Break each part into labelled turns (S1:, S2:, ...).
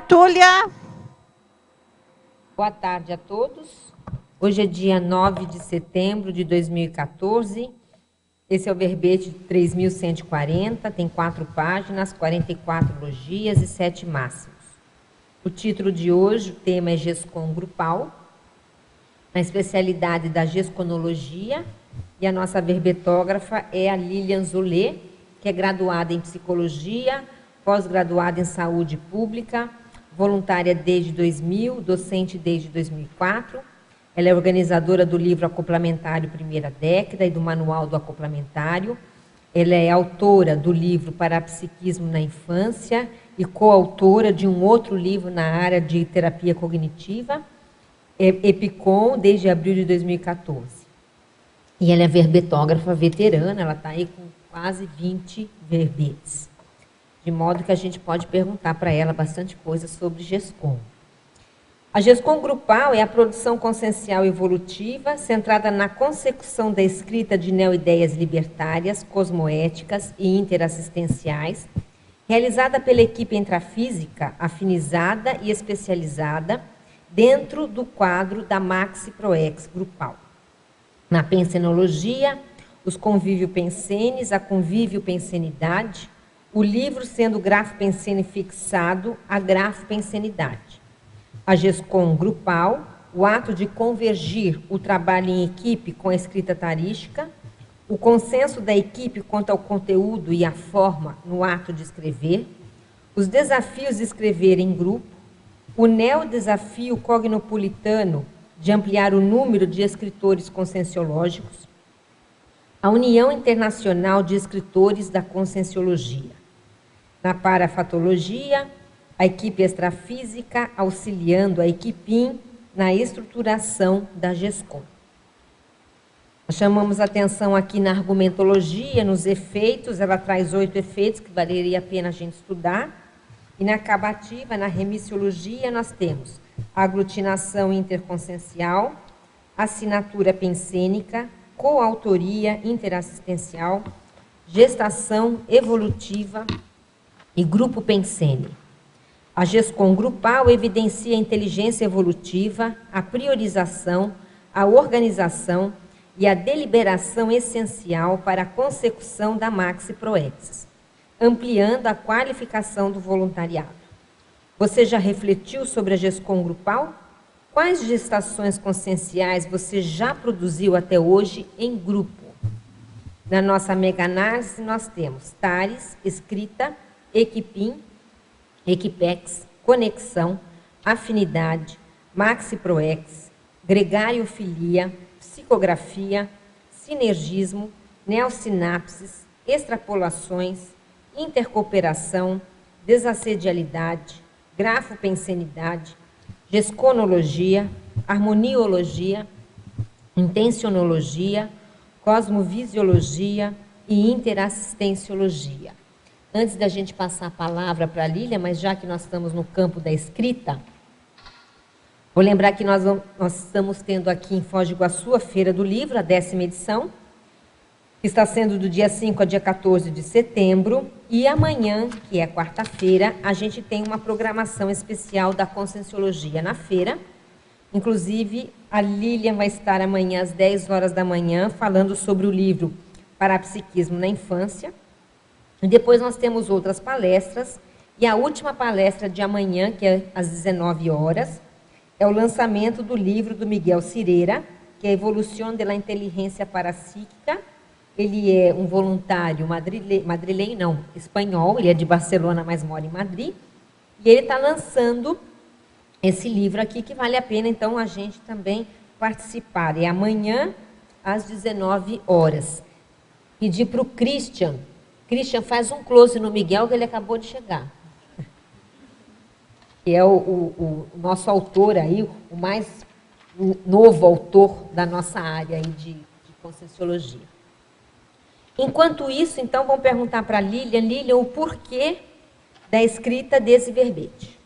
S1: Túlia.
S2: Boa tarde a todos. Hoje é dia 9 de setembro de 2014. Esse é o verbete 3140, tem 4 páginas, 44 logias e 7 máximos. O título de hoje, o tema é GESCOM grupal, na especialidade da gesconologia, e a nossa verbetógrafa é a Lilian Zolê, que é graduada em psicologia, pós-graduada em saúde pública, voluntária desde 2000, docente desde 2004. Ela é organizadora do livro Acoplamentário Primeira Década e do Manual do Acoplamentário. Ela é autora do livro Parapsiquismo na Infância e coautora de um outro livro na área de terapia cognitiva, EPICOM, desde abril de 2014. E ela é verbetógrafa veterana, ela está aí com quase 20 verbetes. De modo que a gente pode perguntar para ela bastante coisa sobre GESCOM. A GESCOM grupal é a produção consciencial evolutiva centrada na consecução da escrita de neoideias libertárias, cosmoéticas e interassistenciais, realizada pela equipe intrafísica, afinizada e especializada, dentro do quadro da Maxi Proex grupal. Na pensenologia, os convívio pensenes, a convívio pensenidade, o livro sendo grafo pensene fixado a grafo pensenidade. A GESCOM grupal, o ato de convergir o trabalho em equipe com a escrita tarística, o consenso da equipe quanto ao conteúdo e à forma no ato de escrever, os desafios de escrever em grupo, o neodesafio cognopolitano de ampliar o número de escritores conscienciológicos, a União Internacional de Escritores da Conscienciologia. Na parafatologia, a equipe extrafísica auxiliando a equipe na estruturação da GESCOM. Nós chamamos atenção aqui na argumentologia, nos efeitos, ela traz 8 efeitos que valeria a pena a gente estudar. E na acabativa, na remissiologia, nós temos a aglutinação interconsciencial, assinatura pensênica, coautoria interassistencial, gestação evolutiva e grupo pensene. A GESCOM grupal evidencia a inteligência evolutiva, a priorização, a organização e a deliberação essencial para a consecução da Maxi Proex, ampliando a qualificação do voluntariado. Você já refletiu sobre a GESCOM grupal? Quais gestações conscienciais você já produziu até hoje em grupo? Na nossa mega-análise nós temos TARES, escrita, equipim, equipex, conexão, afinidade, maxi-proex, gregariofilia, psicografia, sinergismo, neosinapses, extrapolações, intercooperação, desassedialidade, grafopensenidade, gesconologia, harmoniologia, intencionologia, cosmovisiologia e interassistenciologia. Antes da gente passar a palavra para a Lília, mas já que nós estamos no campo da escrita, vou lembrar que nós estamos tendo aqui em Foz do Iguaçu a Feira do Livro, a 10ª edição, que está sendo do dia 5 a dia 14 de setembro, e amanhã, que é quarta-feira, a gente tem uma programação especial da Conscienciologia na feira. Inclusive, a Lilian vai estar amanhã às 10 horas da manhã falando sobre o livro Parapsiquismo na Infância. E depois nós temos outras palestras, e a última palestra de amanhã, que é às 19 horas, é o lançamento do livro do Miguel Cireira, que é Evolução de la Inteligência Parapsíquica. Ele é um voluntário madrilenho, não, espanhol, ele é de Barcelona, mas mora em Madrid, e ele está lançando esse livro aqui, que vale a pena, então, a gente também participar. É amanhã, às 19 horas. Pedir para o Christian, faz um close no Miguel, que ele acabou de chegar. Que é o nosso autor aí, o mais novo autor da nossa área aí de Conscienciologia. Enquanto isso, então, vamos perguntar para a Lilian, o porquê da escrita desse verbete.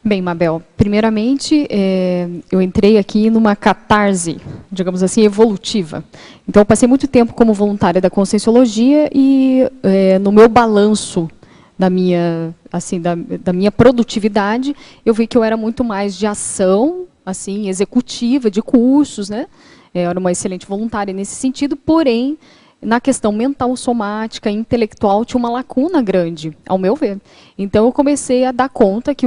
S3: Bem, Mabel, primeiramente, eu entrei aqui numa catarse, digamos assim, evolutiva. Então, eu passei muito tempo como voluntária da Conscienciologia e no meu balanço da minha assim, da minha produtividade, eu vi que eu era muito mais de ação, assim, executiva, de cursos, né? Eu era uma excelente voluntária nesse sentido, porém, na questão mental, somática, intelectual, tinha uma lacuna grande, ao meu ver. Então, eu comecei a dar conta que,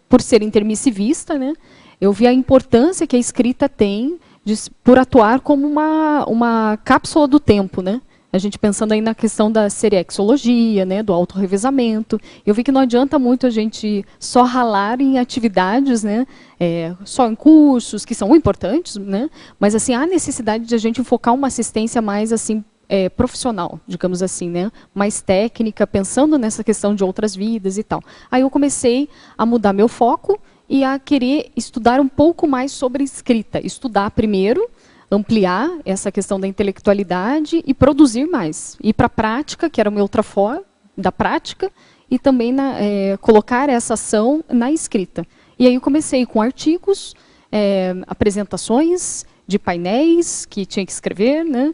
S3: por ser intermissivista, né, eu vi a importância que a escrita tem por atuar como uma cápsula do tempo, né? A gente pensando aí na questão da seriexologia, né, do autorrevezamento. Eu vi que não adianta muito a gente só ralar em atividades, né, só em cursos, que são importantes, né, mas assim, há necessidade de a gente focar uma assistência mais assim, profissional, digamos assim, né, mais técnica, pensando nessa questão de outras vidas e tal. Aí eu comecei a mudar meu foco e a querer estudar um pouco mais sobre escrita. Estudar primeiro, ampliar essa questão da intelectualidade e produzir mais. Ir para a prática, que era o meu trafó da prática, e também colocar essa ação na escrita. E aí eu comecei com artigos, apresentações de painéis que tinha que escrever, né?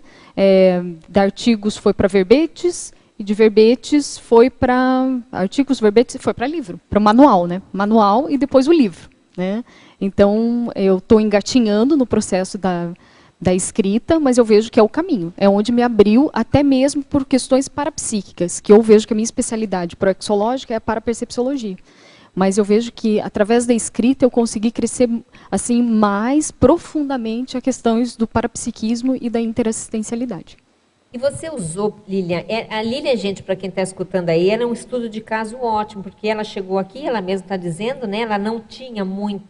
S3: De artigos foi para verbetes, e de verbetes foi para artigos, verbetes foi para livro, para manual, né? Manual e depois o livro, né? Então eu estou engatinhando no processo da escrita, mas eu vejo que é o caminho, é onde me abriu até mesmo por questões parapsíquicas, que eu vejo que a minha especialidade proexológica é a parapercepciologia. Mas eu vejo que através da escrita eu consegui crescer assim mais profundamente a questões do parapsiquismo e da interassistencialidade.
S2: E você usou, Lilian, a Lilian, gente, para quem está escutando aí, era um estudo de caso ótimo, porque ela chegou aqui, ela mesma está dizendo, né, ela não tinha muito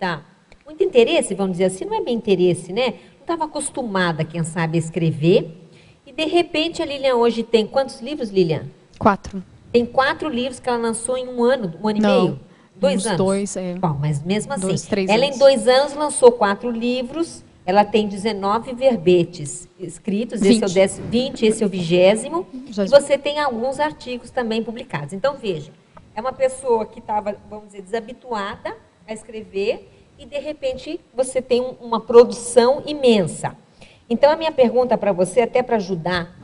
S2: interesse, vamos dizer assim, não é bem interesse, né? Não estava acostumada, quem sabe, a escrever, e de repente a Lilian hoje tem quantos livros, Lilian?
S3: 4.
S2: Tem 4 livros que ela lançou em um ano e meio? 2 anos?
S3: 2,
S2: Bom, mas mesmo assim,
S3: 2, 3
S2: ela
S3: anos.
S2: em 2 anos lançou 4 livros, ela tem 19 verbetes escritos,
S3: 20.
S2: esse é o 20, esse é o 20º, e você tem alguns artigos também publicados. Então, veja, é uma pessoa que estava, vamos dizer, desabituada a escrever, e de repente você tem uma produção imensa. Então, a minha pergunta para você, até para ajudar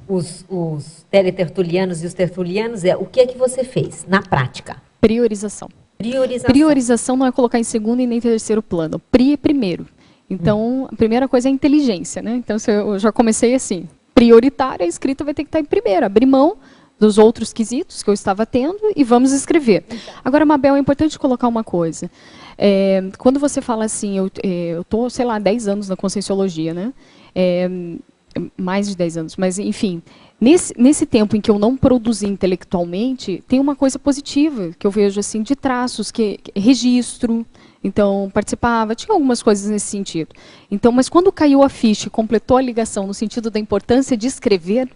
S2: os teletertulianos e os tertulianos, é o que é que você fez na prática?
S3: Priorização. Priorização não é colocar em segundo e nem terceiro plano. Primeiro. Então, a primeira coisa é a inteligência, né? Então, se eu já comecei assim, prioritária, a escrita vai ter que estar em primeiro, abrir mão dos outros quesitos que eu estava tendo e vamos escrever. Agora, Mabel, é importante colocar uma coisa. Quando você fala assim, eu estou, sei lá, 10 anos na Conscienciologia, né? Mais de 10 anos, mas enfim, nesse tempo em que eu não produzi intelectualmente, tem uma coisa positiva que eu vejo assim de traços, que registro. Então, participava, tinha algumas coisas nesse sentido. Então, mas quando caiu a ficha e completou a ligação no sentido da importância de escrever,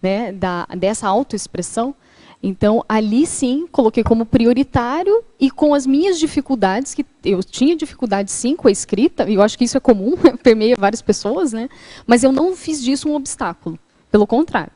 S3: né, dessa autoexpressão, então, ali sim, coloquei como prioritário e com as minhas dificuldades, que eu tinha dificuldade sim com a escrita, e eu acho que isso é comum, permeia várias pessoas, né, mas eu não fiz disso um obstáculo, pelo contrário.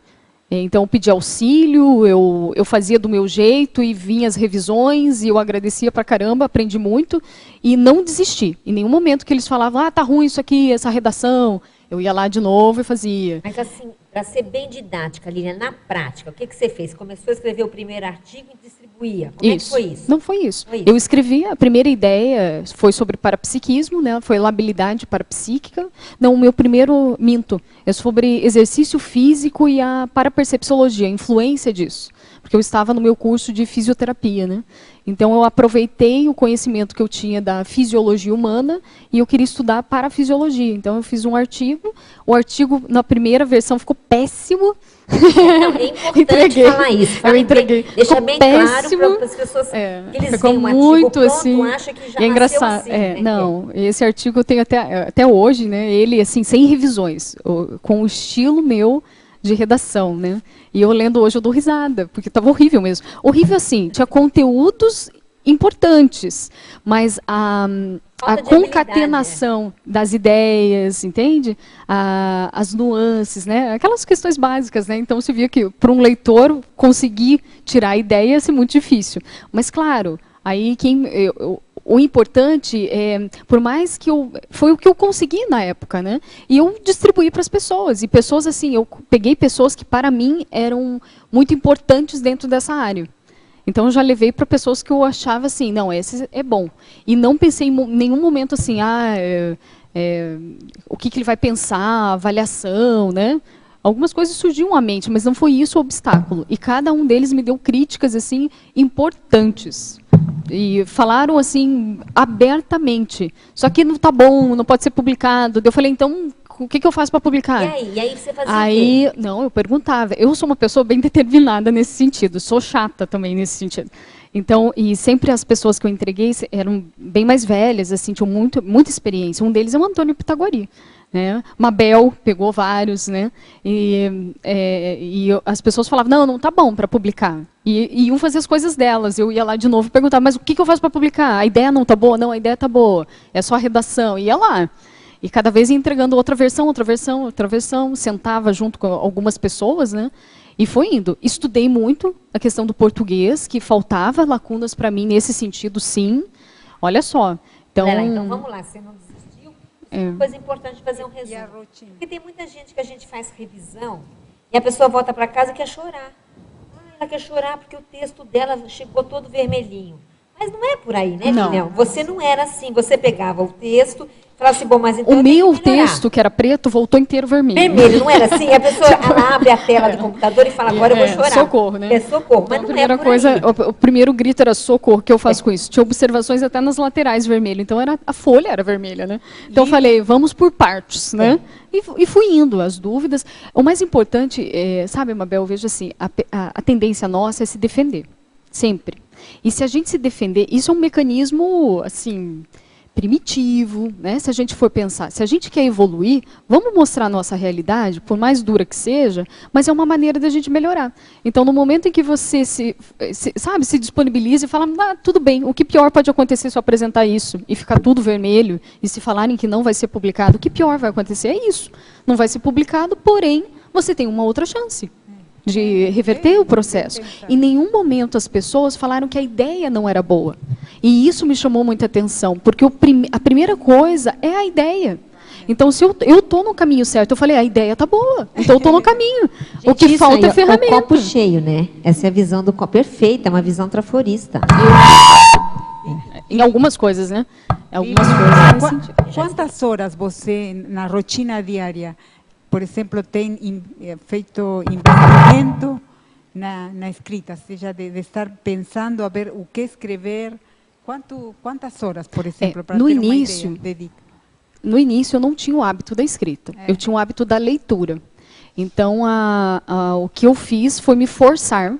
S3: Então, eu pedi auxílio, eu fazia do meu jeito e vinha as revisões e eu agradecia pra caramba, aprendi muito e não desisti. Em nenhum momento que eles falavam, tá ruim isso aqui, essa redação, eu ia lá de novo e fazia.
S2: Mas assim, para ser bem didática, Lilian, na prática, o que você fez? Começou a escrever o primeiro artigo e distribuía. Como é que foi isso?
S3: Não foi isso. Eu escrevi, a primeira ideia foi sobre parapsiquismo, né? Foi labilidade parapsíquica. Não, o meu primeiro, minto, é sobre exercício físico e a parapercepciologia, a influência disso. Porque eu estava no meu curso de fisioterapia, né? Então, eu aproveitei o conhecimento que eu tinha da fisiologia humana e eu queria estudar parafisiologia. Então, eu fiz um artigo. O artigo, na primeira versão, ficou péssimo.
S2: Não, é importante falar isso.
S3: Eu entreguei.
S2: Deixa bem péssimo, claro para as pessoas que eles
S3: ficou
S2: veem um
S3: muito
S2: artigo
S3: assim.
S2: pronto, acham que já
S3: é engraçado.
S2: Assim, né?
S3: Não, esse artigo eu tenho até hoje, né? Ele, assim, sem revisões, com o estilo meu de redação, né? E eu lendo hoje eu dou risada, porque estava horrível mesmo. Horrível assim, tinha conteúdos importantes, mas a concatenação das ideias, entende? As nuances, né? Aquelas questões básicas, né? Então você via que para um leitor conseguir tirar a ideia ia ser muito difícil. Mas claro, aí o importante é, por mais que foi o que eu consegui na época, né? E eu distribuí para as pessoas. E pessoas assim, eu peguei pessoas que para mim eram muito importantes dentro dessa área. Então eu já levei para pessoas que eu achava assim, não, esse é bom. E não pensei em nenhum momento assim, o que ele vai pensar, avaliação, né? Algumas coisas surgiam à mente, mas não foi isso o obstáculo. E cada um deles me deu críticas assim importantes. E falaram assim abertamente. Só que não está bom, não pode ser publicado. Eu falei, então, o que eu faço para publicar?
S2: E aí você fazia o quê?
S3: Não, eu perguntava. Eu sou uma pessoa bem determinada nesse sentido. Sou chata também nesse sentido. Então, e sempre as pessoas que eu entreguei eram bem mais velhas, assim, tinham muita experiência. Um deles é o Antônio Pitagori. Né? Mabel pegou vários, né? E as pessoas falavam, não tá bom para publicar. E iam fazer as coisas delas. Eu ia lá de novo e perguntava, mas o que eu faço para publicar? A ideia não tá boa? Não, a ideia tá boa. É só a redação. Ia lá. E cada vez ia entregando outra versão, sentava junto com algumas pessoas, né? E foi indo. Estudei muito a questão do português, que faltava lacunas para mim nesse sentido, sim. Olha só. Então,
S2: então vamos lá, você não desistiu? Uma coisa importante fazer um resumo. Porque tem muita gente que a gente faz revisão e a pessoa volta para casa e quer chorar. Ela quer chorar porque o texto dela chegou todo vermelhinho. Mas não é por aí, né, Linel? Você não era assim. Você pegava o texto, falava assim, bom, mas então
S3: o meu texto, que era preto, voltou inteiro vermelho.
S2: Vermelho, não era assim? A pessoa ela abre a tela do computador e fala, agora eu vou chorar.
S3: Socorro, né?
S2: É socorro, mas
S3: então,
S2: não é por aí.
S3: O primeiro grito era socorro, que eu faço com isso. Tinha observações até nas laterais vermelho, então a folha era vermelha, né? Então eu falei, vamos por partes, né? E fui indo, as dúvidas. O mais importante, sabe, Mabel, eu vejo assim, a tendência nossa é se defender, sempre. E se a gente se defender, isso é um mecanismo, assim, primitivo, né? Se a gente for pensar, se a gente quer evoluir, vamos mostrar a nossa realidade, por mais dura que seja, mas é uma maneira da gente melhorar. Então, no momento em que você se disponibiliza e fala, tudo bem, o que pior pode acontecer se eu apresentar isso e ficar tudo vermelho, e se falarem que não vai ser publicado, o que pior vai acontecer é isso. Não vai ser publicado, porém, você tem uma outra chance de reverter o processo. Em nenhum momento as pessoas falaram que a ideia não era boa. E isso me chamou muita atenção, porque a primeira coisa é a ideia. Então, se eu estou no caminho certo, eu falei, a ideia está boa, então eu estou no caminho.
S2: Gente,
S3: o que falta é ferramenta.
S2: O copo cheio, né? Essa é a visão do copo. Perfeita, é uma visão traforista.
S3: Em algumas coisas, né?
S1: Quantas horas você, na rotina diária, por exemplo, tem feito investimento na escrita, seja de estar pensando a ver o que escrever, quantas horas, por exemplo, para ter uma ideia, dedica?
S3: No início eu não tinha o hábito da escrita, eu tinha o hábito da leitura. Então, o que eu fiz foi me forçar,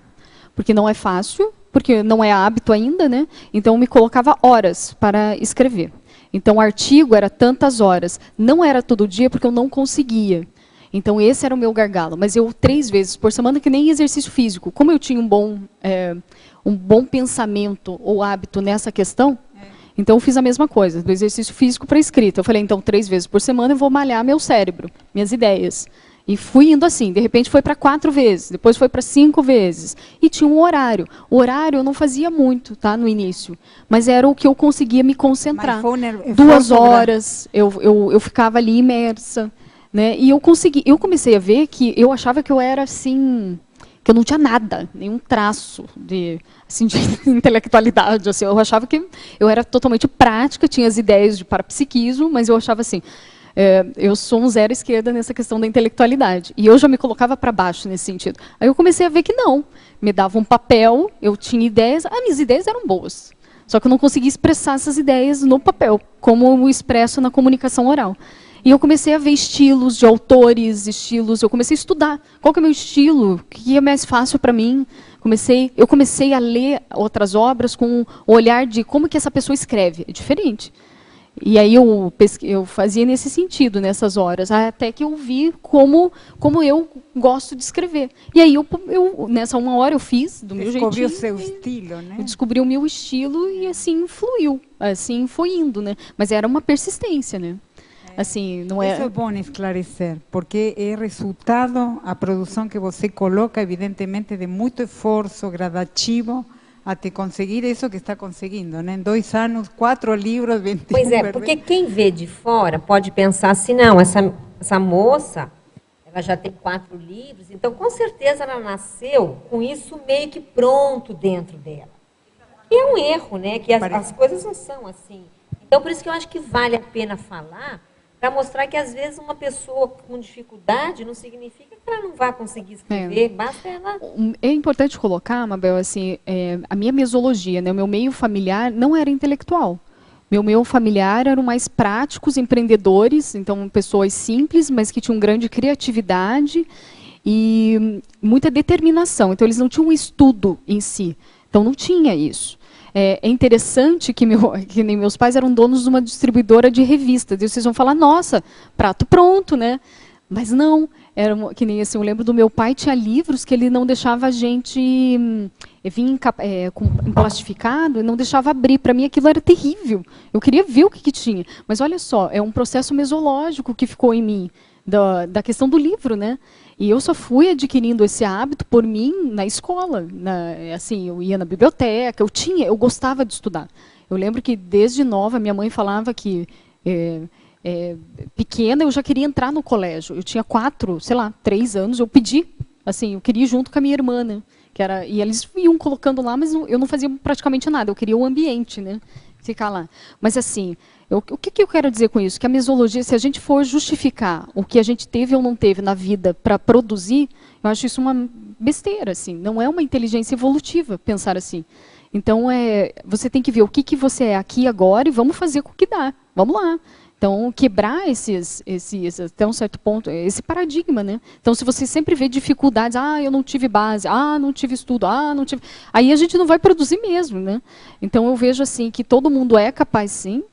S3: porque não é fácil, porque não é hábito ainda, né? Então, eu me colocava horas para escrever. Então, o artigo era tantas horas. Não era todo dia, porque eu não conseguia. Então, esse era o meu gargalo. Mas eu, 3 vezes por semana, que nem exercício físico. Como eu tinha um bom pensamento ou hábito nessa questão, então eu fiz a mesma coisa, do exercício físico para a escrita. Eu falei, então, 3 vezes por semana eu vou malhar meu cérebro, minhas ideias. E fui indo assim, de repente foi para 4 vezes, depois foi para 5 vezes. E tinha um horário. O horário eu não fazia muito, tá, no início. Mas era o que eu conseguia me concentrar. 2 horas, eu ficava ali imersa. Né? E eu comecei a ver que eu achava que eu era assim, que eu não tinha nada, nenhum traço de intelectualidade. Assim, eu achava que eu era totalmente prática, tinha as ideias de parapsiquismo, mas eu achava assim, eu sou um zero à esquerda nessa questão da intelectualidade. E eu já me colocava para baixo nesse sentido. Aí eu comecei a ver que não. Me dava um papel, eu tinha ideias, minhas ideias eram boas. Só que eu não conseguia expressar essas ideias no papel, como eu expresso na comunicação oral. E eu comecei a ver estilos de autores, eu comecei a estudar. Qual que é o meu estilo? O que é mais fácil para mim? Eu comecei a ler outras obras com o olhar de como que essa pessoa escreve. É diferente. E aí eu fazia nesse sentido, nessas horas, até que eu vi como eu gosto de escrever. E aí, nessa 1 hora, eu fiz do meu jeitinho.
S1: Descobriu o seu estilo, né?
S3: Eu descobri o meu estilo e assim fluiu. Assim foi indo, né? Mas era uma persistência, né? Assim, não
S1: Isso é bom esclarecer, porque é resultado, a produção que você coloca, evidentemente, de muito esforço gradativo até conseguir isso que está conseguindo, né? Em 2 anos, 4 livros, 21
S2: Pois é, porque quem vê de fora pode pensar assim, não, essa moça, ela já tem 4 livros, então com certeza ela nasceu com isso meio que pronto dentro dela. E é um erro, né? Que as coisas não são assim. Então por isso que eu acho que vale a pena falar, para mostrar que às vezes uma pessoa com dificuldade não significa que ela não vai conseguir escrever, basta ela...
S3: É importante colocar, Mabel, assim, a minha mesologia, né, o meu meio familiar não era intelectual. Meu meio familiar eram mais práticos, empreendedores, então pessoas simples, mas que tinham grande criatividade e muita determinação. Então eles não tinham um estudo em si, então não tinha isso. É interessante que nem meus pais eram donos de uma distribuidora de revistas. E vocês vão falar, nossa, prato pronto, né? Mas não, era que nem assim, eu lembro do meu pai, tinha livros que ele não deixava a gente vir plastificado, não deixava abrir. Para mim aquilo era terrível. Eu queria ver o que tinha. Mas olha só, é um processo mesológico que ficou em mim, da questão do livro, né? E eu só fui adquirindo esse hábito por mim na escola. Assim, eu ia na biblioteca, eu gostava de estudar. Eu lembro que desde nova minha mãe falava que pequena eu já queria entrar no colégio. Eu tinha 3 anos, eu pedi, assim, eu queria ir junto com a minha irmã, né? E eles iam colocando lá, mas eu não fazia praticamente nada, eu queria o ambiente, né? Ficar lá. Mas assim, o que eu quero dizer com isso? Que a mesologia, se a gente for justificar o que a gente teve ou não teve na vida para produzir, eu acho isso uma besteira, assim. Não é uma inteligência evolutiva pensar assim. Então, você tem que ver o que você é aqui agora e vamos fazer com o que dá. Vamos lá. Então, quebrar até um certo ponto, esse paradigma, né? Então, se você sempre vê dificuldades, eu não tive base, não tive estudo, não tive... Aí a gente não vai produzir mesmo, né? Então, eu vejo assim que todo mundo é capaz, sim.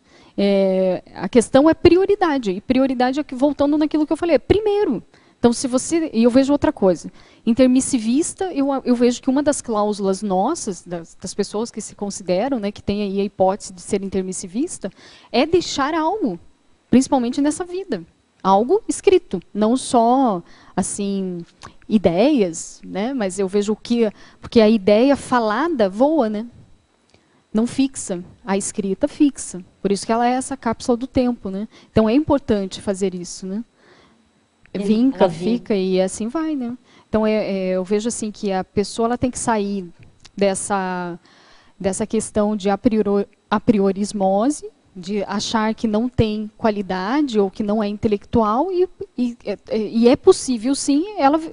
S3: A questão é prioridade. E prioridade é que, voltando naquilo que eu falei, primeiro. Então, se você... E eu vejo outra coisa. Intermissivista, eu vejo que uma das cláusulas nossas, das pessoas que se consideram, né, que tem aí a hipótese de ser intermissivista, é deixar algo, principalmente nessa vida. Algo escrito, não só, assim, ideias, né, mas eu vejo porque a ideia falada voa, né? Não fixa, a escrita fixa. Por isso que ela é essa cápsula do tempo, né? Então é importante fazer isso, né? Vinca, fica e assim vai, né? Então eu vejo assim que a pessoa ela tem que sair dessa questão de apriorismose, de achar que não tem qualidade ou que não é intelectual e é possível sim,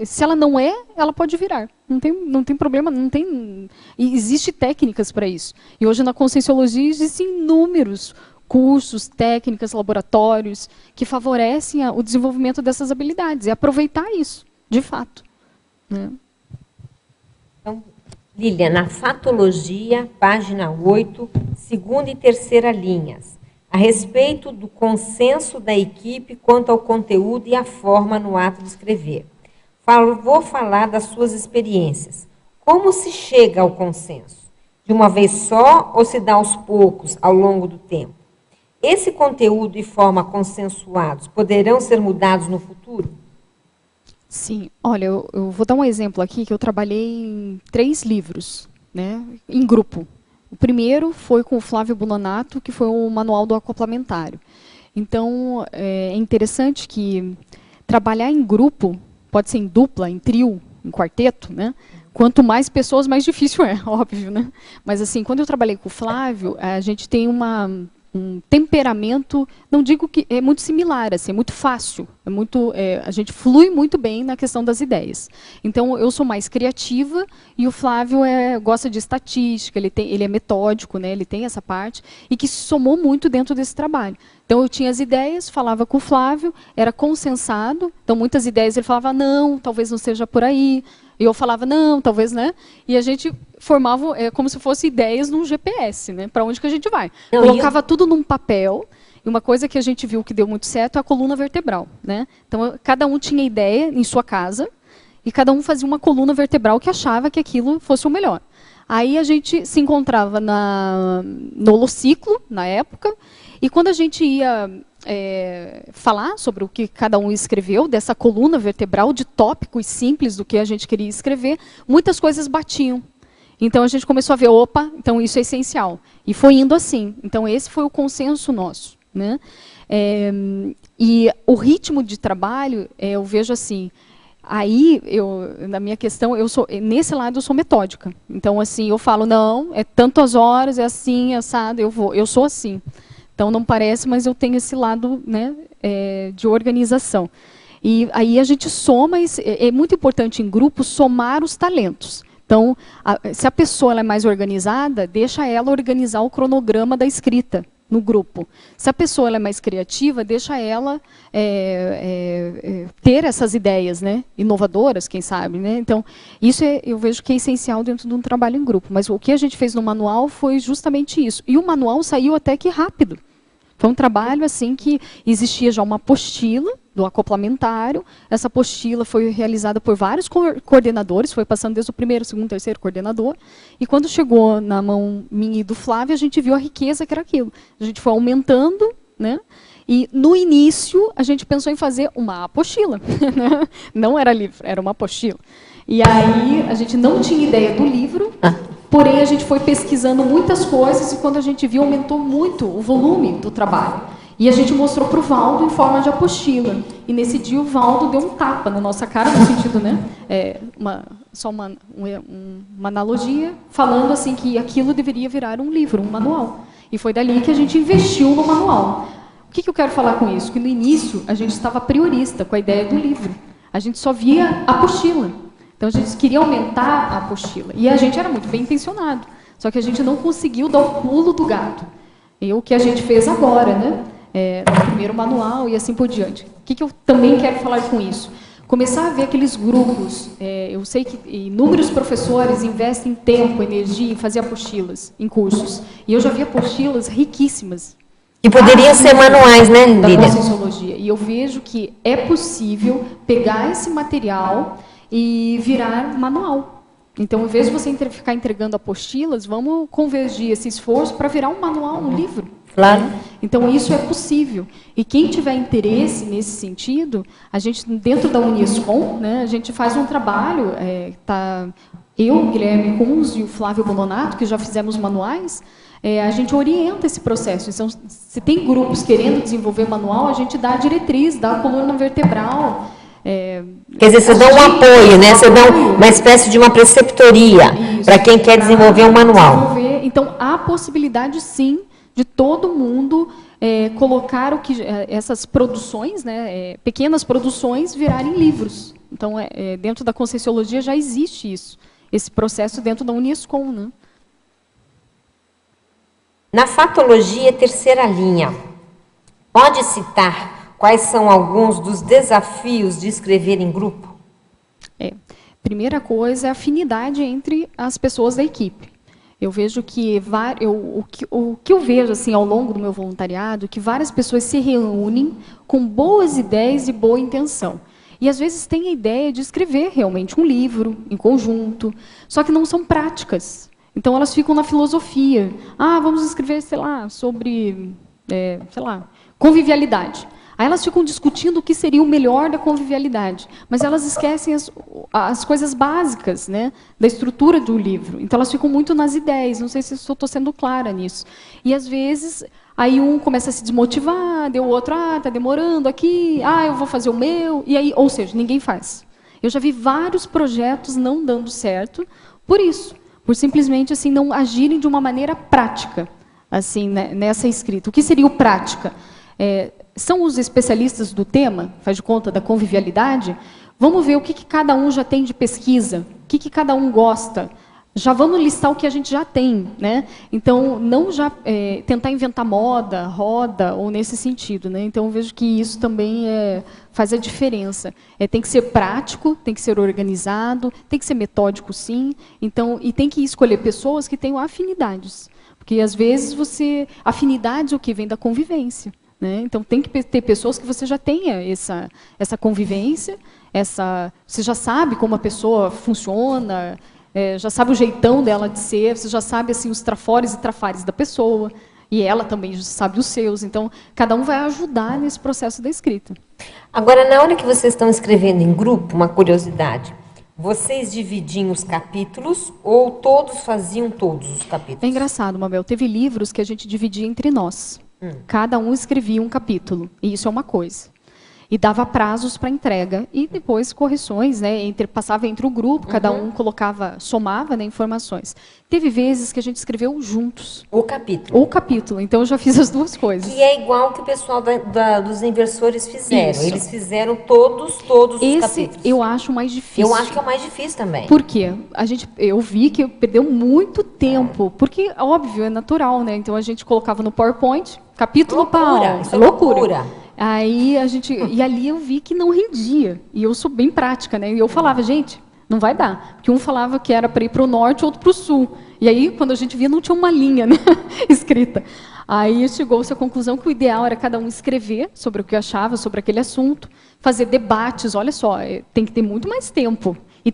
S3: se ela não é, ela pode virar. Não tem problema, e existe técnicas para isso. E hoje na Conscienciologia existem inúmeros cursos, técnicas, laboratórios que favorecem o desenvolvimento dessas habilidades e aproveitar isso, de fato. Né?
S2: Então, Lília, na Fatologia, página 8, segunda e terceira linhas, a respeito do consenso da equipe quanto ao conteúdo e a forma no ato de escrever. Vou falar das suas experiências. Como se chega ao consenso? De uma vez só ou se dá aos poucos, ao longo do tempo? Esse conteúdo e forma consensuados poderão ser mudados no futuro?
S3: Sim. Olha, eu vou dar um exemplo aqui, que eu trabalhei em 3 livros, né, em grupo. O primeiro foi com o Flávio Bunonato, que foi o Manual do Acoplamentário. Então, é interessante que trabalhar em grupo, pode ser em dupla, em trio, em quarteto, né? Quanto mais pessoas, mais difícil é, óbvio, né? Mas assim, quando eu trabalhei com o Flávio, a gente tem um temperamento, não digo que é muito similar, assim, é muito fácil, a gente flui muito bem na questão das ideias. Então, eu sou mais criativa e o Flávio gosta de estatística, ele é metódico, né, ele tem essa parte, e que se somou muito dentro desse trabalho. Então, eu tinha as ideias, falava com o Flávio, era consensado, então muitas ideias ele falava, não, talvez não seja por aí, e eu falava, não, talvez, né? E a gente formava como se fosse ideias num GPS, né? Para onde que a gente vai? Colocava tudo num papel, e uma coisa que a gente viu que deu muito certo é a coluna vertebral, né? Então, cada um tinha ideia em sua casa, e cada um fazia uma coluna vertebral que achava que aquilo fosse o melhor. Aí a gente se encontrava no holociclo, na época, e quando a gente ia falar sobre o que cada um escreveu, dessa coluna vertebral de tópicos simples do que a gente queria escrever, muitas coisas batiam. Então a gente começou a ver, opa, então isso é essencial. E foi indo assim. Então esse foi o consenso nosso, né? E o ritmo de trabalho, eu vejo assim, Aí, na minha questão, nesse lado eu sou metódica. Então, assim, eu falo, não, é tantas horas, é assim, é assado, eu sou assim. Então, não parece, mas eu tenho esse lado, né, de organização. E aí a gente soma, é muito importante em grupo somar os talentos. Então, se a pessoa ela é mais organizada, deixa ela organizar o cronograma da escrita no grupo. Se a pessoa ela é mais criativa, deixa ela ter essas ideias, né, inovadoras, quem sabe, né? Então, isso eu vejo que é essencial dentro de um trabalho em grupo. Mas o que a gente fez no manual foi justamente isso. E o manual saiu até que rápido. Foi um trabalho assim que existia já uma apostila do acoplamentário. Essa apostila foi realizada por vários coordenadores, foi passando desde o primeiro, segundo, terceiro coordenador. E quando chegou na mão minha e do Flávio, a gente viu a riqueza que era aquilo. A gente foi aumentando, né? E no início a gente pensou em fazer uma apostila. Não era livro, era uma apostila. E aí a gente não tinha ideia do livro. Porém, a gente foi pesquisando muitas coisas e quando a gente viu, aumentou muito o volume do trabalho. E a gente mostrou para o Valdo em forma de apostila. E nesse dia o Valdo deu um tapa na nossa cara, no sentido, né? Uma analogia, falando assim que aquilo deveria virar um livro, um manual. E foi dali que a gente investiu no manual. O que eu quero falar com isso? Que no início a gente estava priorista com a ideia do livro. A gente só via a apostila. Então, a gente queria aumentar a apostila. E a gente era muito bem intencionado. Só que a gente não conseguiu dar o pulo do gato. E o que a gente fez agora, né? No primeiro manual e assim por diante. O que eu também quero falar com isso? Começar a ver aqueles grupos. Eu sei que inúmeros professores investem tempo, energia em fazer apostilas, em cursos. E eu já vi apostilas riquíssimas.
S2: Que poderiam ser manuais, né, Lília?
S3: Da Conscienciologia. E eu vejo que é possível pegar esse material e virar manual. Então, em vez de você ficar entregando apostilas, vamos convergir esse esforço para virar um manual, um livro.
S2: Claro.
S3: Então, isso é possível. E quem tiver interesse nesse sentido, a gente, dentro da Unescom, né, a gente faz um trabalho, eu, o Guilherme Kunz e o Flávio Bononato, que já fizemos manuais, a gente orienta esse processo. Então, se tem grupos querendo desenvolver manual, a gente dá a diretriz, dá a coluna vertebral.
S2: Quer dizer, você dá um apoio, né? Você dá uma espécie de uma preceptoria para quem quer desenvolver um manual.
S3: Então, há possibilidade, sim, de todo mundo colocar essas produções, né, pequenas produções, virarem livros. Então, dentro da Conscienciologia já existe isso, esse processo dentro da Unescom, né?
S2: Na fatologia, terceira linha, pode citar quais são alguns dos desafios de escrever em grupo?
S3: Primeira coisa é a afinidade entre as pessoas da equipe. Eu vejo que o que eu vejo assim ao longo do meu voluntariado, que várias pessoas se reúnem com boas ideias e boa intenção. E às vezes têm a ideia de escrever realmente um livro em conjunto, só que não são práticas. Então elas ficam na filosofia. Vamos escrever, sei lá, sobre, convivialidade. Aí elas ficam discutindo o que seria o melhor da convivialidade, mas elas esquecem as coisas básicas, né, da estrutura do livro. Então elas ficam muito nas ideias, não sei se eu estou sendo clara nisso. E às vezes, aí um começa a se desmotivar, o outro, está demorando aqui, eu vou fazer o meu, e aí, ou seja, ninguém faz. Eu já vi vários projetos não dando certo por isso, por simplesmente assim, não agirem de uma maneira prática, assim, né, nessa escrita. O que seria o prática? São os especialistas do tema, faz de conta da convivialidade, vamos ver o que cada um já tem de pesquisa, o que cada um gosta. Já vamos listar o que a gente já tem, né? Então, não já tentar inventar roda, ou nesse sentido, né? Então, eu vejo que isso também faz a diferença. Tem que ser prático, tem que ser organizado, tem que ser metódico, sim. Então, e tem que escolher pessoas que tenham afinidades. Porque, às vezes, afinidades o que vem da convivência. Né? Então, tem que ter pessoas que você já tenha essa convivência, você já sabe como a pessoa funciona, já sabe o jeitão dela de ser, você já sabe assim, os trafores e trafares da pessoa, e ela também já sabe os seus. Então, cada um vai ajudar nesse processo da escrita.
S2: Agora, na hora que vocês estão escrevendo em grupo, uma curiosidade, vocês dividiam os capítulos ou todos faziam todos os capítulos?
S3: É engraçado, Mabel, teve livros que a gente dividia entre nós. Cada um escrevia um capítulo, e isso é uma coisa. e dava prazos para entrega e depois correções, né, passava entre o grupo, cada um colocava, somava, né, informações. Teve vezes que a gente escreveu juntos.
S2: O capítulo.
S3: Então eu já fiz as duas coisas.
S2: Que é igual que o pessoal dos inversores fizeram. Isso. Eles fizeram todos os capítulos.
S3: Eu acho mais difícil.
S2: Eu acho que é o mais difícil também.
S3: Por quê? Eu vi que perdeu muito tempo, porque, óbvio, é natural, né? Então a gente colocava no PowerPoint, capítulo para loucura. Aí e ali eu vi que não rendia. E eu sou bem prática, né? E eu falava, gente, não vai dar. Porque um falava que era para ir para o norte, outro para o sul. E aí, quando a gente via, não tinha uma linha, né, escrita. Aí chegou-se à conclusão que o ideal era cada um escrever sobre o que achava, sobre aquele assunto, fazer debates. Olha só, tem que ter muito mais tempo. E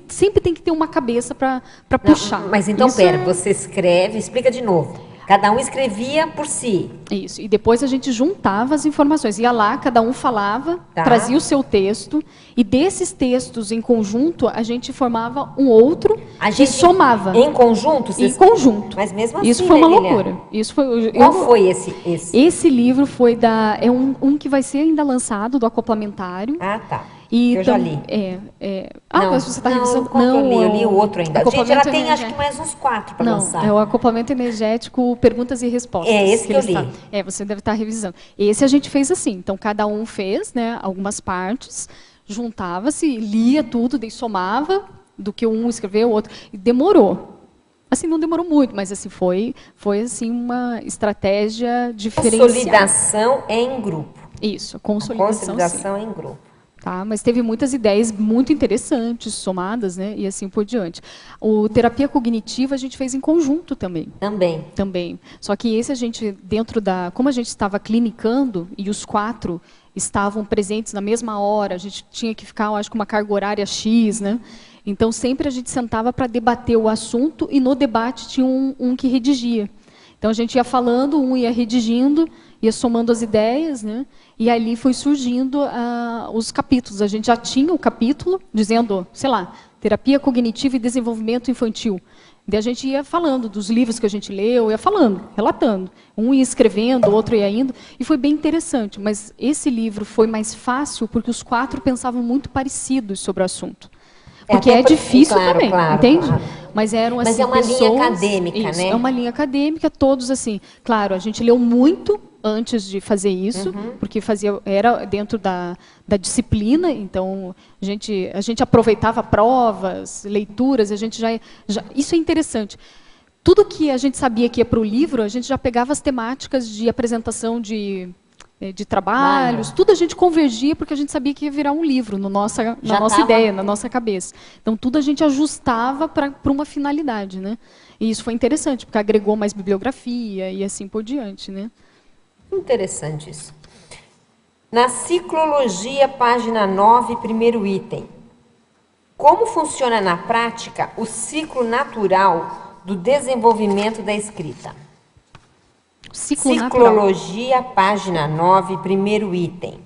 S3: sempre tem que ter uma cabeça para puxar.
S2: Mas então, você escreve, explica de novo. Cada um escrevia por si.
S3: Isso, e depois a gente juntava as informações. Ia lá, cada um falava, trazia o seu texto, e desses textos em conjunto, a gente formava um outro e somava.
S2: Em conjunto?
S3: Em conjunto.
S2: Mas mesmo assim,
S3: isso foi uma loucura.
S2: Qual foi esse?
S3: Esse livro foi é um que vai ser ainda lançado, do Acoplamentário.
S2: Ah, tá.
S3: E
S2: eu já li.
S3: Mas você está revisando?
S2: Eu li o outro ainda. Gente, ela tem acho que mais uns 4 para lançar.
S3: É o Acoplamento Energético, Perguntas e Respostas.
S2: É esse que eu li.
S3: Você deve estar revisando. Esse a gente fez assim, então cada um fez, né, algumas partes, juntava-se, lia tudo, daí somava do que um escreveu, o outro, e demorou. Assim, não demorou muito, mas assim, foi assim, uma estratégia diferenciada.
S2: Consolidação em grupo.
S3: Isso, consolidação
S2: em grupo.
S3: Tá, mas teve muitas ideias muito interessantes, somadas, né, e assim por diante. O terapia cognitiva a gente fez em conjunto também. Também. Só que esse a gente, como a gente estava clinicando, e os 4 estavam presentes na mesma hora, a gente tinha que ficar, eu acho que uma carga horária X, né? Então sempre a gente sentava para debater o assunto, e no debate tinha um que redigia. Então a gente ia falando, um ia redigindo, ia somando as ideias, né? E ali foi surgindo os capítulos. A gente já tinha o capítulo dizendo, sei lá, terapia cognitiva e desenvolvimento infantil. Daí a gente ia falando dos livros que a gente leu, ia falando, relatando. Um ia escrevendo, o outro ia indo, e foi bem interessante. Mas esse livro foi mais fácil porque os 4 pensavam muito parecidos sobre o assunto. Porque é difícil também, entende?
S2: Claro.
S3: Mas eram assim,
S2: mas é uma linha acadêmica, né?
S3: É uma linha acadêmica, todos assim. Claro, a gente leu muito antes de fazer isso, porque era dentro da disciplina, então a gente aproveitava provas, leituras, a gente isso é interessante. Tudo que a gente sabia que ia para o livro, a gente já pegava as temáticas de apresentação de trabalhos, tudo a gente convergia porque a gente sabia que ia virar um livro na nossa ideia, na nossa cabeça. Então tudo a gente ajustava para uma finalidade, né? E isso foi interessante, porque agregou mais bibliografia e assim por diante, né?
S2: Interessante isso. Na ciclologia, página 9, primeiro item. Como funciona na prática o ciclo natural do desenvolvimento da escrita? Ciclologia, página 9, primeiro item.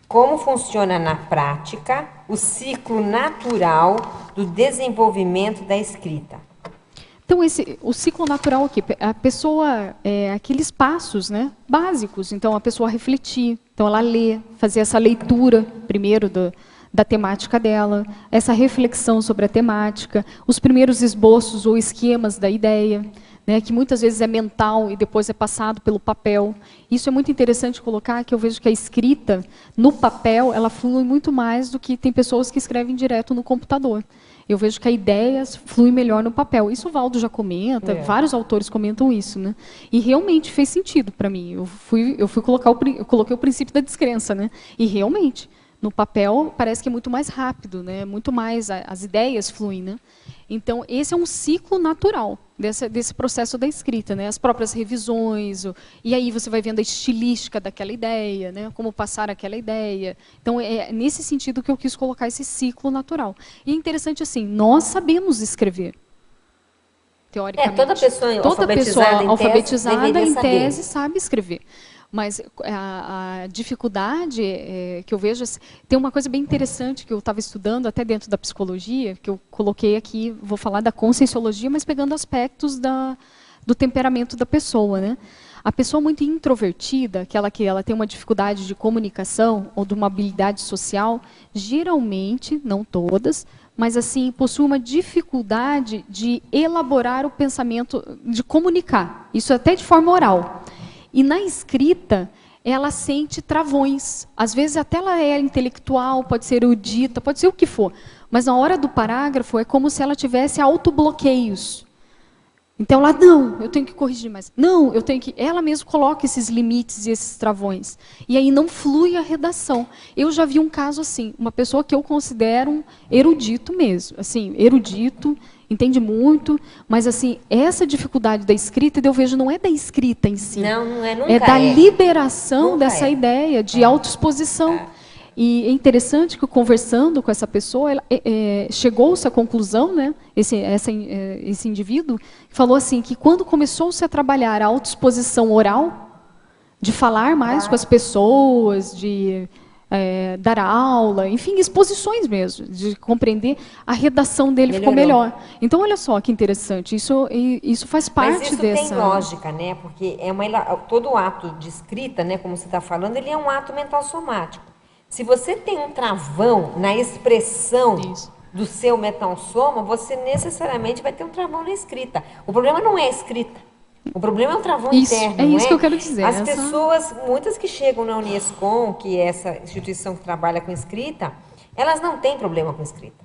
S2: Como funciona na prática o ciclo natural do desenvolvimento da escrita?
S3: Então, o ciclo natural aqui, a pessoa, aqueles passos, né, básicos. Então, a pessoa refletir, então ela lê, fazer essa leitura primeiro da temática dela, essa reflexão sobre a temática, os primeiros esboços ou esquemas da ideia, né, que muitas vezes é mental e depois é passado pelo papel. Isso é muito interessante colocar, que eu vejo que a escrita no papel, ela flui muito mais do que tem pessoas que escrevem direto no computador. Eu vejo que a ideia flui melhor no papel. Isso o Valdo já comenta, vários autores comentam isso, né? E realmente fez sentido para mim. Eu coloquei o princípio da descrença, né? E realmente, no papel parece que é muito mais rápido, né? Muito mais, as ideias fluem, né? Então, esse é um ciclo natural desse processo da escrita, né? As próprias revisões, e aí você vai vendo a estilística daquela ideia, né? Como passar aquela ideia. Então, é nesse sentido que eu quis colocar esse ciclo natural. E é interessante assim, nós sabemos escrever. Teoricamente.
S2: Toda pessoa
S3: alfabetizada em tese sabe escrever. Mas a dificuldade que eu vejo... Tem uma coisa bem interessante que eu estava estudando, até dentro da psicologia, que eu coloquei aqui, vou falar da conscienciologia, mas pegando aspectos do temperamento da pessoa, né? A pessoa muito introvertida, aquela que ela tem uma dificuldade de comunicação ou de uma habilidade social, geralmente, não todas, mas assim, possui uma dificuldade de elaborar o pensamento, de comunicar, isso até de forma oral. E na escrita, ela sente travões. Às vezes até ela é intelectual, pode ser erudita, pode ser o que for, mas na hora do parágrafo é como se ela tivesse autobloqueios. Então, ela, não, eu tenho que corrigir mais. Não, eu tenho que... Ela mesma coloca esses limites e esses travões. E aí não flui a redação. Eu já vi um caso assim, uma pessoa que eu considero um erudito mesmo. Assim, erudito, entende muito, mas assim, essa dificuldade da escrita, eu vejo, não é da escrita em si.
S2: Não, não é, nunca
S3: é da liberação
S2: nunca
S3: dessa ideia de autoexposição. E é interessante que, conversando com essa pessoa, chegou-se à conclusão, né, esse indivíduo, falou assim, que quando começou-se a trabalhar a autoexposição oral, de falar mais com as pessoas, de dar aula, enfim, exposições mesmo, de compreender, a redação dele ficou melhor. Então, olha só que interessante, isso faz parte
S2: Mas isso
S3: dessa...
S2: tem lógica, né, porque todo ato de escrita, né, como você está falando, ele é um ato mental somático. Se você tem um travão na expressão do seu metalsoma, você necessariamente vai ter um travão na escrita. O problema não é a escrita. O problema é o travão interno.
S3: É isso que eu quero dizer.
S2: As pessoas, muitas que chegam na Unescom, que é essa instituição que trabalha com escrita, elas não têm problema com escrita.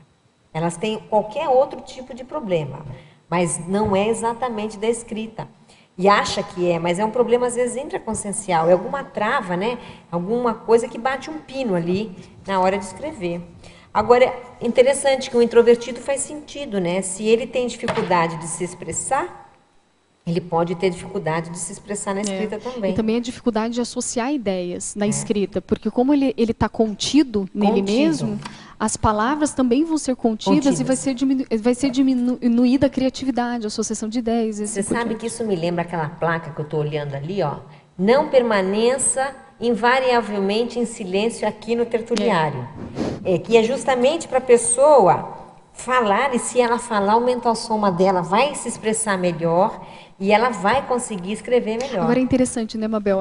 S2: Elas têm qualquer outro tipo de problema, mas não é exatamente da escrita. E acha que é, mas é um problema às vezes intraconsciencial, é alguma trava, né? Alguma coisa que bate um pino ali na hora de escrever. Agora, é interessante que o introvertido faz sentido, né? Se ele tem dificuldade de se expressar, ele pode ter dificuldade de se expressar na escrita também.
S3: E também a dificuldade de associar ideias na escrita, porque como ele está contido nele mesmo, as palavras também vão ser contidas. E vai ser diminuída a criatividade, a associação de ideias.
S2: Você sabe que isso me lembra aquela placa que eu estou olhando ali, ó. Não permaneça invariavelmente em silêncio aqui no tertuliário. Que é justamente para a pessoa falar, e se ela falar, o mental-soma dela vai se expressar melhor e ela vai conseguir escrever melhor.
S3: Agora é interessante, né, Mabel?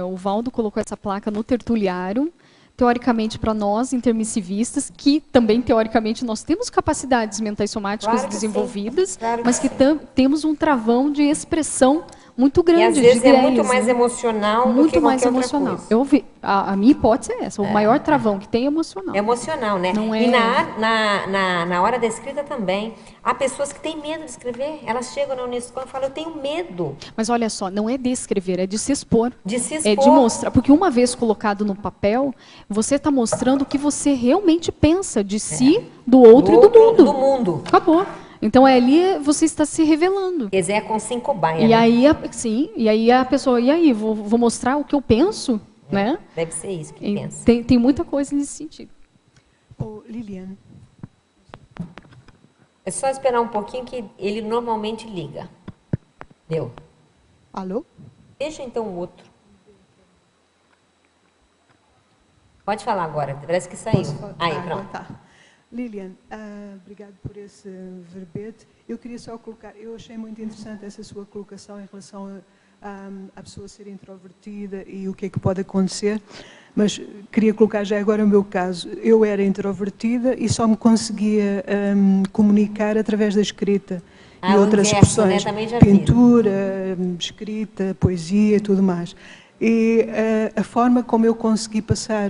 S3: O Valdo colocou essa placa no tertuliário, teoricamente para nós, intermissivistas, que também, teoricamente, nós temos capacidades mentais somáticas desenvolvidas, mas que temos um travão de expressão muito grande.
S2: E às vezes é muito mais emocional do que qualquer outra coisa.
S3: Eu ouvi, a minha hipótese é essa, o maior travão que tem é emocional.
S2: É emocional, né?
S3: Não
S2: E na hora da escrita também. Há pessoas que têm medo de escrever. Elas chegam na Unescom e falam, eu tenho medo.
S3: Mas olha só, não é de escrever, é de se expor.
S2: De se expor.
S3: É de mostrar. Porque uma vez colocado no papel, você está mostrando o que você realmente pensa de si, do outro e do mundo.
S2: Do mundo.
S3: Acabou. Então, ali você está se revelando.
S2: Quer dizer, é com 5 baias.
S3: E aí, e aí a pessoa, e aí, vou mostrar o que eu penso, né?
S2: Deve ser isso que pensa.
S3: Tem muita coisa nesse sentido.
S4: Lilian.
S2: É só esperar um pouquinho que ele normalmente liga. Deu.
S4: Alô?
S2: Deixa então o outro. Pode falar agora, parece que saiu. Aí, pronto.
S4: Tá. Lilian, obrigado por esse verbete. Eu queria só colocar, eu achei muito interessante essa sua colocação em relação a pessoa ser introvertida e o que é que pode acontecer, mas queria colocar já agora o meu caso. Eu era introvertida e só me conseguia comunicar através da escrita e outras expressões, né? Também já pintura, escrita, poesia e tudo mais. E a forma como eu consegui passar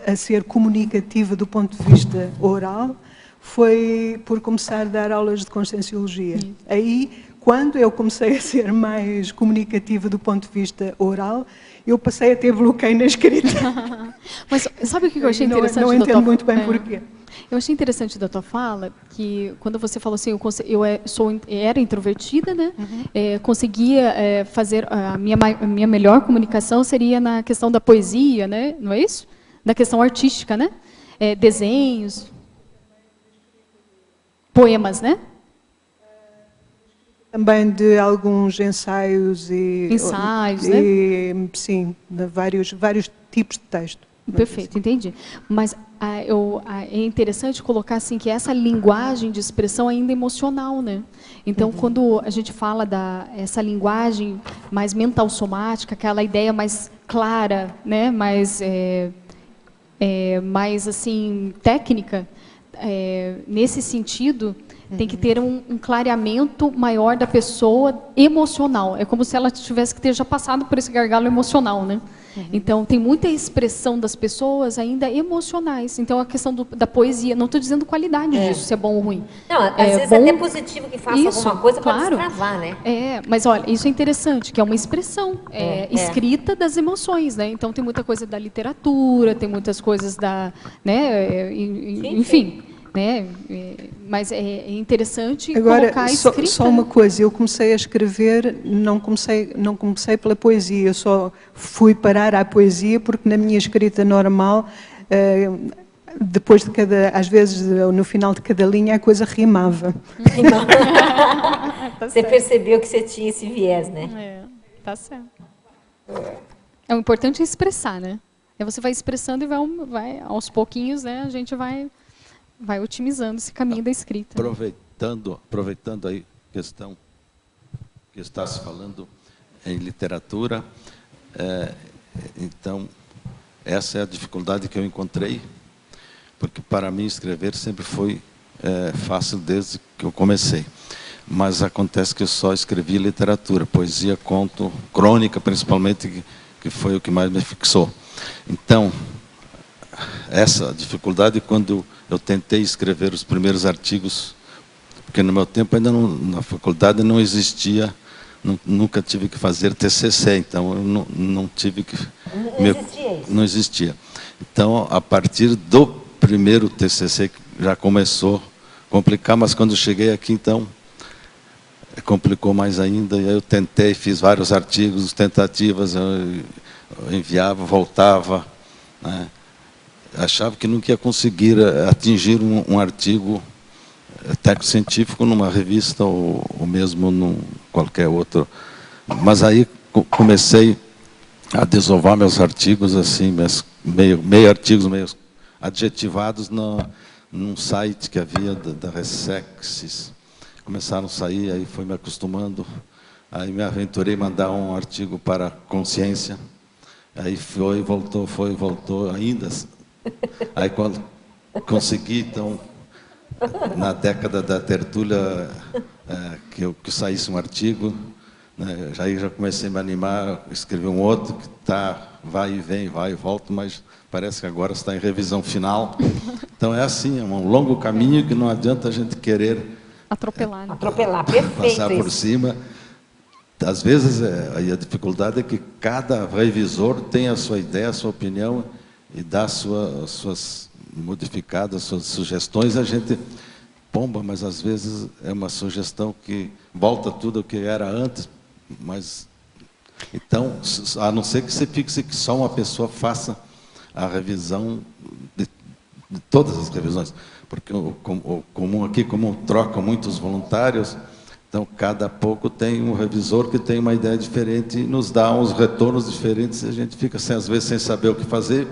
S4: a ser comunicativa do ponto de vista oral foi por começar a dar aulas de conscienciologia. Aí, quando eu comecei a ser mais comunicativa do ponto de vista oral, eu passei a ter bloqueio na escrita.
S3: Mas sabe o que eu achei interessante?
S4: Não entendo muito bem porquê.
S3: Eu achei interessante da tua fala que quando você falou assim, era introvertida, né? Conseguia fazer a minha melhor comunicação seria na questão da poesia, né? Não é isso? Da questão artística, né? Desenhos, poemas, né?
S4: Também de alguns ensaios e
S3: né?
S4: Sim, de vários tipos de texto.
S3: Perfeito, entendi. Mas é interessante colocar assim que essa linguagem de expressão ainda é emocional, né? Então, quando a gente fala essa linguagem mais mental somática, aquela ideia mais clara, né? Mais assim técnica, nesse sentido, tem que ter um clareamento maior da pessoa emocional. É como se ela tivesse que ter já passado por esse gargalo emocional, né? Então, tem muita expressão das pessoas ainda emocionais. Então, a questão da poesia, não estou dizendo qualidade disso, se é bom ou ruim.
S2: Não, às vezes é até positivo que faça alguma coisa para destravar, né?
S3: Mas olha, isso é interessante, que é uma expressão escrita das emoções, né? Então, tem muita coisa da literatura, tem muitas coisas né? Enfim. Né? Mas é interessante colocar a escrita.
S4: Só uma coisa, eu comecei a escrever, não comecei pela poesia, eu só fui parar à poesia porque na minha escrita normal, depois de às vezes no final de cada linha a coisa rimava.
S2: Você percebeu que você tinha esse viés, né?
S3: Tá certo. O importante é expressar, né? Aí você vai expressando e vai aos pouquinhos, né? A gente vai otimizando esse caminho da escrita.
S5: Aproveitando aí a questão que está se falando em literatura, então, essa é a dificuldade que eu encontrei, porque para mim escrever sempre foi fácil desde que eu comecei. Mas acontece que eu só escrevi literatura, poesia, conto, crônica principalmente, que foi o que mais me fixou. Então, essa dificuldade, quando eu tentei escrever os primeiros artigos, porque no meu tempo ainda na faculdade não existia, nunca tive que fazer TCC, então eu não tive que... Não existia. Então, a partir do primeiro TCC, já começou a complicar, mas quando eu cheguei aqui, então, complicou mais ainda, e aí eu tentei, fiz vários artigos, tentativas, eu enviava, voltava, né? Achava que nunca ia conseguir atingir um artigo técnico-científico numa revista ou mesmo em qualquer outro. Mas aí comecei a desovar meus artigos, assim, meio artigos, meio adjetivados num site que havia da Ressexis. Começaram a sair, aí fui me acostumando, aí me aventurei a mandar um artigo para Consciência, aí foi, voltou, ainda. Aí quando consegui, então, na década da tertúlia, que saísse um artigo, né, já comecei a me animar, escrevi um outro que vai e vem, vai e volta, mas parece que agora está em revisão final. Então é assim, é um longo caminho que não adianta a gente querer
S3: atropelar, né?
S2: Atropelar, perfeito.
S5: Passar por cima. Às vezes aí a dificuldade é que cada revisor tem a sua ideia, a sua opinião, e dá suas modificadas, suas sugestões, a gente pomba, mas às vezes é uma sugestão que volta tudo o que era antes, mas então, a não ser que você fixe que só uma pessoa faça a revisão de todas as revisões, porque o comum aqui, como trocam muitos voluntários, então cada pouco tem um revisor que tem uma ideia diferente e nos dá uns retornos diferentes, e a gente fica às vezes sem saber o que fazer,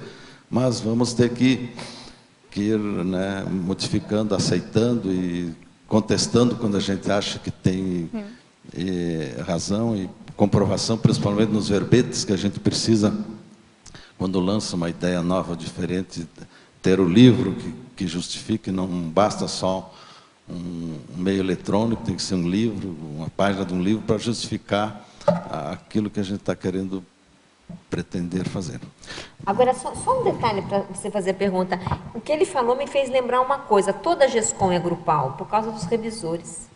S5: mas vamos ter que ir, né, modificando, aceitando e contestando quando a gente acha que tem razão e comprovação, principalmente nos verbetes, que a gente precisa, quando lança uma ideia nova, diferente, ter o livro que justifique, não basta só um meio eletrônico, tem que ser um livro, uma página de um livro para justificar aquilo que a gente está querendo pretender fazer.
S2: Agora, só um detalhe para você fazer a pergunta. O que ele falou me fez lembrar uma coisa. Toda a GESCOM é grupal por causa dos revisores.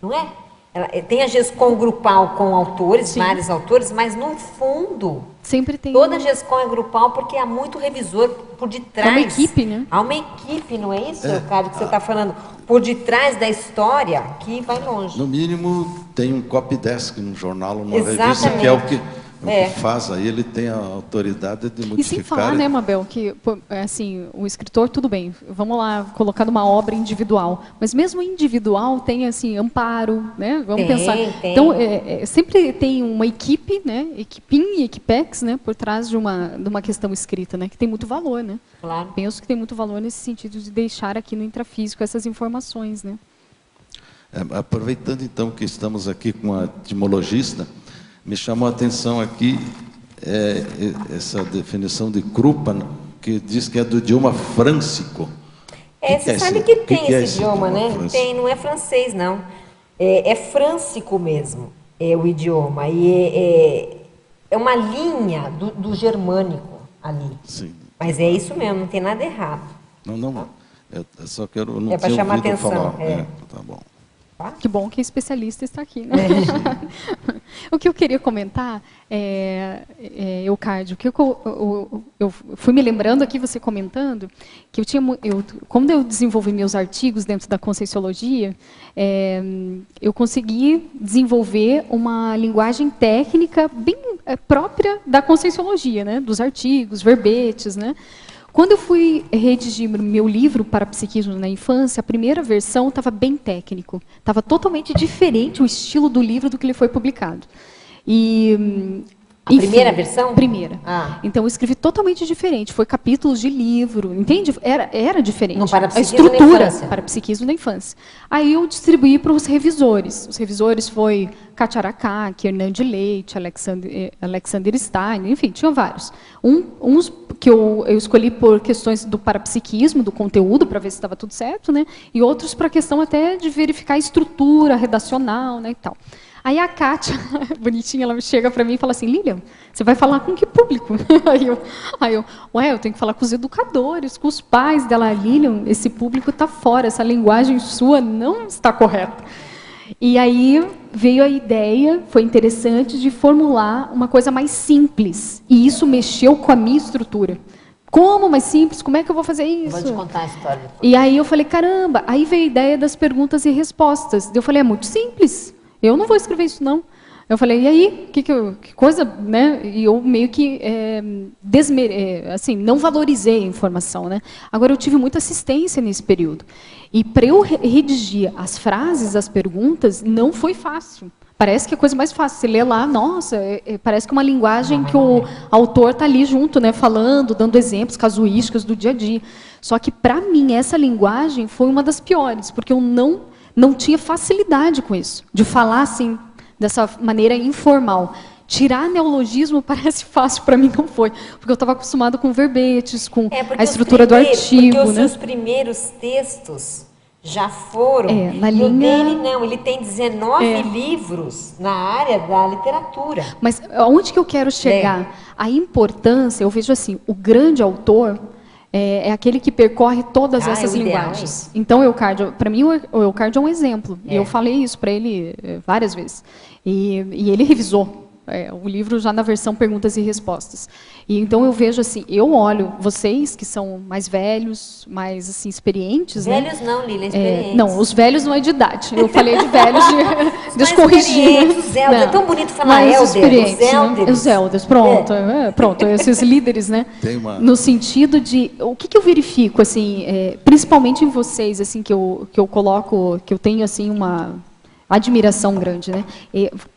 S2: Não é? Tem a GESCOM grupal com autores, sim, vários autores, mas no fundo...
S3: Sempre tem.
S2: Toda a GESCOM é grupal porque há muito revisor por detrás.
S3: Há uma equipe, né?
S2: Há uma equipe, não é isso, Cádio, que você está falando? Por detrás da história que vai longe.
S5: No mínimo, tem um copydesk no jornal, numa revista, que é o O que faz aí, ele tem a autoridade de modificar.
S3: E sem falar, né, Mabel, que assim, o escritor, tudo bem, vamos lá, colocar numa obra individual, mas mesmo individual tem assim, amparo, né? Vamos pensar.
S2: Tem.
S3: Então, sempre tem uma equipe, né, equipim e equipex, né, por trás de uma questão escrita, né, que tem muito valor, né?
S2: Claro.
S3: Penso que tem muito valor nesse sentido de deixar aqui no intrafísico essas informações, né?
S5: Aproveitando então que estamos aqui com a etimologista, me chamou a atenção aqui essa definição de Krupa, que diz que é do idioma frâncico.
S2: Você sabe que tem esse idioma, né? Tem, não é francês, não. É frâncico mesmo, é o idioma. E é uma linha do germânico ali.
S5: Sim.
S2: Mas é isso mesmo, não tem nada errado.
S5: Não. Eu só quero... Não
S2: para chamar atenção.
S5: Falar. Tá bom.
S3: Que bom que o especialista está aqui, né? O que eu queria comentar Eucárdio, que eu fui me lembrando aqui, você comentando, que quando eu desenvolvi meus artigos dentro da Conscienciologia, eu consegui desenvolver uma linguagem técnica bem própria da Conscienciologia, né? Dos artigos, verbetes, né? Quando eu fui redigir meu livro para psiquismo na infância, a primeira versão estava bem técnico. Estava totalmente diferente o estilo do livro do que ele foi publicado.
S2: A primeira versão?
S3: Primeira. Então, eu escrevi totalmente diferente. Foi capítulos de livro, entende? Era diferente.
S2: No
S3: a estrutura para psiquismo da infância. Aí eu distribuí para os revisores. Os revisores foi Kátia Aracaki, Hernande Leite, Alexander Stein, enfim, tinham vários. Uns que eu escolhi por questões do parapsiquismo, do conteúdo, para ver se estava tudo certo, né? E outros para a questão até de verificar a estrutura redacional, né, e tal. Aí a Kátia, bonitinha, ela chega para mim e fala assim, Lilian, você vai falar com que público? Aí eu tenho que falar com os educadores, com os pais dela. Lilian, esse público está fora, essa linguagem sua não está correta. E aí veio a ideia, foi interessante, de formular uma coisa mais simples. E isso mexeu com a minha estrutura. Como mais simples? Como é que eu vou fazer isso?
S2: Vou te contar a história depois.
S3: E aí eu falei, caramba, aí veio a ideia das perguntas e respostas. Eu falei, é muito simples. Eu não vou escrever isso, não. Eu falei, e aí? Que coisa, né? E eu meio que assim, não valorizei a informação, né? Agora, eu tive muita assistência nesse período. E para eu redigir as frases, as perguntas, não foi fácil. Parece que é a coisa mais fácil. Você lê lá, nossa, parece que é uma linguagem que o autor está ali junto, né? Falando, dando exemplos, casuísticas do dia a dia. Só que, para mim, essa linguagem foi uma das piores, porque eu não tinha facilidade com isso, de falar assim, dessa maneira informal. Tirar neologismo parece fácil, para mim não foi, porque eu estava acostumado com verbetes, com a estrutura do artigo.
S2: Porque os seus primeiros textos já foram.
S3: Na linha...
S2: O dele não, ele tem 19 livros na área da literatura.
S3: Mas aonde que eu quero chegar? A importância, eu vejo assim, o grande autor é aquele que percorre todas essas linguagens. Então, Eucárdio, para mim, o Eucárdio é um exemplo. E eu falei isso para ele várias vezes. E ele revisou o livro já na versão perguntas e respostas. E então eu vejo assim, eu olho vocês que são mais velhos, mais assim experientes,
S2: velhos, né? Não, Lília, experientes.
S3: Não, os velhos não é de idade. Eu falei de velhos de descorrigir.
S2: Os elders, é tão bonito falar elder,
S3: os elders, pronto, pronto, esses líderes, né? No sentido de o que eu verifico assim, principalmente em vocês, assim que eu coloco, que eu tenho assim uma admiração grande, né?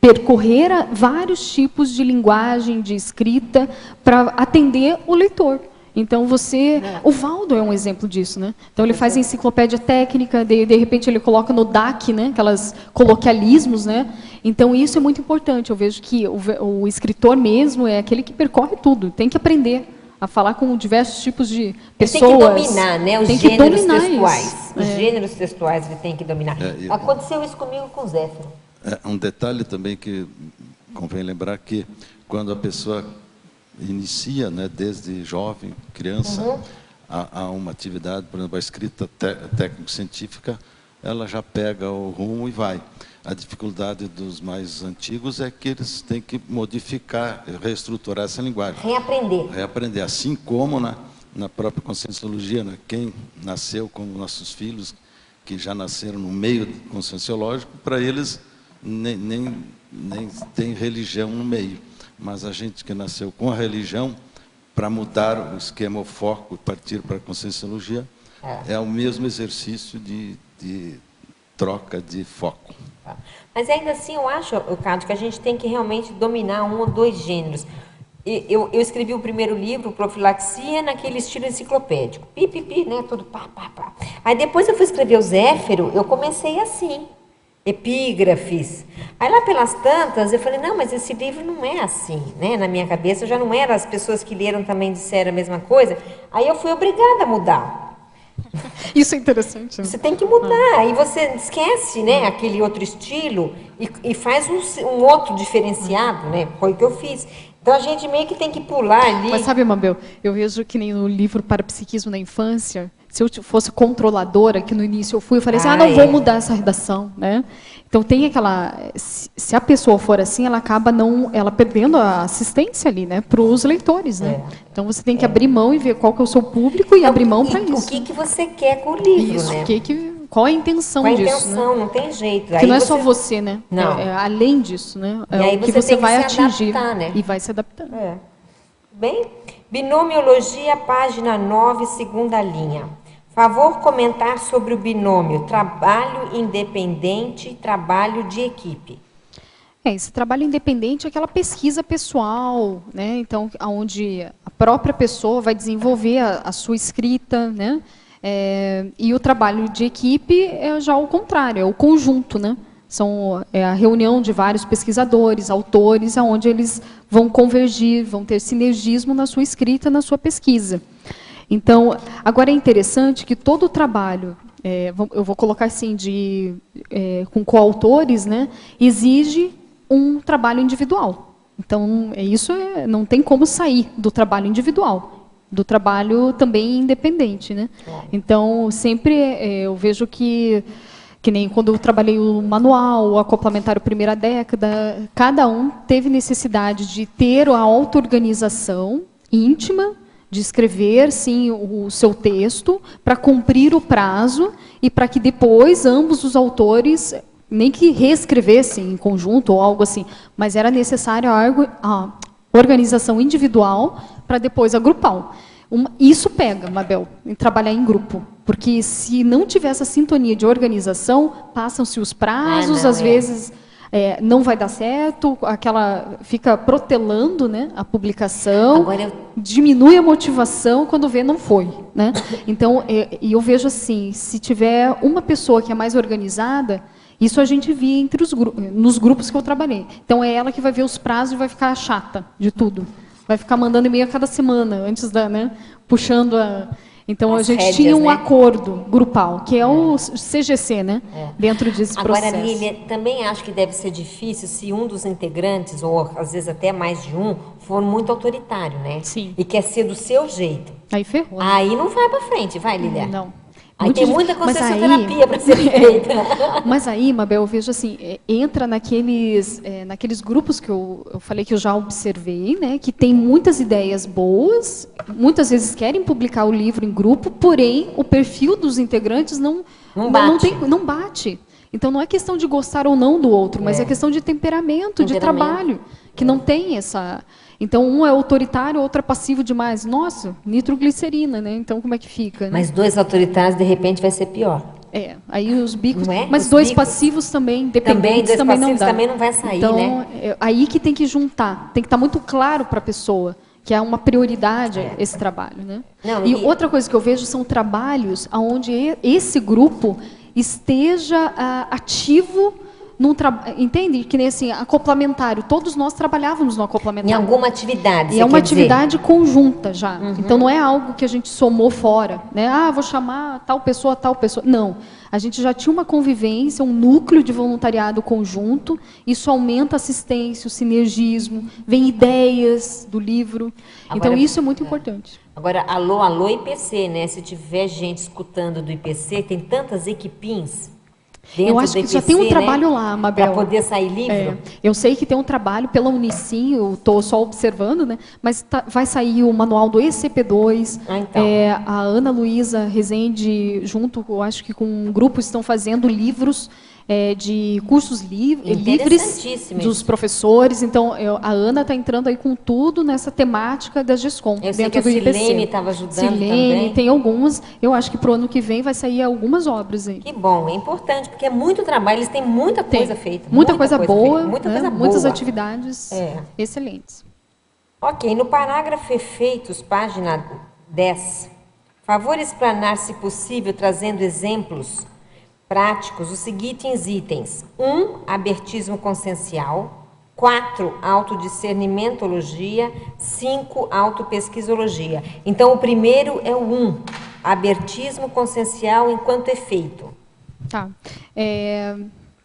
S3: Percorrer vários tipos de linguagem, de escrita, para atender o leitor. Então, o Valdo é um exemplo disso, né? Então, ele faz a enciclopédia técnica, de repente ele coloca no DAC, né? Aquelas coloquialismos, né? Então, isso é muito importante. Eu vejo que o escritor mesmo é aquele que percorre tudo, tem que aprender a falar com diversos tipos de pessoas.
S2: Ele tem que dominar, né, os gêneros textuais. Os gêneros textuais ele tem que dominar. Aconteceu isso comigo com o Zéfiro.
S5: Um detalhe também que convém lembrar que quando a pessoa inicia, né, desde jovem, criança, a uma atividade, por exemplo, a escrita técnico-científica, ela já pega o rumo e vai. A dificuldade dos mais antigos é que eles têm que modificar, reestruturar essa linguagem. Reaprender, assim como na própria Conscienciologia, né? Quem nasceu com nossos filhos, que já nasceram no meio conscienciológico, para eles nem tem religião no meio. Mas a gente que nasceu com a religião, para mudar o esquema, o foco, partir para a Conscienciologia, é o mesmo exercício de troca de foco.
S2: Mas ainda assim, eu acho, Cádio, que a gente tem que realmente dominar um ou dois gêneros. Eu escrevi o primeiro livro, Profilaxia, naquele estilo enciclopédico. Pipipi, né? Tudo pá, pá, pá. Aí depois eu fui escrever o Zéfiro, eu comecei assim, epígrafes. Aí lá pelas tantas, eu falei, não, mas esse livro não é assim, né? Na minha cabeça já não era, as pessoas que leram também disseram a mesma coisa. Aí eu fui obrigada a mudar.
S3: Isso é interessante.
S2: Você tem que mudar, aí você esquece, né, aquele outro estilo e faz um outro diferenciado, né? Foi o que eu fiz. Então a gente meio que tem que pular ali.
S3: Mas sabe, Mabel, eu vejo que nem no livro Parapsiquismo na Infância, se eu fosse controladora, que no início eu falei assim, não vou mudar essa redação, né? Então tem aquela, se a pessoa for assim, ela acaba ela perdendo a assistência ali, né, para os leitores, né? Então você tem que abrir mão e ver qual que é o seu público e abrir mão para isso.
S2: O que você quer com o livro,
S3: isso,
S2: né?
S3: Qual é a intenção disso? Qual a intenção,
S2: né? Não tem jeito.
S3: Porque não é só você, né?
S2: Não.
S3: Além disso, né?
S2: E aí
S3: o que você vai atingir,
S2: adaptar, né?
S3: E vai se adaptando.
S2: Bem, binomiologia, página 9, segunda linha. Favor comentar sobre o binômio trabalho independente e trabalho de equipe.
S3: Esse trabalho independente é aquela pesquisa pessoal, né? Então, onde a própria pessoa vai desenvolver a sua escrita, né? E o trabalho de equipe é já o contrário, é o conjunto, né? É a reunião de vários pesquisadores, autores, onde eles vão convergir, vão ter sinergismo na sua escrita, na sua pesquisa. Então, agora é interessante que todo o trabalho, eu vou colocar assim, com coautores, né, exige um trabalho individual. Então, isso não tem como sair do trabalho individual, do trabalho também independente, né? Então, sempre eu vejo que nem quando eu trabalhei o manual, o acoplamentário primeira década, cada um teve necessidade de ter a auto-organização íntima, de escrever, sim, o seu texto, para cumprir o prazo e para que depois ambos os autores, nem que reescrevessem em conjunto ou algo assim, mas era necessário a organização individual para depois agrupar. Isso pega, Mabel, em trabalhar em grupo, porque se não tiver essa sintonia de organização, passam-se os prazos, às vezes não vai dar certo, fica protelando, né, a publicação, diminui a motivação, quando vê não foi, né? Então, eu vejo assim, se tiver uma pessoa que é mais organizada, isso a gente via nos grupos que eu trabalhei. Então, é ela que vai ver os prazos e vai ficar chata de tudo. Vai ficar mandando e-mail a cada semana, antes né, puxando Então, a gente tinha um acordo grupal, que é o CGC, né? Dentro desse processo.
S2: Agora, Lília, também acho que deve ser difícil se um dos integrantes, ou às vezes até mais de um, for muito autoritário, né?
S3: Sim.
S2: E quer ser do seu jeito.
S3: Aí ferrou.
S2: Aí não vai para frente, vai, Lília?
S3: Não.
S2: Aí tem muita consciencioterapia para ser feita.
S3: Mas aí, Mabel, eu vejo assim, entra naqueles grupos que eu falei que eu já observei, né, que tem muitas ideias boas, muitas vezes querem publicar o livro em grupo, porém o perfil dos integrantes não bate. Então não é questão de gostar ou não do outro, mas é questão de temperamento, de trabalho, que não tem essa... Então, um é autoritário, o outro é passivo demais. Nossa, nitroglicerina, né? Então, como é que fica? Né?
S2: Mas dois autoritários, de repente, vai ser pior.
S3: Aí os bicos...
S2: Não é?
S3: Mas dois passivos também, dependentes, também não dá.
S2: Também não vai sair,
S3: então,
S2: né?
S3: Aí que tem que juntar. Tem que estar muito claro para a pessoa que é uma prioridade esse trabalho, né? E outra coisa que eu vejo são trabalhos onde esse grupo esteja ativo... Entende? Que nem assim, acoplamentário. Todos nós trabalhávamos no acoplamentário.
S2: Em alguma atividade,
S3: E é uma atividade conjunta já. Então, não é algo que a gente somou fora. Né? Vou chamar tal pessoa. Não. A gente já tinha uma convivência, um núcleo de voluntariado conjunto. Isso aumenta a assistência, o sinergismo, vem ideias do livro. Então, isso é muito importante.
S2: Agora, alô, IPC, né? Se tiver gente escutando do IPC, tem tantas equipins.
S3: Eu acho que já tem um trabalho lá, Mabel.
S2: Para poder sair livro?
S3: Eu sei que tem um trabalho pela Unicim, eu estou só observando, né? Mas vai sair o manual do ECP2.
S2: Então.
S3: A Ana Luísa Rezende, junto, eu acho que com um grupo, estão fazendo livros de cursos livres dos
S2: isso.
S3: professores. Então, a Ana está entrando aí com tudo nessa temática das GESCOM,
S2: Eu sei
S3: dentro
S2: que a
S3: do IPC.
S2: Silene estava ajudando
S3: Silene,
S2: também.
S3: tem algumas. Eu acho que para o ano que vem vai sair algumas obras aí.
S2: Que bom, é importante, porque é muito trabalho, eles têm muita coisa feita.
S3: Muita coisa boa,
S2: feita, muita coisa boa.
S3: muitas atividades excelentes.
S2: Ok, no parágrafo efeitos, página 10, favor explanar, se possível, trazendo exemplos práticos, os seguintes itens. 1, abertismo consciencial. 4, autodiscernimentologia. 5, autopesquisologia. Então, o primeiro é o 1, abertismo consciencial enquanto efeito.
S3: Tá.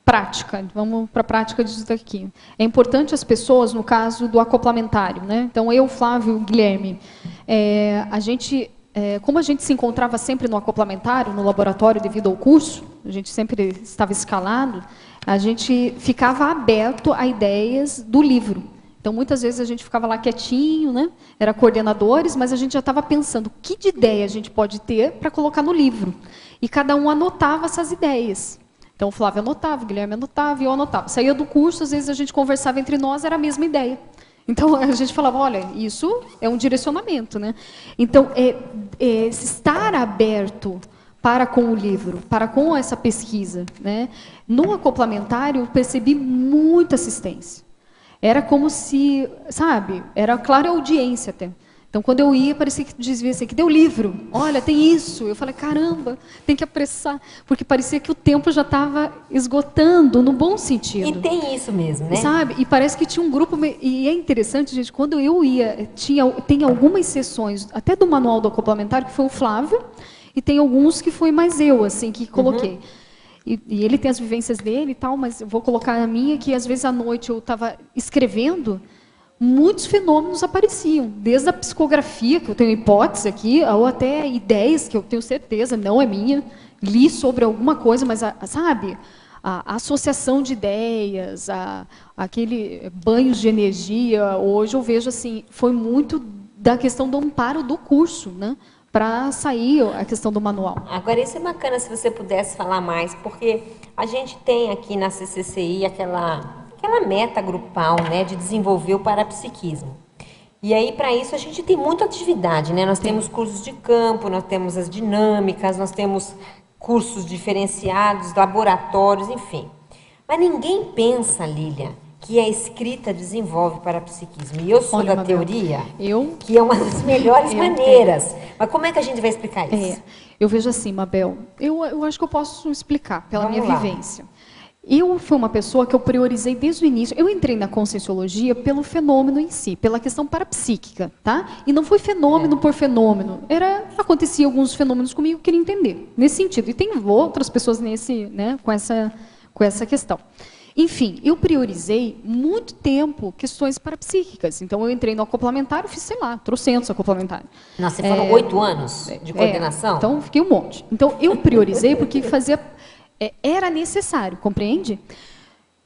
S3: Prática, vamos para a prática disso daqui. É importante as pessoas, no caso do acoplamentário, né? Então, eu, Flávio, Guilherme, como a gente se encontrava sempre no acoplamentário, no laboratório, devido ao curso, a gente sempre estava escalado, a gente ficava aberto a ideias do livro. Então, muitas vezes a gente ficava lá quietinho, né? Era coordenadores, mas a gente já estava pensando que de ideia a gente pode ter para colocar no livro. E cada um anotava essas ideias. Então, o Flávio anotava, o Guilherme anotava e eu anotava. Saía do curso, às vezes a gente conversava entre nós, era a mesma ideia. Então, a gente falava, olha, isso é um direcionamento, né? Então, estar aberto para com o livro, para com essa pesquisa, né? No acoplamentário, eu percebi muita assistência. Era como se, sabe, era clara audiência até. Então, quando eu ia, parecia que dizia assim, que deu livro. Olha, tem isso. Eu falei, caramba, tem que apressar. Porque parecia que o tempo já estava esgotando, no bom sentido.
S2: E tem isso mesmo, né?
S3: Sabe? E parece que tinha um grupo... E é interessante, gente, quando eu ia... Tem algumas sessões, até do Manual do Acoplamentário, que foi o Flávio, e tem alguns que foi mais eu, assim, que coloquei. E ele tem as vivências dele e tal, mas eu vou colocar a minha, que às vezes à noite eu estava escrevendo... Muitos fenômenos apareciam, desde a psicografia, que eu tenho hipótese aqui, ou até ideias, que eu tenho certeza, não é minha, li sobre alguma coisa, mas, sabe, a associação de ideias, aquele banhos de energia, hoje eu vejo assim, foi muito da questão do amparo do curso, né, para sair a questão do manual.
S2: Agora, isso é bacana se você pudesse falar mais, porque a gente tem aqui na CCCI aquela meta grupal, né, de desenvolver o parapsiquismo. E aí, para isso, a gente tem muita atividade, né? Nós temos cursos de campo, nós temos as dinâmicas, nós temos cursos diferenciados, laboratórios, enfim. Mas ninguém pensa, Lília, que a escrita desenvolve parapsiquismo. E eu sou da teoria que é uma das melhores maneiras. Mas como é que a gente vai explicar isso?
S3: Eu vejo assim, Mabel, eu acho que eu posso explicar pela
S2: Vamos
S3: minha
S2: lá.
S3: vivência. Eu fui uma pessoa que eu priorizei desde o início. Eu entrei na Conscienciologia pelo fenômeno em si, pela questão parapsíquica, tá? E não foi fenômeno por fenômeno. Acontecia alguns fenômenos comigo, eu queria entender nesse sentido. E tem outras pessoas com essa questão. Enfim, eu priorizei muito tempo questões parapsíquicas. Então, eu entrei no acoplamentário, fiz, sei lá, 300 acoplamentários.
S2: Nossa, você foram 8 anos de coordenação?
S3: Então, fiquei um monte. Então, eu priorizei porque era necessário, compreende?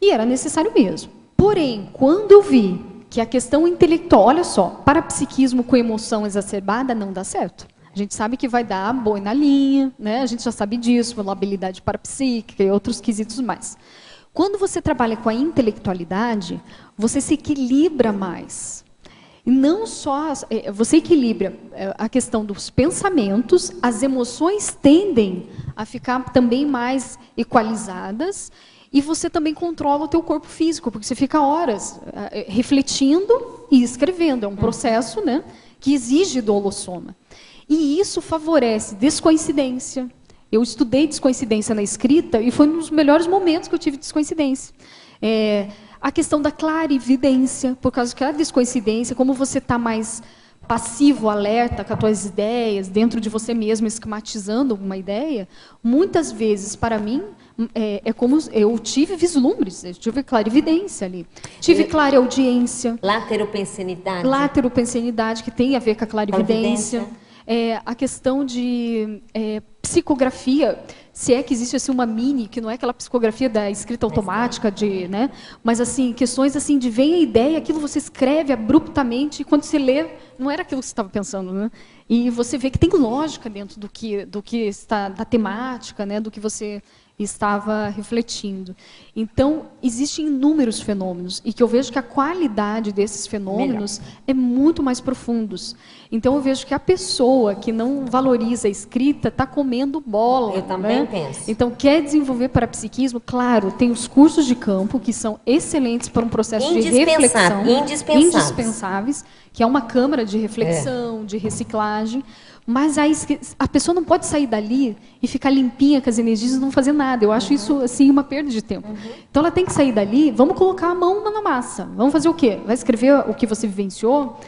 S3: E era necessário mesmo. Porém, quando eu vi que a questão intelectual, olha só, parapsiquismo com emoção exacerbada não dá certo. A gente sabe que vai dar boi na linha, né? A gente já sabe disso, pela habilidade parapsíquica e outros quesitos mais. Quando você trabalha com a intelectualidade, você se equilibra mais. E não só, você equilibra a questão dos pensamentos, as emoções tendem a ficar também mais equalizadas e você também controla o teu corpo físico, porque você fica horas refletindo e escrevendo. É um processo, né, que exige do holossoma. E isso favorece descoincidência. Eu estudei descoincidência na escrita e foi um dos melhores momentos que eu tive descoincidência. A questão da clarividência, por causa que a descoincidência, como você está mais passivo, alerta com as tuas ideias, dentro de você mesmo, esquematizando alguma ideia, muitas vezes, para mim, é como eu tive vislumbres, eu tive clarividência ali. Tive clareaudiência.
S2: Lateropensenidade.
S3: Lateropensenidade, que tem a ver com a clarividência. A questão de psicografia, se é que existe assim uma mini, que não é aquela psicografia da escrita automática, né? Mas assim, questões assim de vem a ideia, aquilo você escreve abruptamente e quando você lê, não era aquilo que você estava pensando, né? E você vê que tem lógica dentro do que está da temática, né? Do que você e estava refletindo. Então, existem inúmeros fenômenos, e que eu vejo que a qualidade desses fenômenos é muito mais profundos. Então, eu vejo que a pessoa que não valoriza a escrita está comendo bola.
S2: Eu também
S3: né?
S2: penso.
S3: Então, quer desenvolver parapsiquismo? Claro, tem os cursos de campo, que são excelentes para um processo de reflexão. Indispensáveis, que é uma câmara de reflexão, de reciclagem. Mas a pessoa não pode sair dali e ficar limpinha com as energias e não fazer nada. Eu acho isso assim uma perda de tempo. Então ela tem que sair dali, vamos colocar a mão na massa. Vamos fazer o quê? Vai escrever o que você vivenciou?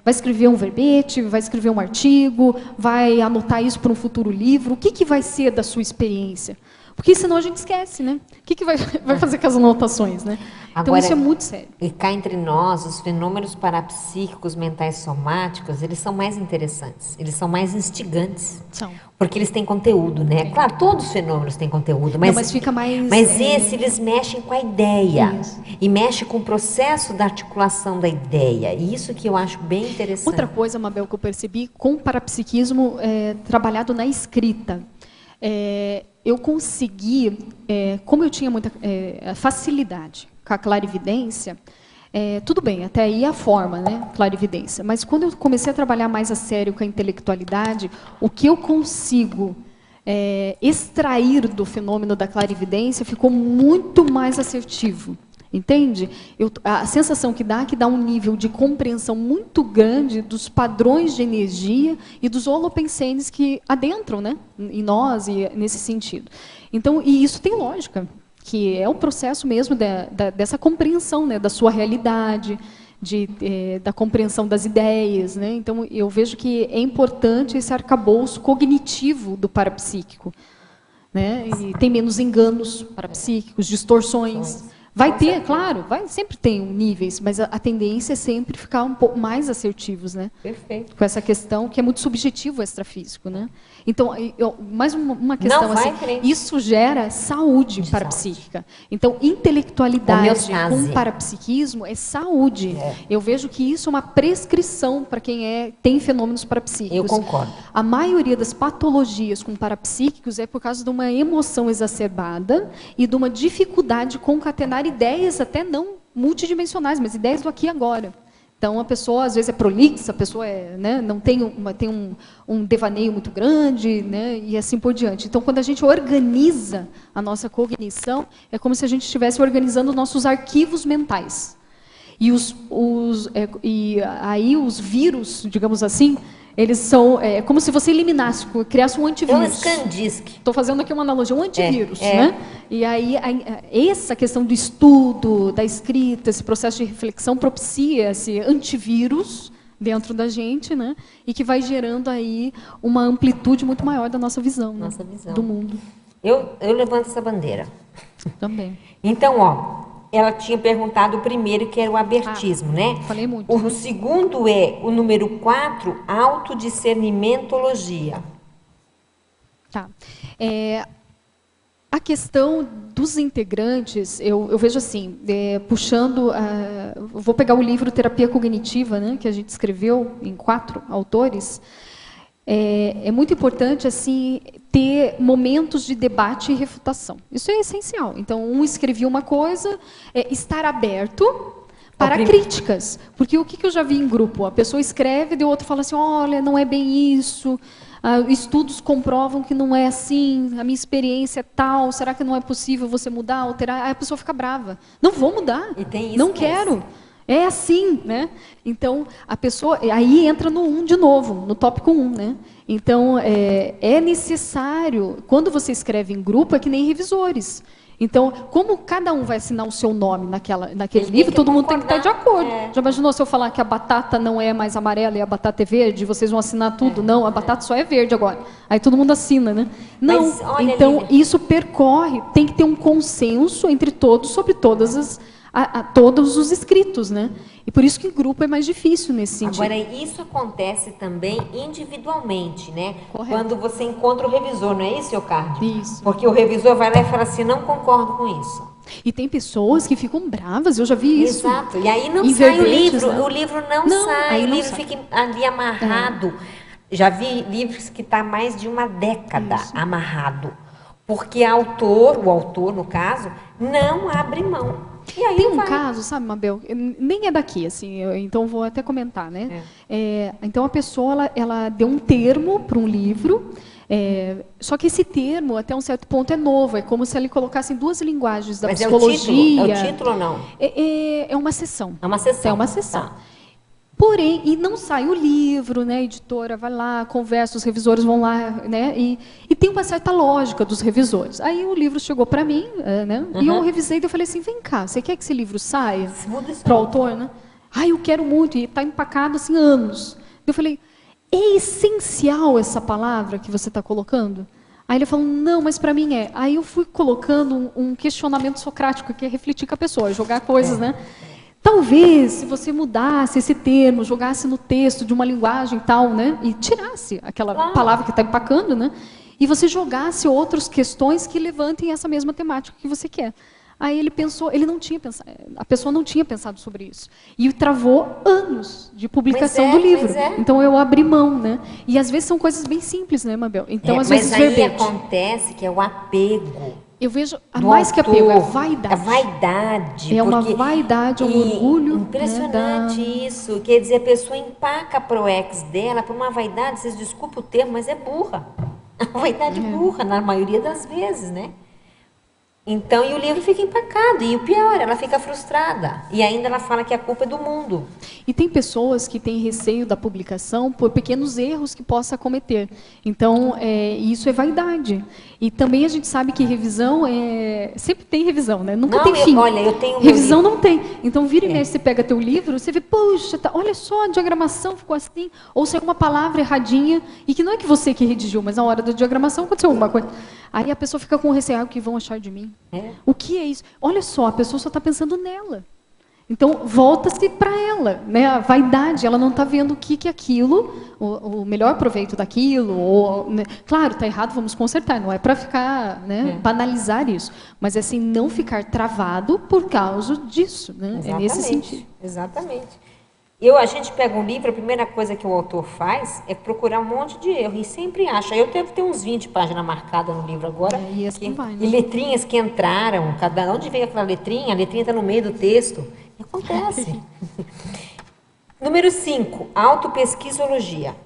S3: Vai escrever um verbete, vai escrever um artigo, vai anotar isso para um futuro livro. O que vai ser da sua experiência? Porque senão a gente esquece, né? O que vai fazer com as anotações, né? Então
S2: Agora,
S3: isso é muito sério.
S2: E cá entre nós, os fenômenos parapsíquicos mentais somáticos, eles são mais interessantes, eles são mais instigantes.
S3: São.
S2: Porque eles têm conteúdo, né? Claro, todos os fenômenos têm conteúdo, mas,
S3: não, mas fica mais...
S2: Mas eles mexem com a ideia.
S3: Isso.
S2: E mexem com o processo da articulação da ideia. E isso que eu acho bem interessante.
S3: Outra coisa, Mabel, que eu percebi com o parapsiquismo trabalhado na escrita. Eu consegui, como eu tinha muita facilidade com a clarividência, tudo bem, até aí a forma, né, clarividência. Mas quando eu comecei a trabalhar mais a sério com a intelectualidade, o que eu consigo extrair do fenômeno da clarividência ficou muito mais assertivo. Entende? A sensação que dá um nível de compreensão muito grande dos padrões de energia e dos holopensenes que adentram, né, em nós e nesse sentido. Então, e isso tem lógica, que é o processo mesmo dessa compreensão, né, da sua realidade, da compreensão das ideias. Né? Então, eu vejo que é importante esse arcabouço cognitivo do parapsíquico. Né? E tem menos enganos parapsíquicos, distorções. Vai ter, claro, sempre tem níveis, mas a tendência é sempre ficar um pouco mais assertivos, né? Perfeito. Com essa questão que é muito subjetivo o extrafísico, né? Então, mais uma questão, assim, isso gera saúde parapsíquica. Então, intelectualidade com parapsiquismo é saúde. Eu vejo que isso é uma prescrição para quem tem fenômenos parapsíquicos.
S2: Eu concordo.
S3: A maioria das patologias com parapsíquicos é por causa de uma emoção exacerbada e de uma dificuldade de concatenar ideias até não multidimensionais, mas ideias do aqui e agora. Então, a pessoa, às vezes, é prolixa, a pessoa não tem um devaneio muito grande, né, e assim por diante. Então, quando a gente organiza a nossa cognição, é como se a gente estivesse organizando nossos arquivos mentais. E aí os vírus, digamos assim, eles são como se você eliminasse, criasse um antivírus.
S2: É um Skandisk.
S3: Estou fazendo aqui uma analogia, um antivírus. Né? E aí, essa questão do estudo, da escrita, esse processo de reflexão propicia esse antivírus dentro da gente, né? E que vai gerando aí uma amplitude muito maior da nossa visão,
S2: nossa
S3: né?
S2: visão
S3: Do mundo.
S2: Eu levanto essa bandeira.
S3: Também.
S2: Então, ela tinha perguntado o primeiro, que era o abertismo, né?
S3: Falei muito.
S2: O segundo é o número 4, autodiscernimentologia.
S3: Tá. A questão dos integrantes, eu vejo assim, puxando, vou pegar o livro Terapia Cognitiva, né, que a gente escreveu em 4 autores. É muito importante assim ter momentos de debate e refutação. Isso é essencial. Então, um escrevia uma coisa, estar aberto para críticas. Porque o que eu já vi em grupo? A pessoa escreve e o outro fala assim, olha, não é bem isso, estudos comprovam que não é assim, a minha experiência é tal, será que não é possível você mudar, alterar? Aí a pessoa fica brava. Não vou mudar, não quero. É assim, né? Então, a pessoa... Aí entra no 1 de novo, no tópico 1, né? Então, é necessário... Quando você escreve em grupo, é que nem revisores. Então, como cada um vai assinar o seu nome naquele livro, todo mundo tem que estar de acordo. Já imaginou se eu falar que a batata não é mais amarela e a batata é verde? Vocês vão assinar tudo? Não, a batata só é verde agora. Aí todo mundo assina, né? Não, então isso percorre, tem que ter um consenso entre todos sobre todos os escritos, né? E por isso que grupo é mais difícil nesse sentido.
S2: Agora, isso acontece também individualmente, né?
S3: Correto.
S2: Quando você encontra o revisor, não é isso, Eocárdio?
S3: Isso.
S2: Porque o revisor vai lá e fala assim, não concordo com isso.
S3: E tem pessoas que ficam bravas, eu já vi isso.
S2: Exato. E aí não sai o livro, né? O livro não sai, o livro fica ali amarrado. Já vi livros que está mais de uma década amarrado. Porque o autor, no caso, não abre mão. E aí
S3: tem um caso, sabe, Mabel, nem é daqui, assim, então vou até comentar, né? Então a pessoa, ela deu um termo para um livro, só que esse termo, até um certo ponto, é novo, é como se ele colocasse em duas linguagens da psicologia.
S2: É o título ou não?
S3: É uma sessão.
S2: É uma sessão.
S3: É uma sessão.
S2: Tá.
S3: Porém, e não sai o livro, né? A editora vai lá, conversa, os revisores vão lá, né? E tem uma certa lógica dos revisores. Aí o livro chegou para mim, né? E eu revisei e eu falei assim, vem cá, você quer que esse livro saia para o autor, né? Eu quero muito, e está empacado assim anos. Eu falei, é essencial essa palavra que você está colocando? Aí ele falou, não, mas para mim é. Aí eu fui colocando um questionamento socrático, que é refletir com a pessoa, jogar coisas, né? Talvez, se você mudasse esse termo, jogasse no texto de uma linguagem tal, né, e tirasse aquela palavra que está empacando, né, e você jogasse outras questões que levantem essa mesma temática que você quer. Aí ele pensou, ele não tinha pensado, a pessoa não tinha pensado sobre isso. E travou anos de publicação do livro. Então eu abri mão, né? E às vezes são coisas bem simples, né, Mabel? Então às vezes
S2: mas aí acontece que é o apego.
S3: Eu vejo, mais que apego, é vaidade.
S2: É vaidade.
S3: É uma vaidade, um orgulho.
S2: Impressionante, né, isso. Quer dizer, a pessoa empaca pro ex dela por uma vaidade, vocês desculpem o termo, mas é burra. A vaidade burra, na maioria das vezes, né? Então, e o livro fica empacado. E o pior, ela fica frustrada. E ainda ela fala que a culpa é do mundo.
S3: E tem pessoas que têm receio da publicação por pequenos erros que possa cometer. Então, isso é vaidade. E também a gente sabe que revisão sempre tem revisão, né? Nunca tem fim.
S2: Olha, eu tenho
S3: revisão não tem. Então, vira e mexe, você pega teu livro, você vê, puxa, olha só, a diagramação ficou assim. Ou se é uma palavra erradinha, e que não é que você que redigiu, mas na hora da diagramação aconteceu alguma coisa. Aí a pessoa fica com receio, o que vão achar de mim? O que é isso? Olha só, a pessoa só está pensando nela. Então, volta-se para ela, né? A vaidade, ela não está vendo o que é aquilo, o melhor proveito daquilo. Ou, né? Claro, está errado, vamos consertar. Não é para ficar, né, banalizar isso. Mas, assim, não ficar travado por causa disso. Né? É nesse sentido.
S2: Exatamente. A gente pega um livro, a primeira coisa que o autor faz é procurar um monte de erro. E sempre acha. Eu devo ter uns 20 páginas marcadas no livro agora.
S3: E assim vai, né?
S2: E letrinhas que entraram. Onde veio aquela letrinha? A letrinha está no meio do texto. E acontece. Número 5, autopesquisologia.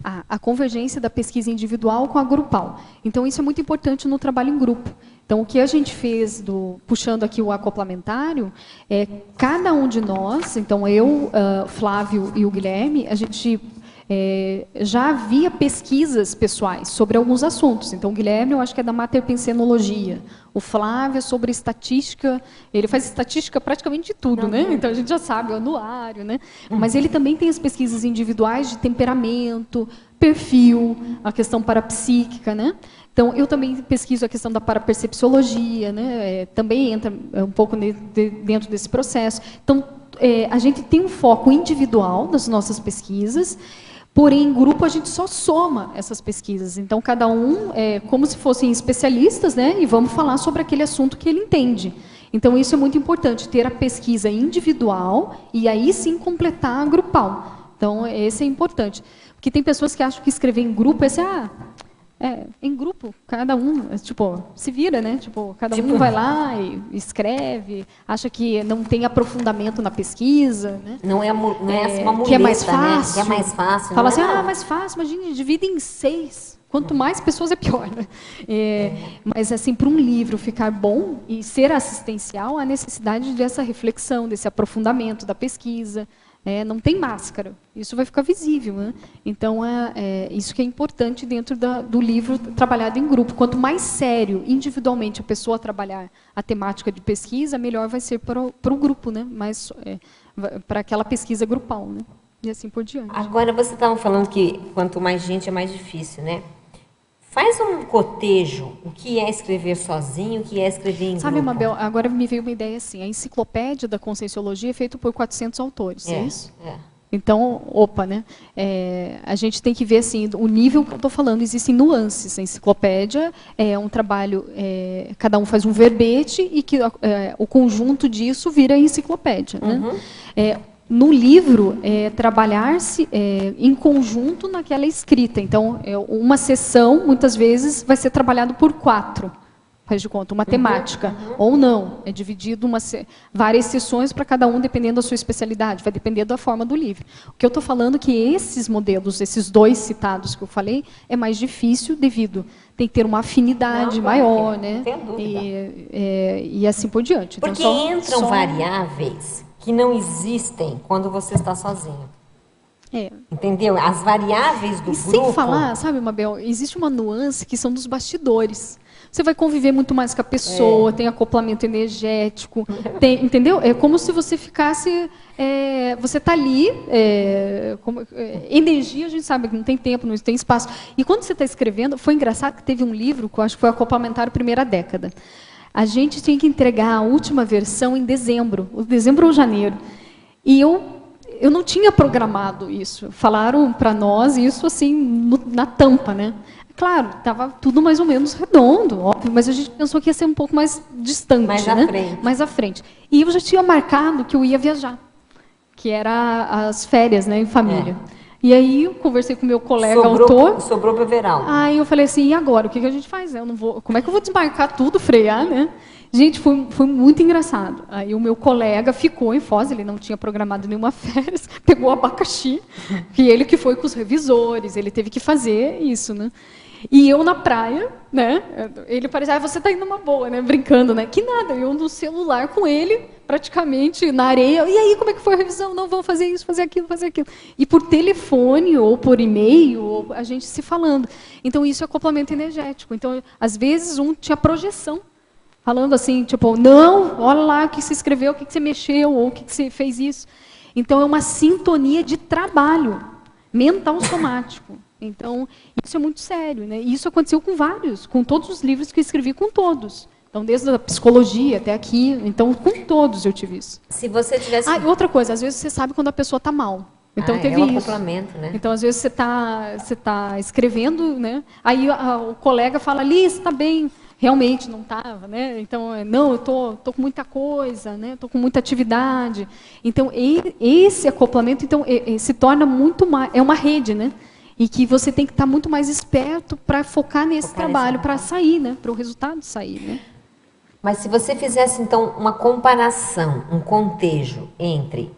S3: A convergência da pesquisa individual com a grupal. Então, isso é muito importante no trabalho em grupo. Então, o que a gente fez, puxando aqui o acoplamentário, cada um de nós, então eu, Flávio e o Guilherme, a gente já havia pesquisas pessoais sobre alguns assuntos. Então, o Guilherme, eu acho que é da materpensenologia. O Flávio é sobre estatística, ele faz estatística praticamente de tudo, né? Então, a gente já sabe, o anuário, né? Mas ele também tem as pesquisas individuais de temperamento, perfil, a questão parapsíquica, né? Então, eu também pesquiso a questão da parapercepciologia, né? Também entra um pouco dentro desse processo. Então, a gente tem um foco individual das nossas pesquisas, porém, em grupo, a gente só soma essas pesquisas. Então, cada um é como se fossem especialistas, né? E vamos falar sobre aquele assunto que ele entende. Então, isso é muito importante, ter a pesquisa individual e aí sim completar a grupal. Então, esse é importante. Porque tem pessoas que acham que escrever em grupo em grupo, cada um, se vira, né? Cada um vai lá e escreve, acha que não tem aprofundamento na pesquisa, né?
S2: Não é uma muleta,
S3: que é mais fácil.
S2: Né? Que é mais fácil.
S3: Fala assim, mais fácil, imagina, divide em 6. Quanto mais pessoas é pior, né? Mas, assim, para um livro ficar bom e ser assistencial, há necessidade dessa reflexão, desse aprofundamento da pesquisa. Não tem máscara, isso vai ficar visível, né? Então, isso que é importante dentro do livro trabalhado em grupo. Quanto mais sério, individualmente, a pessoa trabalhar a temática de pesquisa, melhor vai ser para o grupo, né? Para aquela pesquisa grupal, né? E assim por diante.
S2: Agora, você estava falando que quanto mais gente é mais difícil, né? Faz um cotejo, o que é escrever sozinho, o que é escrever em grupo.
S3: Sabe, Mabel, agora me veio uma ideia assim, a enciclopédia da Conscienciologia é feita por 400 autores, é isso? Então, né? A gente tem que ver assim, o nível que eu estou falando, existem nuances. A enciclopédia é um trabalho, cada um faz um verbete e que o conjunto disso vira enciclopédia. Né? no livro, trabalhar-se em conjunto naquela escrita. Então, uma sessão, muitas vezes, vai ser trabalhado por 4, faz de conta, uma temática. Ou não, é dividido várias sessões para cada um, dependendo da sua especialidade, vai depender da forma do livro. O que eu estou falando é que esses modelos, esses 2 citados que eu falei, é mais difícil devido... Tem que ter uma afinidade maior, né?
S2: Sem dúvida.
S3: E assim por diante.
S2: Porque
S3: então,
S2: entram variáveis que não existem quando você está sozinho. Entendeu? As variáveis do grupo...
S3: Sem falar, sabe, Mabel, existe uma nuance que são dos bastidores. Você vai conviver muito mais com a pessoa, tem acoplamento energético, entendeu? É como se você ficasse... você está ali, energia, a gente sabe que não tem tempo, não tem espaço. E quando você está escrevendo, foi engraçado que teve um livro, que eu acho que foi Acoplamentário Primeira Década. A gente tinha que entregar a última versão em dezembro ou janeiro. E eu não tinha programado isso. Falaram para nós isso assim, na tampa, né? Claro, estava tudo mais ou menos redondo, óbvio, mas a gente pensou que ia ser um pouco mais distante,
S2: mais
S3: né?
S2: à frente.
S3: Mais à frente. E eu já tinha marcado que eu ia viajar, que era as férias, né, em família. E aí eu conversei com o meu colega autor.
S2: Sobrou para o verão.
S3: Aí eu falei assim, e agora? O que a gente faz? Eu não vou, como é que eu vou desmarcar tudo, frear, né? Gente, foi muito engraçado. Aí o meu colega ficou em Foz, ele não tinha programado nenhuma férias, pegou o abacaxi, e ele que foi com os revisores, ele teve que fazer isso, né? E eu na praia, né? Ele parecia, você está indo numa boa, né? Brincando, né? Que nada, eu no celular com ele, praticamente na areia. E aí, como é que foi a revisão? Não, vamos fazer isso, fazer aquilo, fazer aquilo. E por telefone ou por e-mail, ou a gente se falando. Então, isso é acoplamento energético. Então, às vezes, um tinha projeção. Falando assim, tipo, não, olha lá o que você escreveu, o que você mexeu, ou o que você fez isso. Então, é uma sintonia de trabalho mental somático. Então, isso é muito sério, né? E isso aconteceu com todos os livros que eu escrevi, com todos. Então, desde a psicologia até aqui, então, com todos eu tive isso.
S2: Se você tivesse...
S3: e outra coisa, às vezes você sabe quando a pessoa está mal. Então, teve isso.
S2: Acoplamento, né?
S3: Então, às vezes você tá escrevendo, né? Aí o colega fala, Liz, está bem... Realmente não estava, né? Então, não, eu tô com muita coisa, né? Tô com muita atividade. Então, esse acoplamento então, se torna muito mais... É uma rede, né? E que você tem que estar muito mais esperto para focar nesse trabalho, para sair, né? Para o resultado sair, né?
S2: Mas se você fizesse, então, uma comparação, um contejo entre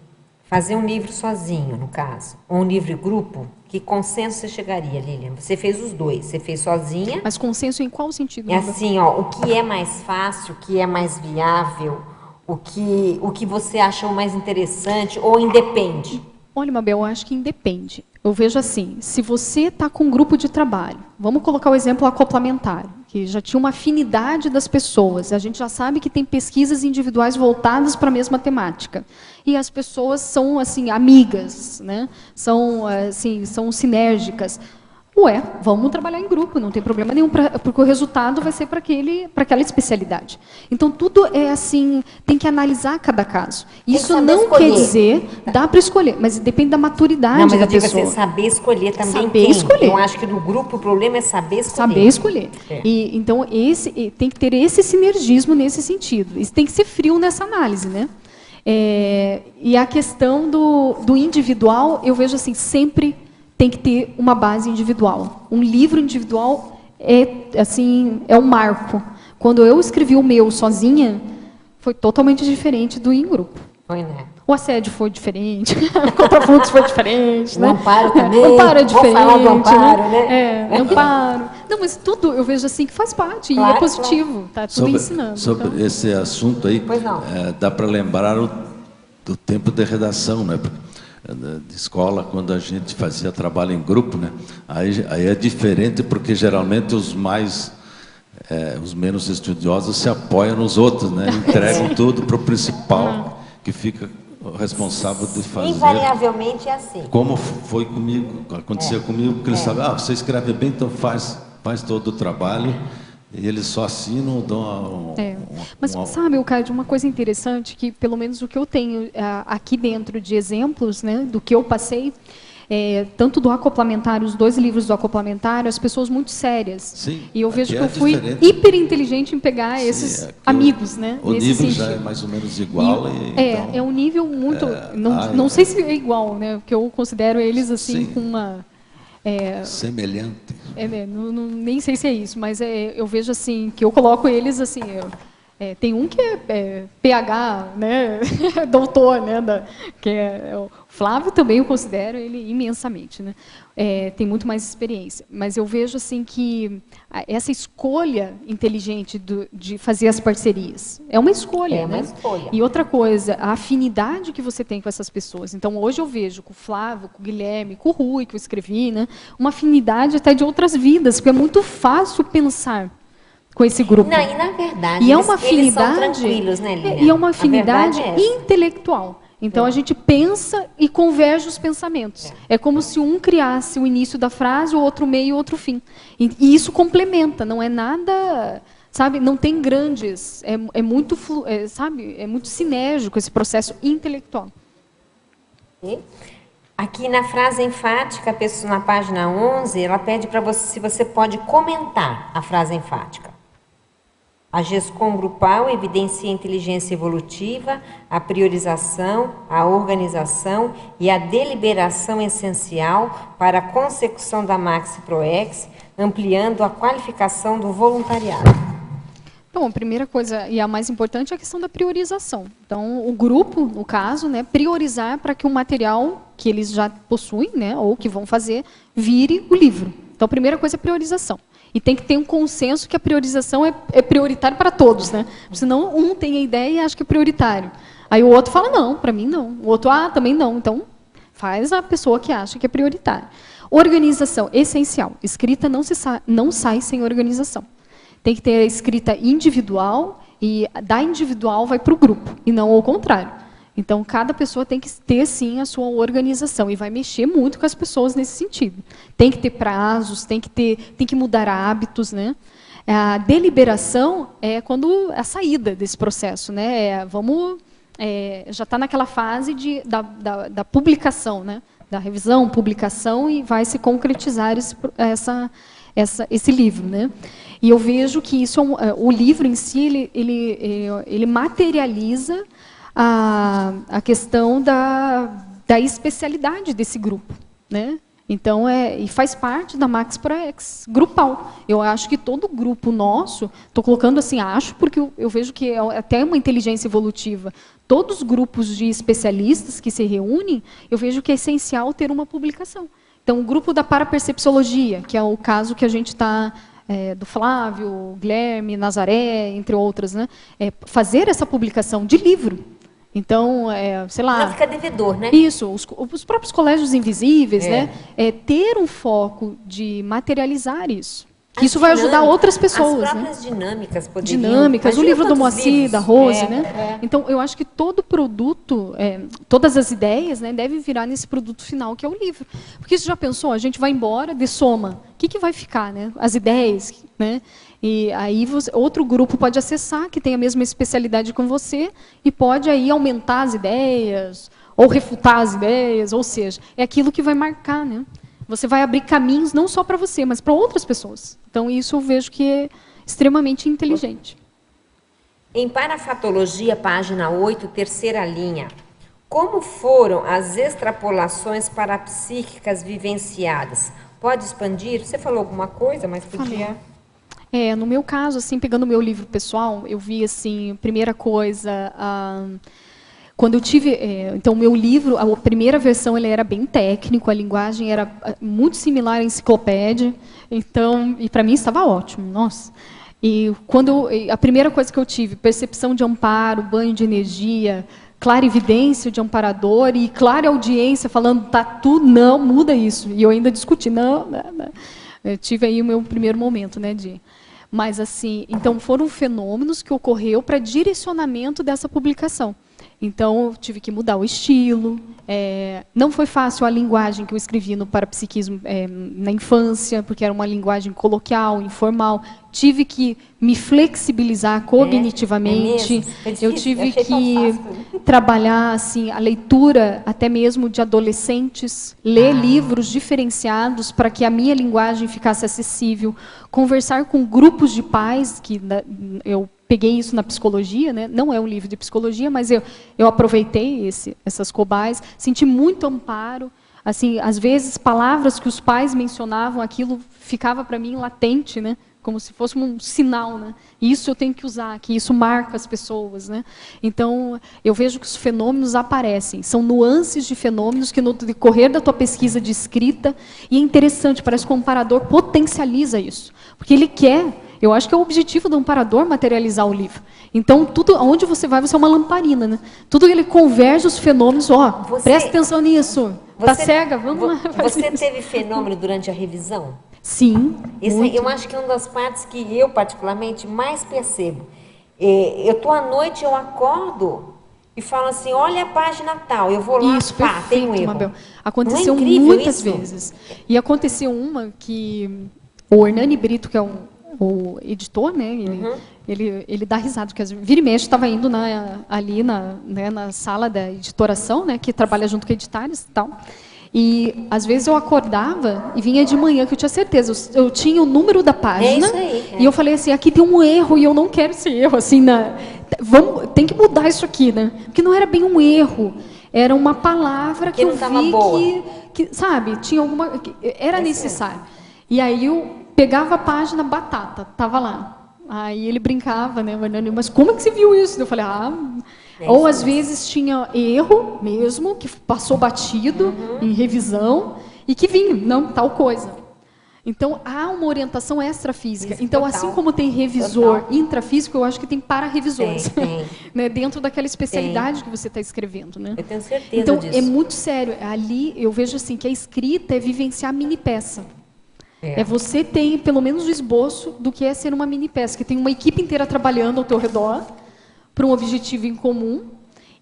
S2: fazer um livro sozinho, no caso, ou um livro em grupo, que consenso você chegaria, Lilian? Você fez os 2, você fez sozinha.
S3: Mas consenso em qual sentido?
S2: É assim, ó, o que é mais fácil, o que é mais viável, o que você acha mais interessante, ou independe?
S3: Olha, Mabel, eu acho que independe. Eu vejo assim, se você está com um grupo de trabalho, vamos colocar o exemplo acoplamentário, que já tinha uma afinidade das pessoas, a gente já sabe que tem pesquisas individuais voltadas para a mesma temática. E as pessoas são, assim, amigas, né? São sinérgicas. Vamos trabalhar em grupo, não tem problema nenhum, porque o resultado vai ser para aquela especialidade. Então, tudo é assim, tem que analisar cada caso. Isso não quer dizer, dá para escolher, mas depende da maturidade da pessoa.
S2: Assim, saber escolher também.
S3: Saber escolher.
S2: Eu acho que no grupo o problema é saber escolher.
S3: Saber escolher. E, então, tem que ter esse sinergismo nesse sentido. Isso tem que ser frio nessa análise, né? E a questão do individual, eu vejo assim, sempre tem que ter uma base individual. Um livro individual é um marco. Quando eu escrevi o meu sozinha, foi totalmente diferente do em grupo.
S2: Foi, né?
S3: O assédio foi diferente, o contrafluxo foi diferente, né?
S2: O amparo também.
S3: O amparo é diferente.
S2: Vou falar do amparo, né?
S3: Amparo. Não, mas tudo eu vejo assim que faz parte, claro, e é positivo, tá tudo ensinando.
S5: Sobre
S3: então.
S5: Esse assunto aí, dá para lembrar do tempo de redação, né? De escola, quando a gente fazia trabalho em grupo, né? Aí é diferente, porque geralmente os menos estudiosos se apoiam nos outros, né? Entregam tudo para o principal, que fica responsável de fazer.
S2: Invariavelmente é assim.
S5: Como foi comigo, acontecia comigo, porque eles sabem, você escreve bem, então faz todo o trabalho. E eles só assinam, dão
S3: Mas sabe, Eucádio, uma coisa interessante, que pelo menos o que eu tenho aqui dentro de exemplos, né, do que eu passei, tanto do acoplamentário, os 2 livros do acoplamentário, as pessoas muito sérias.
S5: Sim,
S3: e eu vejo que eu fui
S5: diferente.
S3: hiper inteligente em pegar esses amigos, né?
S5: O
S3: nesse
S5: nível
S3: sentido.
S5: já é mais ou menos igual.
S3: É um nível muito... não sei se é igual, né? Porque eu considero eles assim
S5: Sim.
S3: com uma...
S5: semelhante.
S3: nem sei se é isso, mas eu vejo assim, que eu coloco eles assim... tem um que é PhD, né? Doutor, né? Que o Flávio também eu considero ele imensamente, né? Tem muito mais experiência. Mas eu vejo assim que essa escolha inteligente de fazer as parcerias é uma escolha.
S2: É uma
S3: né?
S2: escolha.
S3: E outra coisa, a afinidade que você tem com essas pessoas. Então, hoje eu vejo com o Flávio, com o Guilherme, com o Rui, que eu escrevi, né? Uma afinidade até de outras vidas, porque é muito fácil pensar com esse grupo.
S2: Não, e na verdade,
S3: E é uma afinidade,
S2: eles são tranquilos, né, Lilian?
S3: e é uma afinidade
S2: A verdade é essa.
S3: intelectual. Então, a gente pensa e converge os pensamentos. É como se um criasse o início da frase, o outro meio e o outro fim. E isso complementa, não é nada... Sabe, não tem grandes... É muito sinérgico esse processo intelectual.
S2: Aqui na frase enfática, a pessoa, na página 11, ela pede para você se você pode comentar a frase enfática. A GESCOM grupal evidencia a inteligência evolutiva, a priorização, a organização e a deliberação essencial para a consecução da Maxi ProEx, ampliando a qualificação do voluntariado.
S3: Bom, a primeira coisa, e a mais importante, é a questão da priorização. Então, o grupo, no caso, né, priorizar para que o material que eles já possuem, né, ou que vão fazer, vire o livro. Então, a primeira coisa é a priorização. E tem que ter um consenso que a priorização é prioritária para todos, né? Senão, um tem a ideia e acha que é prioritário. Aí o outro fala, não, para mim não. O outro, também não. Então, faz a pessoa que acha que é prioritário. Organização, essencial. Escrita não sai sem organização. Tem que ter a escrita individual e da individual vai para o grupo, e não ao contrário. Então, cada pessoa tem que ter, sim, a sua organização e vai mexer muito com as pessoas nesse sentido. Tem que ter prazos, tem que mudar hábitos, né? A deliberação é quando a saída desse processo, né? Já está naquela fase da publicação, né? Da revisão, publicação, e vai se concretizar esse livro, né? E eu vejo que isso o livro em si ele materializa a questão da especialidade desse grupo, né? Então e faz parte da Maxi ProEx grupal. Eu acho que todo grupo nosso, estou colocando assim, porque eu vejo que é até uma inteligência evolutiva. Todos os grupos de especialistas que se reúnem, eu vejo que é essencial ter uma publicação. Então, o grupo da parapercepciologia, que é o caso que a gente está do Flávio, Guilherme, Nazaré, entre outras, né? Fazer essa publicação de livro. Então, sei lá...
S2: Não fica devedor, né?
S3: Isso, os próprios colégios invisíveis, né? Ter um foco de materializar isso. Que isso vai ajudar outras pessoas.
S2: As próprias, né? Dinâmicas poderiam...
S3: Dinâmicas, o livro do Moacir, da Rose, né?
S2: É.
S3: Então, eu acho que todo produto, todas as ideias, né, devem virar nesse produto final, que é o livro. Porque você já pensou, a gente vai embora, dessoma. O que vai ficar, né? As ideias, né? E aí outro grupo pode acessar, que tem a mesma especialidade com você, e pode aí aumentar as ideias, ou refutar as ideias, ou seja, é aquilo que vai marcar, né? Você vai abrir caminhos não só para você, mas para outras pessoas. Então, isso eu vejo que é extremamente inteligente.
S2: Em Parafatologia, página 8, terceira linha. Como foram as extrapolações parapsíquicas vivenciadas? Pode expandir? Você falou alguma coisa, mas podia...
S3: No meu caso, assim, pegando o meu livro pessoal, eu vi, assim, primeira coisa... Quando eu tive, então, o meu livro, a primeira versão, ele era bem técnico, a linguagem era muito similar à enciclopédia, então, e para mim estava ótimo, nossa. E a primeira coisa que eu tive, percepção de amparo, banho de energia, clarividência de amparador e clareaudiência falando, não, muda isso. E eu ainda discuti, não. Eu tive aí o meu primeiro momento, né, Mas, assim, então, foram fenômenos que ocorreu para direcionamento dessa publicação. Então, eu tive que mudar o estilo. Não foi fácil a linguagem que eu escrevi no Parapsiquismo na infância, porque era uma linguagem coloquial, informal. Tive que me flexibilizar cognitivamente. Eu tive que trabalhar assim, a leitura até mesmo de adolescentes, ler livros diferenciados para que a minha linguagem ficasse acessível, conversar com grupos de pais, que eu peguei isso na psicologia, né? Não é um livro de psicologia, mas eu aproveitei essas cobaias, senti muito amparo. Assim, às vezes, palavras que os pais mencionavam, aquilo ficava para mim latente, né? Como se fosse um sinal, né? Isso eu tenho que usar, que isso marca as pessoas, né? Então, eu vejo que os fenômenos aparecem, são nuances de fenômenos que no decorrer da tua pesquisa de escrita, e é interessante, parece que o amparador potencializa isso, porque ele quer. Eu acho que é o objetivo do amparador materializar o livro. Então, tudo, onde você vai, você é uma lamparina, né? Tudo ele converge os fenômenos, presta atenção nisso. Tá cega? Vamos lá.
S2: Você teve fenômeno durante a revisão?
S3: Sim.
S2: Eu acho que é uma das partes que eu, particularmente, mais percebo. Eu estou à noite, eu acordo e falo assim, olha a página tal, eu vou lá,
S3: isso, perfeito,
S2: tem um erro.
S3: Mabel. Aconteceu
S2: Não é
S3: muitas
S2: isso?
S3: vezes. E aconteceu uma que o Hernani Brito, que é o editor, né? Ele dá risada, porque vira e mexe estava indo ali na sala da editoração, né? Que trabalha junto com editares e tal. E às vezes eu acordava e vinha de manhã, que eu tinha certeza, eu tinha o número da página,
S2: isso aí,
S3: e eu falei assim, aqui tem um erro e eu não quero esse erro, assim, tem que mudar isso aqui, né? Porque não era bem um erro, era uma palavra que eu vi que, sabe, tinha alguma, era necessário. E aí eu pegava a página batata, tava lá. Aí ele brincava, né, mas como é que você viu isso? Eu falei, ou às vezes tinha erro mesmo, que passou batido em revisão, e que vinha, não, tal coisa. Então, há uma orientação extrafísica.
S2: Isso,
S3: então,
S2: total.
S3: assim como tem revisor intrafísico, eu acho que tem para-revisores.
S2: Tem.
S3: Né, dentro daquela especialidade que você está escrevendo. Né?
S2: Eu tenho certeza
S3: então,
S2: disso.
S3: é muito sério. Ali, eu vejo assim, que a escrita é vivenciar a mini-peça. Você tem, pelo menos, o esboço do que é ser uma mini-peça, que tem uma equipe inteira trabalhando ao teu redor, para um objetivo em comum,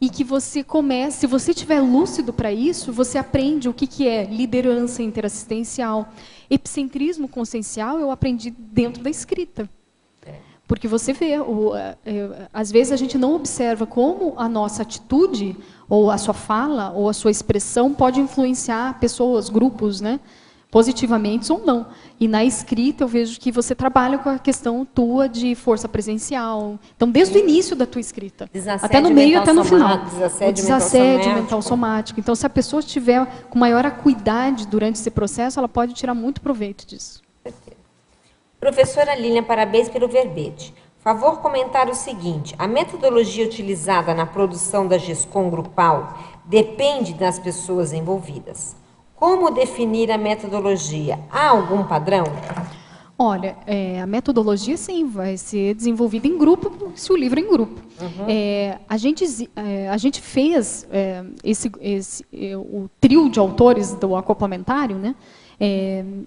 S3: e que você comece, se você estiver lúcido para isso, você aprende o que é liderança interassistencial. Epicentrismo consciencial eu aprendi dentro da escrita. Porque você vê, às vezes a gente não observa como a nossa atitude, ou a sua fala, ou a sua expressão pode influenciar pessoas, grupos, né? Positivamente ou não. E na escrita eu vejo que você trabalha com a questão tua de força presencial. Então, desde o início da tua escrita, até no meio e até no final. O desassédio mental somático. Então, se a pessoa estiver com maior acuidade durante esse processo, ela pode tirar muito proveito disso.
S2: Professora Lilian, parabéns pelo verbete. Favor comentar o seguinte, a metodologia utilizada na produção da GESCOM grupal depende das pessoas envolvidas. Como definir a metodologia? Há algum padrão?
S3: Olha, a metodologia, sim, vai ser desenvolvida em grupo, se o livro é em grupo. A gente fez o trio de autores do acoplamentário, né?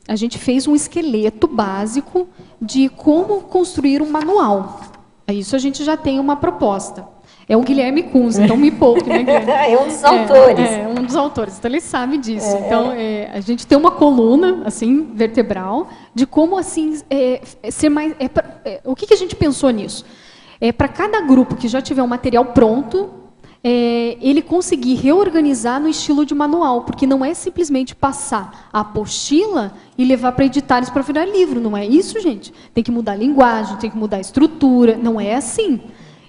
S3: A gente fez um esqueleto básico de como construir um manual. Isso a gente já tem uma proposta. É o Guilherme Kunz, então me poupe, né, Guilherme?
S2: É um dos autores.
S3: É um dos autores, então ele sabe disso. Então, a gente tem uma coluna, assim, vertebral, de como, assim, ser mais... o que a gente pensou nisso? Para cada grupo que já tiver um material pronto, ele conseguir reorganizar no estilo de manual, porque não é simplesmente passar a apostila e levar para editares para virar livro, não é isso, gente? Tem que mudar a linguagem, tem que mudar a estrutura, não é assim.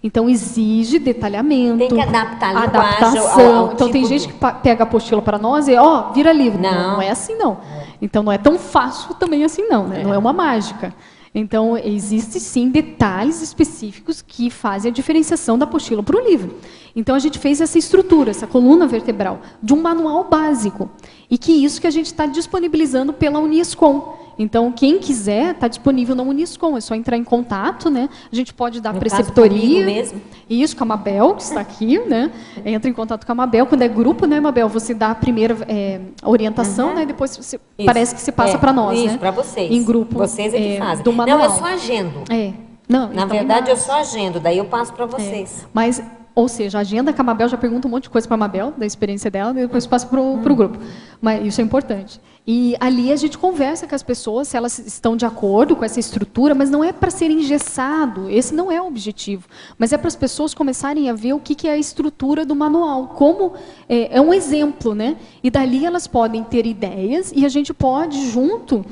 S3: Então, exige detalhamento.
S2: Tem que adaptar a linguagem.
S3: Adaptação. Então, tem gente que pega a apostila para nós e, vira livro. Não é assim, não. Então, não é tão fácil também assim, não. Né? Não é uma mágica. Então, existem, sim, detalhes específicos que fazem a diferenciação da apostila para o livro. Então, a gente fez essa estrutura, essa coluna vertebral, de um manual básico. E que isso que a gente está disponibilizando pela Uniescom. Então, quem quiser, está disponível na Uniescom, é só entrar em contato, né? A gente pode dar preceptoria.
S2: Mesmo.
S3: Isso, com a Mabel, que está aqui, né? Entra em contato com a Mabel. Quando é grupo, né, Mabel? Você dá a primeira orientação, né? Depois você, parece que você passa para nós, né?
S2: Isso, para vocês.
S3: Em grupo.
S2: Vocês é que fazem.
S3: Do manual.
S2: Não, eu só agendo.
S3: Não,
S2: Na verdade, eu só agendo, daí eu passo para vocês.
S3: Mas Ou seja, a agenda que a Mabel já pergunta um monte de coisa para a Mabel, da experiência dela, e depois passa para o grupo. Mas isso é importante. E ali a gente conversa com as pessoas, se elas estão de acordo com essa estrutura, mas não é para ser engessado, esse não é o objetivo. Mas é para as pessoas começarem a ver o que é a estrutura do manual, como é um exemplo, né? E dali elas podem ter ideias e a gente pode, junto,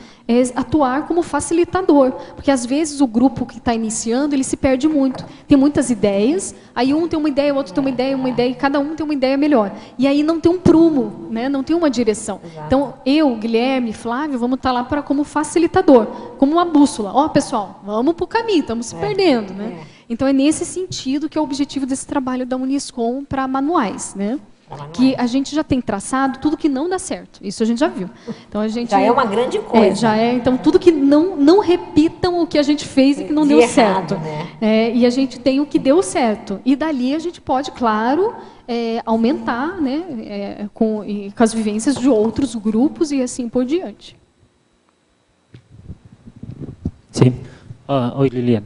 S3: atuar como facilitador. Porque às vezes o grupo que está iniciando, ele se perde muito. Tem muitas ideias, aí um tem uma ideia, o outro tem uma ideia, e cada um tem uma ideia melhor. E aí não tem um prumo, né? Não tem uma direção.
S2: Exato.
S3: Então, eu, Guilherme, Flávio, vamos estar lá como facilitador, como uma bússola. Ó, pessoal, vamos para o caminho, estamos se perdendo, né? Então, é nesse sentido que é o objetivo desse trabalho da Uniscom para manuais, né? Que a gente já tem traçado tudo que não dá certo. Isso a gente já viu. Então, a gente,
S2: já é uma grande coisa.
S3: Já é. Então, tudo que não repitam o que a gente fez e que não deu certo.
S2: Né?
S3: E a gente tem o que deu certo. E dali a gente pode, claro, aumentar, né, com as vivências de outros grupos e assim por diante.
S6: Sim. Oi, Lilian.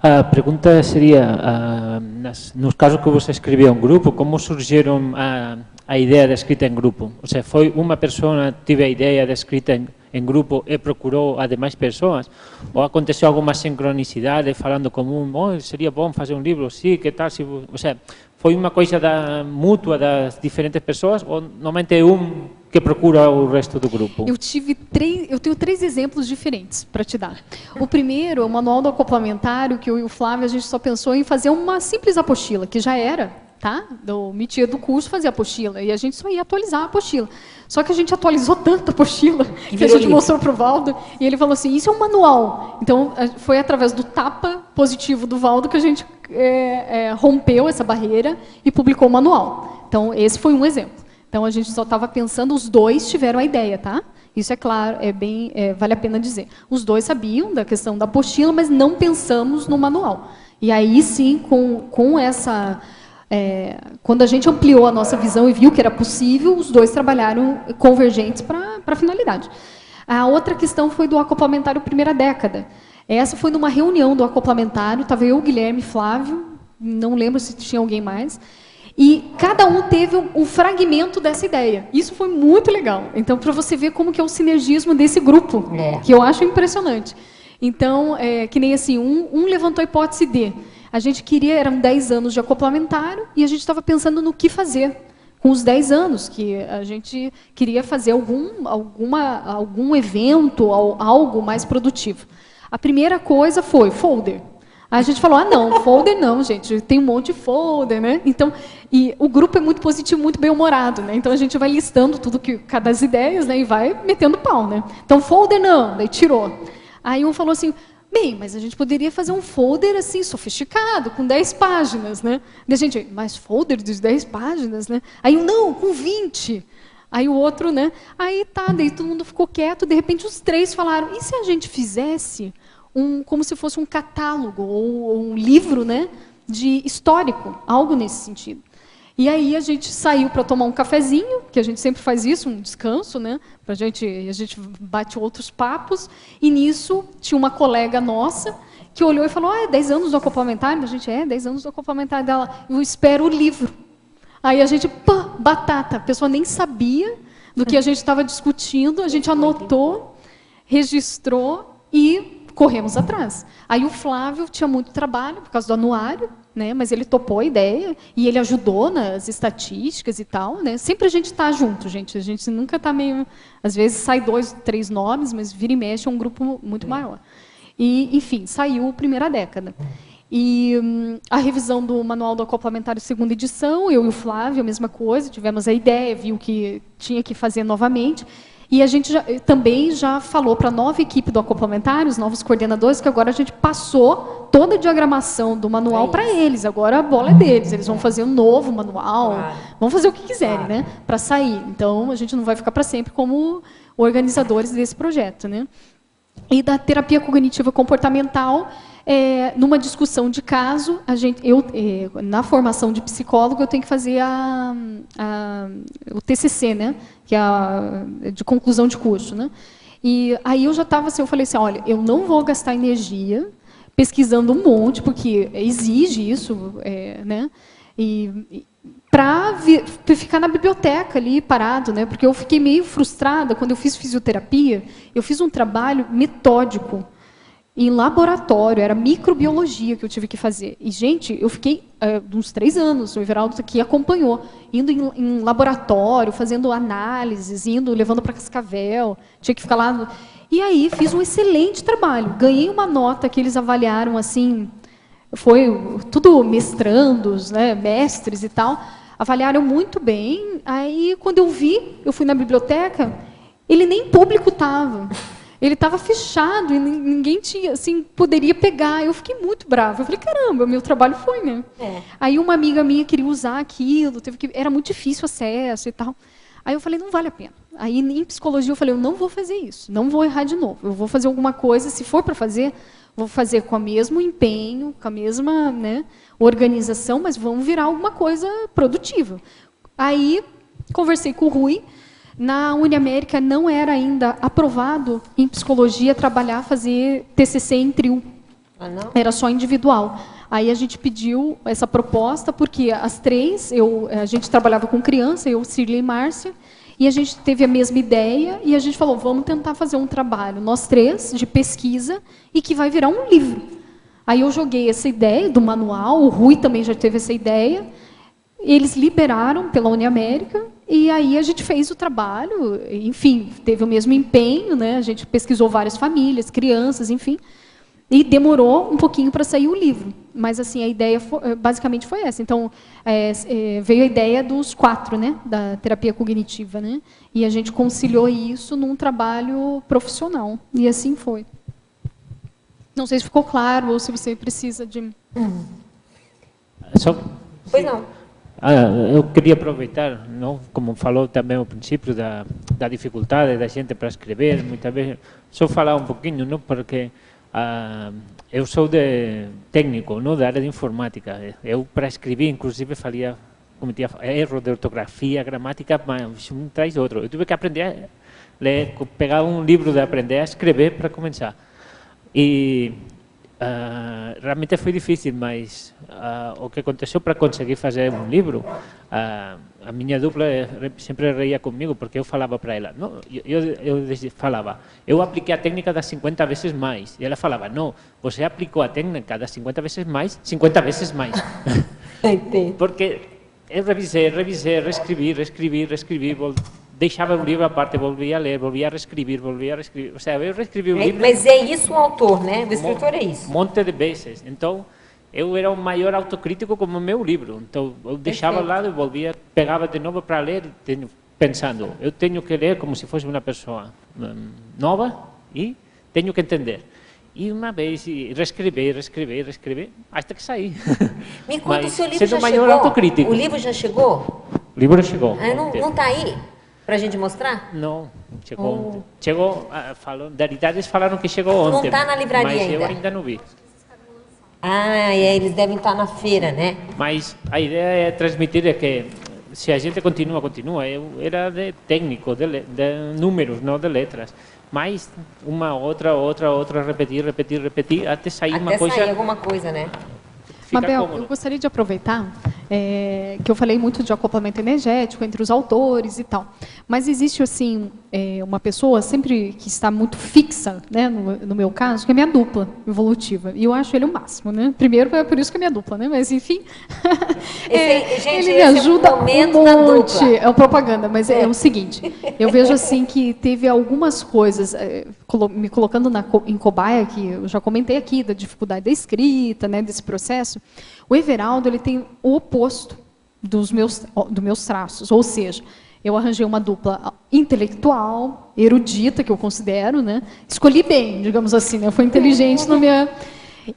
S6: A pergunta seria, nos casos que você escrevia um grupo, como surgiram a ideia da escrita em grupo? Ou seja, foi uma pessoa que teve a ideia da escrita em grupo e procurou as demais pessoas? Ou aconteceu alguma sincronicidade, falando comum, seria bom fazer um livro, sim, que tal? Ou seja, foi uma coisa mútua das diferentes pessoas ou normalmente é que procura o resto do grupo?
S3: Eu tenho 3 exemplos diferentes para te dar. O primeiro é o manual do acoplamentário, que eu e o Flávio, a gente só pensou em fazer uma simples apostila, que já era, tá? Do métier do curso fazer a apostila, e a gente só ia atualizar a apostila. Só que a gente atualizou tanto a apostila que a gente mostrou para o Valdo, e ele falou assim, isso é um manual. Então, foi através do tapa positivo do Valdo que a gente rompeu essa barreira e publicou o manual. Então, esse foi um exemplo. Então, a gente só estava pensando, os dois tiveram a ideia, tá? Isso é claro, vale a pena dizer. Os dois sabiam da questão da apostila, mas não pensamos no manual. E aí, sim, com essa... quando a gente ampliou a nossa visão e viu que era possível, os dois trabalharam convergentes para a finalidade. A outra questão foi do acoplamentário primeira década. Essa foi numa reunião do acoplamentário, estava eu, Guilherme, Flávio, não lembro se tinha alguém mais, e cada um teve um fragmento dessa ideia. Isso foi muito legal. Então, para você ver como que é o sinergismo desse grupo, que eu acho impressionante. Então, que nem assim, um levantou a hipótese de... A gente eram 10 anos de acoplamentário, e a gente estava pensando no que fazer com os 10 anos, que a gente queria fazer algum evento, algo mais produtivo. A primeira coisa foi folder. Aí a gente falou, não, folder não, gente, tem um monte de folder, né? Então, e o grupo é muito positivo, muito bem-humorado, né? Então a gente vai listando tudo cada das ideias, né? E vai metendo pau, né? Então, folder não, daí tirou. Aí um falou assim, bem, mas a gente poderia fazer um folder assim, sofisticado, com 10 páginas, né? E a gente, mas folder de 10 páginas, né? Aí não, com 20. Aí o outro, né? Aí tá, daí todo mundo ficou quieto, de repente os 3 falaram, e se a gente fizesse como se fosse um catálogo ou um livro, né, de histórico, algo nesse sentido. E aí a gente saiu para tomar um cafezinho, que a gente sempre faz isso, um descanso, né, a gente bate outros papos, e nisso tinha uma colega nossa que olhou e falou, 10 anos do acoplamentário? A gente, 10 anos do acoplamentário dela, eu espero o livro. Aí a gente, batata, a pessoa nem sabia do que a gente estava discutindo, a gente anotou, registrou e corremos atrás. Aí o Flávio tinha muito trabalho por causa do anuário, né? Mas ele topou a ideia e ele ajudou nas estatísticas e tal, né? Sempre a gente está junto, gente. A gente nunca está meio... Às vezes sai 2, 3 nomes, mas vira e mexe é um grupo muito maior. E, enfim, saiu a primeira década. E a revisão do Manual do Acoplamentário, segunda edição, eu e o Flávio, a mesma coisa, tivemos a ideia, viu que tinha que fazer novamente. E a gente também já falou para a nova equipe do acoplamentário, os novos coordenadores, que agora a gente passou toda a diagramação do manual para eles. Agora a bola é deles, eles vão fazer um novo manual, vão fazer o que quiserem, né, para sair. Então, a gente não vai ficar para sempre como organizadores desse projeto, né? E da terapia cognitiva comportamental, numa discussão de caso, na formação de psicólogo, eu tenho que fazer o TCC, né, que é de conclusão de curso, né? E aí eu já estava assim, eu falei assim, olha, eu não vou gastar energia pesquisando um monte, porque exige isso, né? para ficar na biblioteca ali parado, né? Porque eu fiquei meio frustrada quando eu fiz fisioterapia. Eu fiz um trabalho metódico em laboratório, era microbiologia que eu tive que fazer. E, gente, eu fiquei uns 3 anos, o Everaldo aqui acompanhou, indo em laboratório, fazendo análises, levando para Cascavel, tinha que ficar lá. E aí fiz um excelente trabalho, ganhei uma nota que eles avaliaram assim, foi tudo mestrandos, né, mestres e tal, avaliaram muito bem. Aí, quando eu fui na biblioteca, ele nem público estava. Ele estava fechado e ninguém tinha, assim, poderia pegar. Eu fiquei muito brava. Eu falei, caramba, meu trabalho foi, né? Aí uma amiga minha queria usar aquilo, era muito difícil o acesso e tal. Aí eu falei, não vale a pena. Aí em psicologia eu falei, eu não vou fazer isso, não vou errar de novo. Eu vou fazer alguma coisa, se for para fazer, vou fazer com o mesmo empenho, com a mesma, né, organização, mas vamos virar alguma coisa produtiva. Aí conversei com o Rui. Na Uniamérica não era ainda aprovado em psicologia fazer TCC em trio.
S2: Não?
S3: Era só individual. Aí a gente pediu essa proposta, porque as 3, a gente trabalhava com criança, eu, Cirlei e Márcia, e a gente teve a mesma ideia, e a gente falou, vamos tentar fazer um trabalho, nós 3, de pesquisa, e que vai virar um livro. Aí eu joguei essa ideia do manual, o Rui também já teve essa ideia, eles liberaram pela Uniamérica, e aí a gente fez o trabalho, enfim, teve o mesmo empenho, né? A gente pesquisou várias famílias, crianças, enfim, e demorou um pouquinho para sair o livro. Mas assim, a ideia basicamente foi essa. Então, veio a ideia dos 4, né? Da terapia cognitiva, né? E a gente conciliou isso num trabalho profissional. E assim foi. Não sei se ficou claro ou se você precisa de...
S2: Pois não.
S6: Eu queria aproveitar, não, como falou também ao princípio da dificuldade da gente para escrever, muitas vezes, só falar um pouquinho, não, porque eu sou técnico, não, da área de informática. Eu, para escrever, inclusive, cometia erro de ortografia, gramática, mas um traz outro. Eu tive que aprender a ler, pegar um livro de aprender a escrever para começar. E realmente foi difícil, mas o que aconteceu para conseguir fazer um livro, a minha dupla sempre reía comigo, porque eu falava para ela, não, eu apliquei a técnica das 50 vezes mais, e ela falava, não, você aplicou a técnica das 50 vezes mais, 50 vezes mais. Porque eu revisei, reescrevi, deixava o livro à parte, volvia a ler, volvia a reescrever. Ou seja, eu reescrevi o livro...
S2: Mas é isso o autor, né? O escritor é isso.
S6: Um monte de vezes. Então, eu era o maior autocrítico como o meu livro. Então, eu deixava ao lado e volvia, pegava de novo para ler, pensando, eu tenho que ler como se fosse uma pessoa nova e tenho que entender. E uma vez, reescrever, até que saí.
S2: Me conta, o seu livro
S6: sendo
S2: já
S6: o maior
S2: chegou?
S6: Autocrítico.
S2: O livro já chegou?
S6: O livro chegou.
S2: Não está aí? Para a gente mostrar?
S6: Não, chegou ontem. Chegou, Daridades falaram que chegou ontem.
S2: Não está na livraria
S6: mas
S2: ainda?
S6: Eu ainda não vi.
S2: Eles devem estar na feira, né?
S6: Mas a ideia é transmitir que se a gente continua. Eu era de técnico, de números, não de letras. Mas uma, outra, repetir, até sair uma coisa...
S2: Até sair alguma coisa, né?
S3: Mabel, eu gostaria de aproveitar que eu falei muito de acoplamento energético entre os autores e tal, mas existe assim uma pessoa sempre que está muito fixa, né, no meu caso, que é minha dupla evolutiva, e eu acho ele o máximo, né? Primeiro é por isso que é minha dupla, né? Mas enfim,
S2: gente,
S3: ele me ajuda um monte,
S2: é
S3: o propaganda, mas é o seguinte, eu vejo assim que teve algumas coisas, me colocando em cobaia, que eu já comentei aqui da dificuldade da escrita, né, desse processo. O Everaldo, ele tem o oposto dos meus traços, ou seja, eu arranjei uma dupla intelectual, erudita, que eu considero, né? Escolhi bem, digamos assim, né? Foi inteligente na minha...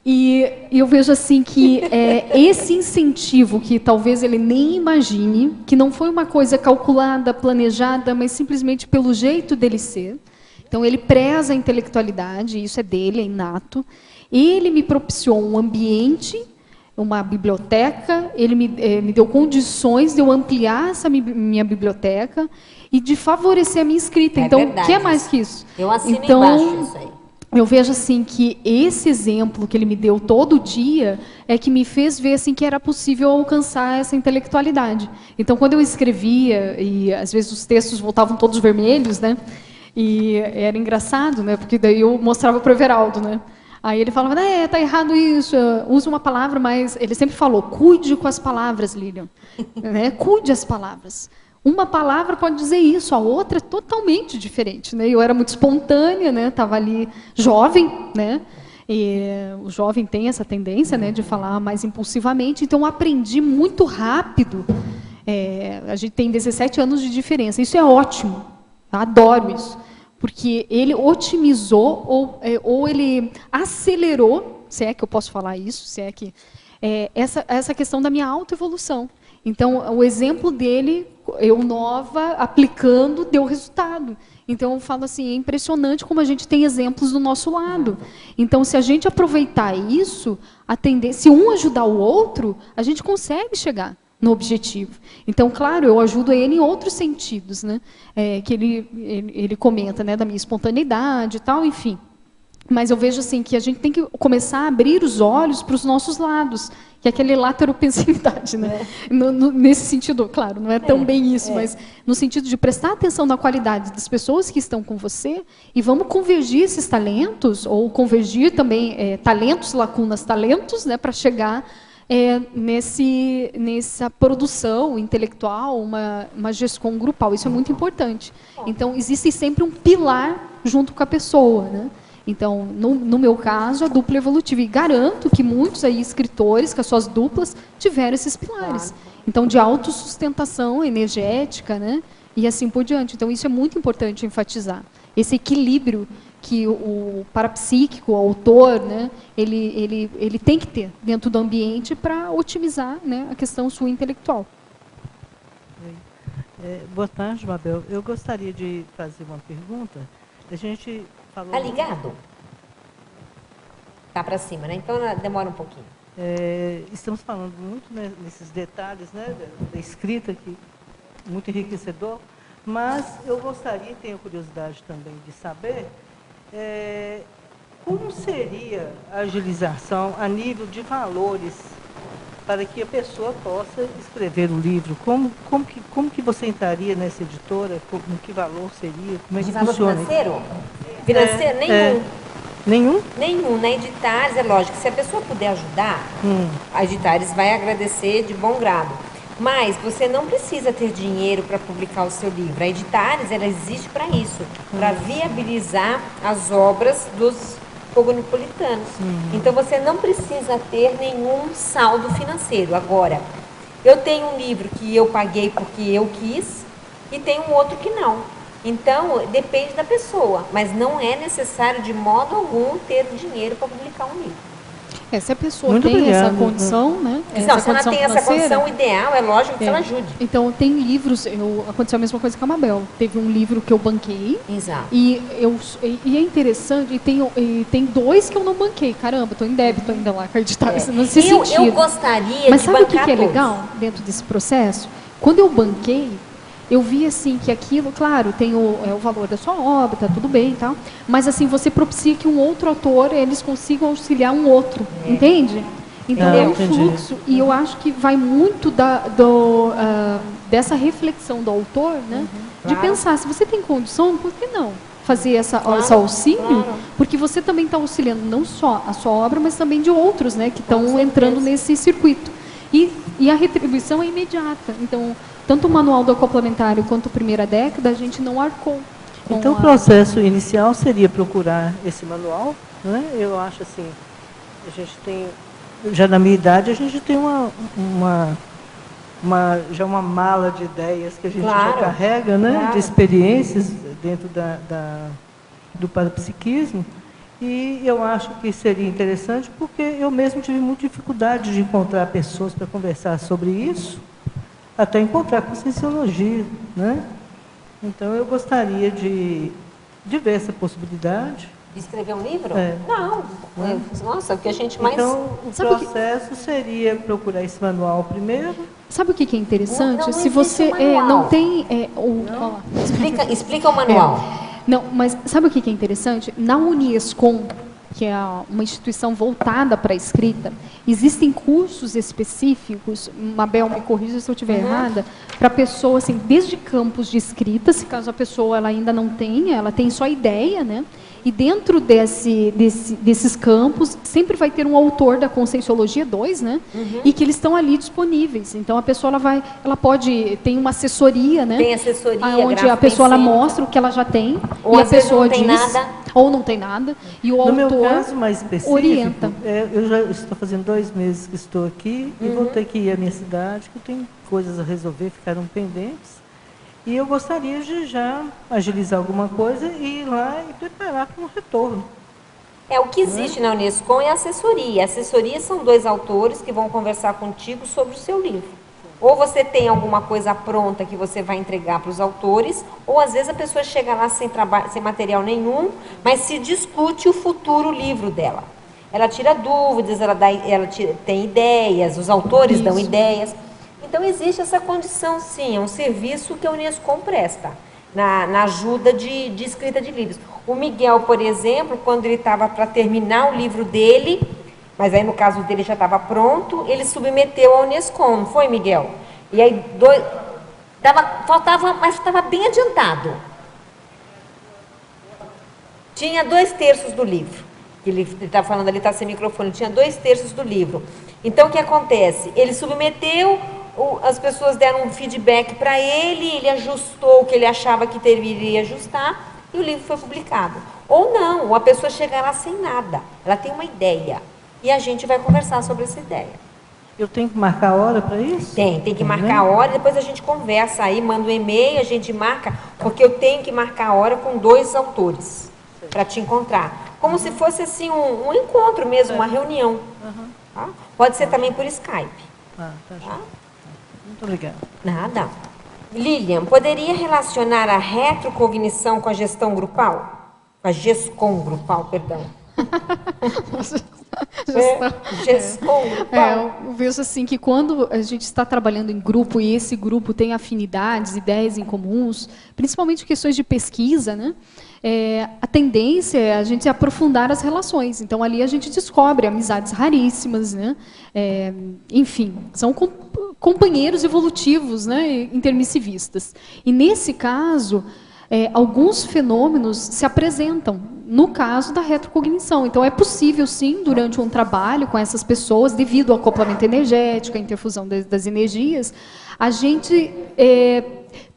S3: E eu vejo assim que esse incentivo, que talvez ele nem imagine, que não foi uma coisa calculada, planejada, mas simplesmente pelo jeito dele ser. Então, ele preza a intelectualidade, isso é dele, é inato. Ele me propiciou um ambiente, uma biblioteca, ele me deu condições de eu ampliar essa minha biblioteca e de favorecer a minha escrita. Então, o que é mais que isso?
S2: Eu assino embaixo isso aí.
S3: eu vejo assim que esse exemplo que ele me deu todo dia é que me fez ver assim que era possível alcançar essa intelectualidade. Então, quando eu escrevia e às vezes os textos voltavam todos vermelhos, né? E era engraçado, né? Porque daí eu mostrava para o Everaldo, né? Aí ele falava, tá errado isso, usa uma palavra, mas ele sempre falou, cuide com as palavras, Lilian, né? Cuide as palavras. Uma palavra pode dizer isso, a outra é totalmente diferente, né? Eu era muito espontânea, né? Estava ali jovem, né? E o jovem tem essa tendência, né, de falar mais impulsivamente, então eu aprendi muito rápido. A gente tem 17 anos de diferença, isso é ótimo, eu adoro isso, porque ele otimizou ou ele acelerou, se é que eu posso falar isso, se é que essa questão da minha autoevolução. Então, o exemplo dele, eu nova, aplicando, deu resultado. Então, eu falo assim, é impressionante como a gente tem exemplos do nosso lado. Então, se a gente aproveitar isso, se um ajudar o outro, a gente consegue chegar no objetivo. Então, claro, eu ajudo ele em outros sentidos, né? Que ele comenta, né, da minha espontaneidade e tal, enfim. Mas eu vejo assim que a gente tem que começar a abrir os olhos para os nossos lados, que é aquele lateropensilidade, né? Nesse sentido, claro, não é tão bem isso, mas no sentido de prestar atenção na qualidade das pessoas que estão com você e vamos convergir esses talentos, ou convergir também talentos, lacunas, talentos, né, para chegar nessa produção intelectual, uma gestão grupal. Isso é muito importante. Então, existe sempre um pilar junto com a pessoa, né? Então, no meu caso, a dupla evolutiva. E garanto que muitos aí escritores, com as suas duplas, tiveram esses pilares. Claro. Então, de autossustentação energética, né? E assim por diante. Então, isso é muito importante enfatizar. Esse equilíbrio que o parapsíquico, o autor, né? Ele tem que ter dentro do ambiente para otimizar, né, a questão sua intelectual.
S7: Boa tarde, Mabel. Eu gostaria de fazer uma pergunta. A gente...
S2: Tá ligado? Tá para cima, né? Então demora um pouquinho.
S7: Estamos falando muito, né, nesses detalhes, né, da escrita, que muito enriquecedor, mas eu gostaria, tenho curiosidade também de saber como seria a agilização a nível de valores para que a pessoa possa escrever o livro. Como que você entraria nessa editora? Com que valor seria? Como é que funciona?
S2: Financeiro? Financeiro? Nenhum.
S7: Nenhum?
S2: Nenhum. Na Editares, é lógico, se a pessoa puder ajudar, a Editares vai agradecer de bom grado. Mas você não precisa ter dinheiro para publicar o seu livro. A Editares, ela existe para isso, para viabilizar as obras dos cognopolitanos. Então, você não precisa ter nenhum saldo financeiro. Agora, eu tenho um livro que eu paguei porque eu quis e tem um outro que não. Então, depende da pessoa, mas não é necessário de modo algum ter dinheiro para publicar um livro.
S3: Se a pessoa tem essa condição, né?
S2: Não, se ela tem essa condição ideal, é lógico que ela ajude.
S3: Então, tem livros, aconteceu a mesma coisa com a Mabel. Teve um livro que eu banquei.
S2: Exato.
S3: E é interessante, e tem dois que eu não banquei. Caramba, estou em débito ainda lá com a Editares, nesse sentido.
S2: Eu gostaria
S3: Mas
S2: de
S3: sabe o que é
S2: todos.
S3: legal dentro desse processo? Quando eu banquei, eu vi assim que aquilo, claro, tem o valor da sua obra, tá tudo bem e tal, mas assim, você propicia que um outro autor, eles consigam auxiliar um outro, entende? Então é um fluxo, e eu acho que vai muito dessa reflexão do autor, né? De pensar, se você tem condição, por que não fazer esse auxílio? Claro. Porque você também está auxiliando não só a sua obra, mas também de outros, né? Que estão entrando nesse circuito. E a retribuição é imediata. Então, tanto o manual do acoplamentário quanto a primeira década, a gente não arcou.
S7: Então, o processo inicial seria procurar esse manual, né? Eu acho assim, a gente tem, já na minha idade, a gente tem já uma mala de ideias que a gente já carrega, né? De experiências dentro do parapsiquismo. E eu acho que seria interessante, porque eu mesmo tive muita dificuldade de encontrar pessoas para conversar sobre isso, até encontrar conscienciologia, né? Então, eu gostaria de ver essa possibilidade.
S2: De escrever um livro? Não. Nossa, o que a gente mais...
S7: Então, o processo seria procurar esse manual primeiro.
S3: Sabe o que é interessante?
S2: Não
S3: se você
S2: um
S3: não tem...
S2: Explica o manual.
S3: Não, mas sabe o que é interessante? Na Uniescom, que é uma instituição voltada para a escrita, existem cursos específicos, Mabel, me corrija se eu estiver errada, para pessoa, assim, desde campos de escrita, se caso a pessoa ela ainda não tenha, ela tem só ideia, né? E dentro desses campos, sempre vai ter um autor da Conscienciologia 2, né? E que eles estão ali disponíveis. Então, a pessoa ela pode... Tem uma assessoria, né?
S2: Tem assessoria,
S3: onde a pessoa ela mostra o que ela já tem.
S2: Ou
S3: e a pessoa
S2: não tem
S3: diz...
S2: nada.
S3: Ou não tem nada. E o
S7: No meu
S3: autor
S7: caso mais específico,
S3: orienta.
S7: Eu já estou fazendo 2 meses que estou aqui e vou ter que ir à minha cidade, que eu tenho coisas a resolver, ficaram pendentes. E eu gostaria de já agilizar alguma coisa e ir lá e preparar para um retorno.
S2: O que existe na Uniescom é assessoria. A assessoria são 2 autores que vão conversar contigo sobre o seu livro. Ou você tem alguma coisa pronta que você vai entregar para os autores, ou às vezes a pessoa chega lá sem material nenhum, mas se discute o futuro livro dela. Ela tira dúvidas, tem ideias, os autores dão ideias. Então, existe essa condição, sim, é um serviço que a Uniescom presta, na ajuda de escrita de livros. O Miguel, por exemplo, quando ele estava para terminar o livro dele, mas aí no caso dele já estava pronto, ele submeteu à Uniescom, não foi, Miguel? E aí, faltava, mas estava bem adiantado. Tinha 2/3 do livro. Ele está falando ali, está sem microfone, tinha 2/3 do livro. Então, o que acontece? Ele submeteu, as pessoas deram um feedback para ele ajustou o que ele achava que deveria ajustar e o livro foi publicado. Ou não, ou a pessoa chega lá sem nada, ela tem uma ideia e a gente vai conversar sobre essa ideia.
S7: Eu tenho que marcar a hora para isso?
S2: Tem que marcar a hora, depois a gente conversa aí, manda um e-mail, a gente marca, porque eu tenho que marcar a hora com 2 autores para te encontrar. Como se fosse assim um encontro mesmo, uma reunião. Tá? Pode ser também por Skype.
S7: Tá. Muito obrigada.
S2: Nada. Lilian, poderia relacionar a retrocognição com a gestão grupal? Com a GESCOM grupal, perdão. GESCOM grupal.
S3: Eu vejo assim que quando a gente está trabalhando em grupo e esse grupo tem afinidades, ideias em comuns, principalmente questões de pesquisa, né? A tendência é a gente aprofundar as relações. Então, ali a gente descobre amizades raríssimas, né? Enfim, são companheiros evolutivos, né? Intermissivistas. E, nesse caso, alguns fenômenos se apresentam, no caso da retrocognição. Então, é possível, sim, durante um trabalho com essas pessoas, devido ao acoplamento energético, à interfusão das energias, a gente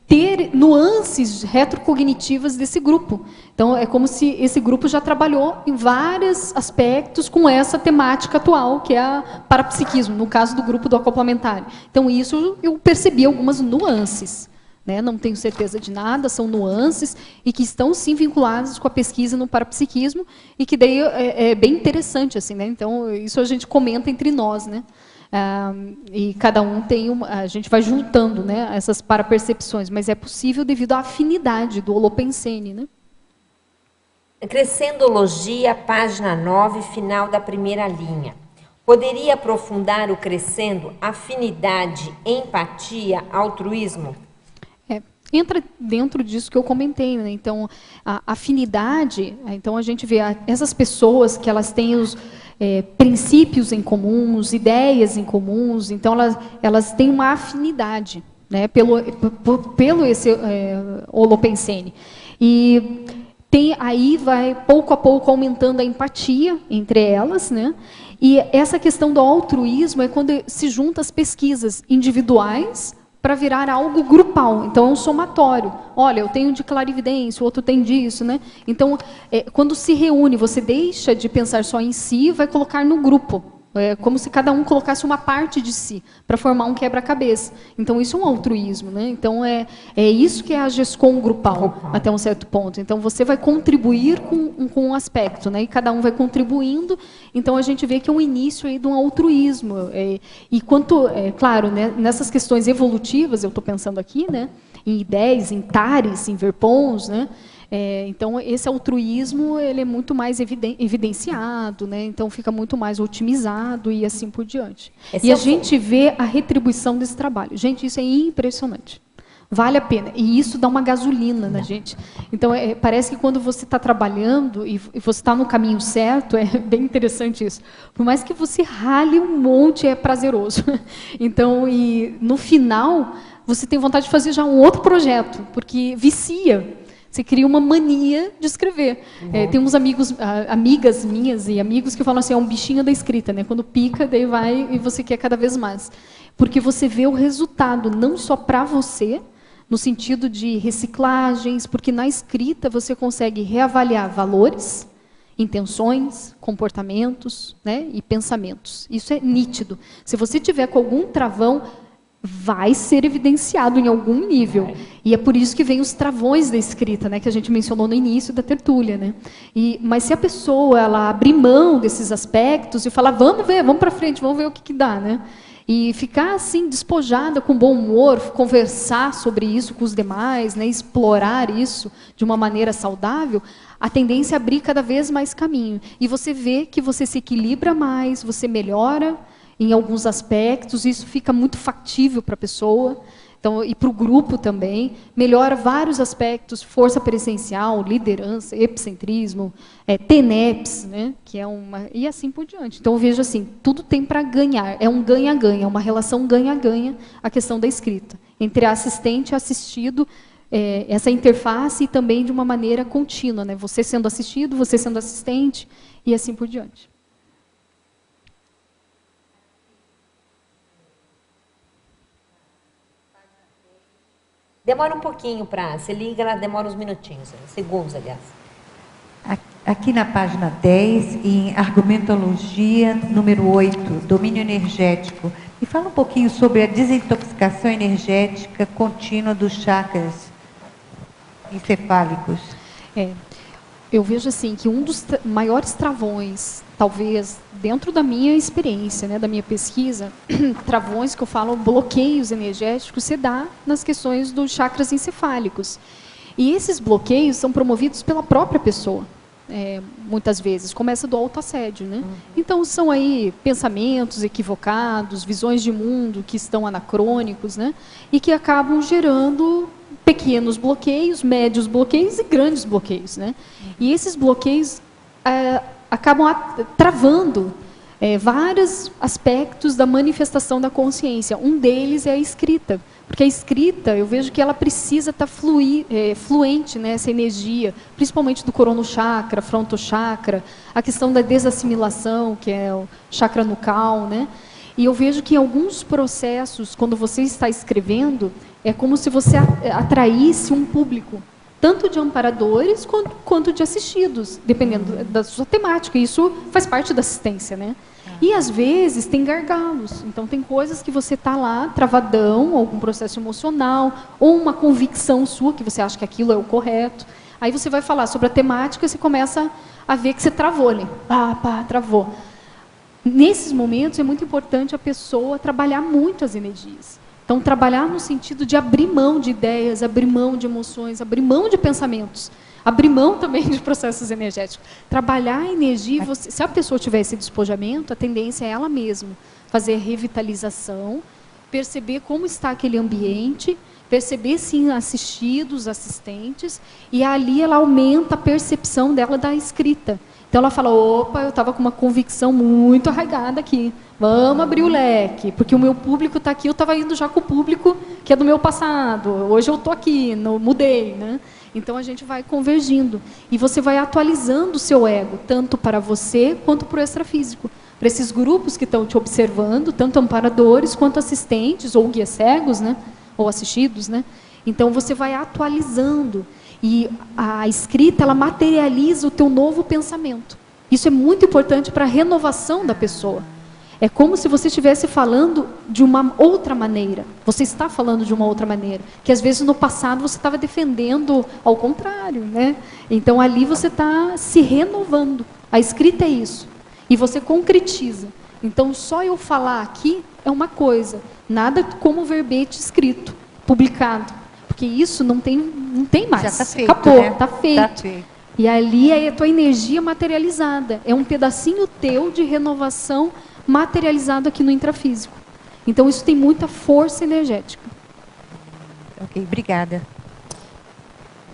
S3: ter nuances retrocognitivas desse grupo. Então, é como se esse grupo já trabalhou em vários aspectos com essa temática atual, que é a parapsiquismo, no caso do grupo do acoplamentário. Então, isso eu percebi algumas nuances. Né? Não tenho certeza de nada, são nuances e que estão, sim, vinculadas com a pesquisa no parapsiquismo e que daí é bem interessante. Assim, né? Então, isso a gente comenta entre nós, né? E cada um tem a gente vai juntando, né, essas parapercepções, mas é possível devido à afinidade do Holopensene, né?
S2: Crescendologia, página 9, final da primeira linha. Poderia aprofundar o crescendo, afinidade, empatia, altruísmo?
S3: Entra dentro disso que eu comentei, né? Então, a afinidade, então a gente vê essas pessoas que elas têm os princípios em comuns, ideias em comuns, então elas têm uma afinidade, né? Pelo esse Holopensene. E aí vai pouco a pouco aumentando a empatia entre elas, né? E essa questão do altruísmo é quando se juntam as pesquisas individuais para virar algo grupal. Então, é um somatório. Olha, eu tenho de clarividência, o outro tem disso, né? Então, quando se reúne, você deixa de pensar só em si e vai colocar no grupo. É como se cada um colocasse uma parte de si para formar um quebra-cabeça. Então, isso é um altruísmo, né? Então, é isso que é a GESCOM grupal, até um certo ponto. Então, você vai contribuir com um aspecto, né? E cada um vai contribuindo. Então, a gente vê que é um início aí de um altruísmo. E quanto, claro, né, nessas questões evolutivas, eu estou pensando aqui, né? Em ideias, em tares, em verpons, né? Então, esse altruísmo ele é muito mais evidenciado, né? Então, fica muito mais otimizado e assim por diante. E a gente vê a retribuição desse trabalho. Gente, isso é impressionante. Vale a pena. E isso dá uma gasolina na gente. Então, parece que quando você está trabalhando e você está no caminho certo, é bem interessante isso. Por mais que você rale um monte, é prazeroso. Então, e no final, você tem vontade de fazer já um outro projeto, porque vicia. Você cria uma mania de escrever. Tem uns amigas minhas e amigos que falam assim, é um bichinho da escrita, né? Quando pica, daí vai e você quer cada vez mais. Porque você vê o resultado, não só para você, no sentido de reciclagens, porque na escrita você consegue reavaliar valores, intenções, comportamentos, né, e pensamentos. Isso é nítido. Se você tiver com algum travão, vai ser evidenciado em algum nível. E é por isso que vem os travões da escrita, né, que a gente mencionou no início da tertúlia, né? Mas se a pessoa ela abrir mão desses aspectos e falar, vamos ver, vamos para frente, vamos ver o que dá, né? E ficar assim despojada, com bom humor, conversar sobre isso com os demais, né, explorar isso de uma maneira saudável, a tendência é abrir cada vez mais caminho. E você vê que você se equilibra mais, você melhora em alguns aspectos, isso fica muito factível para a pessoa. Então, e para o grupo também, melhora vários aspectos, força presencial, liderança, epicentrismo, TENEPS, né, que é uma... e assim por diante. Então, eu vejo assim, tudo tem para ganhar, é um ganha-ganha, é uma relação ganha-ganha a questão da escrita, entre assistente e assistido, essa interface e também de uma maneira contínua, né, você sendo assistido, você sendo assistente, e assim por diante.
S2: Demora um pouquinho para... Você liga, ela demora uns minutinhos, segundos, aliás.
S8: Aqui na página 10, em argumentologia, número 8, domínio energético. Me fala um pouquinho sobre a desintoxicação energética contínua dos chakras encefálicos.
S3: Eu vejo assim que um dos maiores travões, talvez dentro da minha experiência, né, da minha pesquisa, travões que eu falo, bloqueios energéticos, se dá nas questões dos chakras encefálicos. E esses bloqueios são promovidos pela própria pessoa, muitas vezes. Começa do autoassédio, né? Então, são aí pensamentos equivocados, visões de mundo que estão anacrônicos, né? E que acabam gerando pequenos bloqueios, médios bloqueios e grandes bloqueios, né? E esses bloqueios acabam travando vários aspectos da manifestação da consciência. Um deles é a escrita, porque a escrita, eu vejo que ela precisa estar fluente, né, essa energia, principalmente do coronochakra, frontochakra, a questão da desassimilação, que é o chakra nucal, né? E eu vejo que em alguns processos, quando você está escrevendo, é como se você atraísse um público, tanto de amparadores quanto de assistidos, dependendo da sua temática. Isso faz parte da assistência, né? E, às vezes, tem gargalos. Então, tem coisas que você está lá, travadão, algum processo emocional, ou uma convicção sua, que você acha que aquilo é o correto. Aí você vai falar sobre a temática e você começa a ver que você travou ali. Travou. Nesses momentos, é muito importante a pessoa trabalhar muito as energias. Então, trabalhar no sentido de abrir mão de ideias, abrir mão de emoções, abrir mão de pensamentos, abrir mão também de processos energéticos. Trabalhar a energia, se a pessoa tiver esse despojamento, a tendência é ela mesma fazer revitalização, perceber como está aquele ambiente, perceber, sim, assistidos, assistentes, e ali ela aumenta a percepção dela da escrita. Então, ela fala, opa, eu estava com uma convicção muito arraigada aqui. Vamos abrir o leque, porque o meu público está aqui, eu estava indo já com o público que é do meu passado. Hoje eu estou aqui, mudei, né? Então, a gente vai convergindo. E você vai atualizando o seu ego, tanto para você quanto para o extrafísico. Para esses grupos que estão te observando, tanto amparadores quanto assistentes, ou guias cegos, né? Ou assistidos, né? Então, você vai atualizando. E a escrita, ela materializa o teu novo pensamento. Isso é muito importante para a renovação da pessoa. É como se você estivesse falando de uma outra maneira. Você está falando de uma outra maneira. Que às vezes no passado você estava defendendo ao contrário, né? Então ali você está se renovando. A escrita é isso. E você concretiza. Então só eu falar aqui é uma coisa. Nada como verbete escrito, publicado. Porque isso não tem mais.
S8: Já está feito.
S3: Acabou,
S8: né?
S3: está feito.
S8: Tá feito.
S3: E ali é a tua energia materializada. É um pedacinho teu de renovação materializado aqui no intrafísico. Então, isso tem muita força energética.
S8: Ok, obrigada.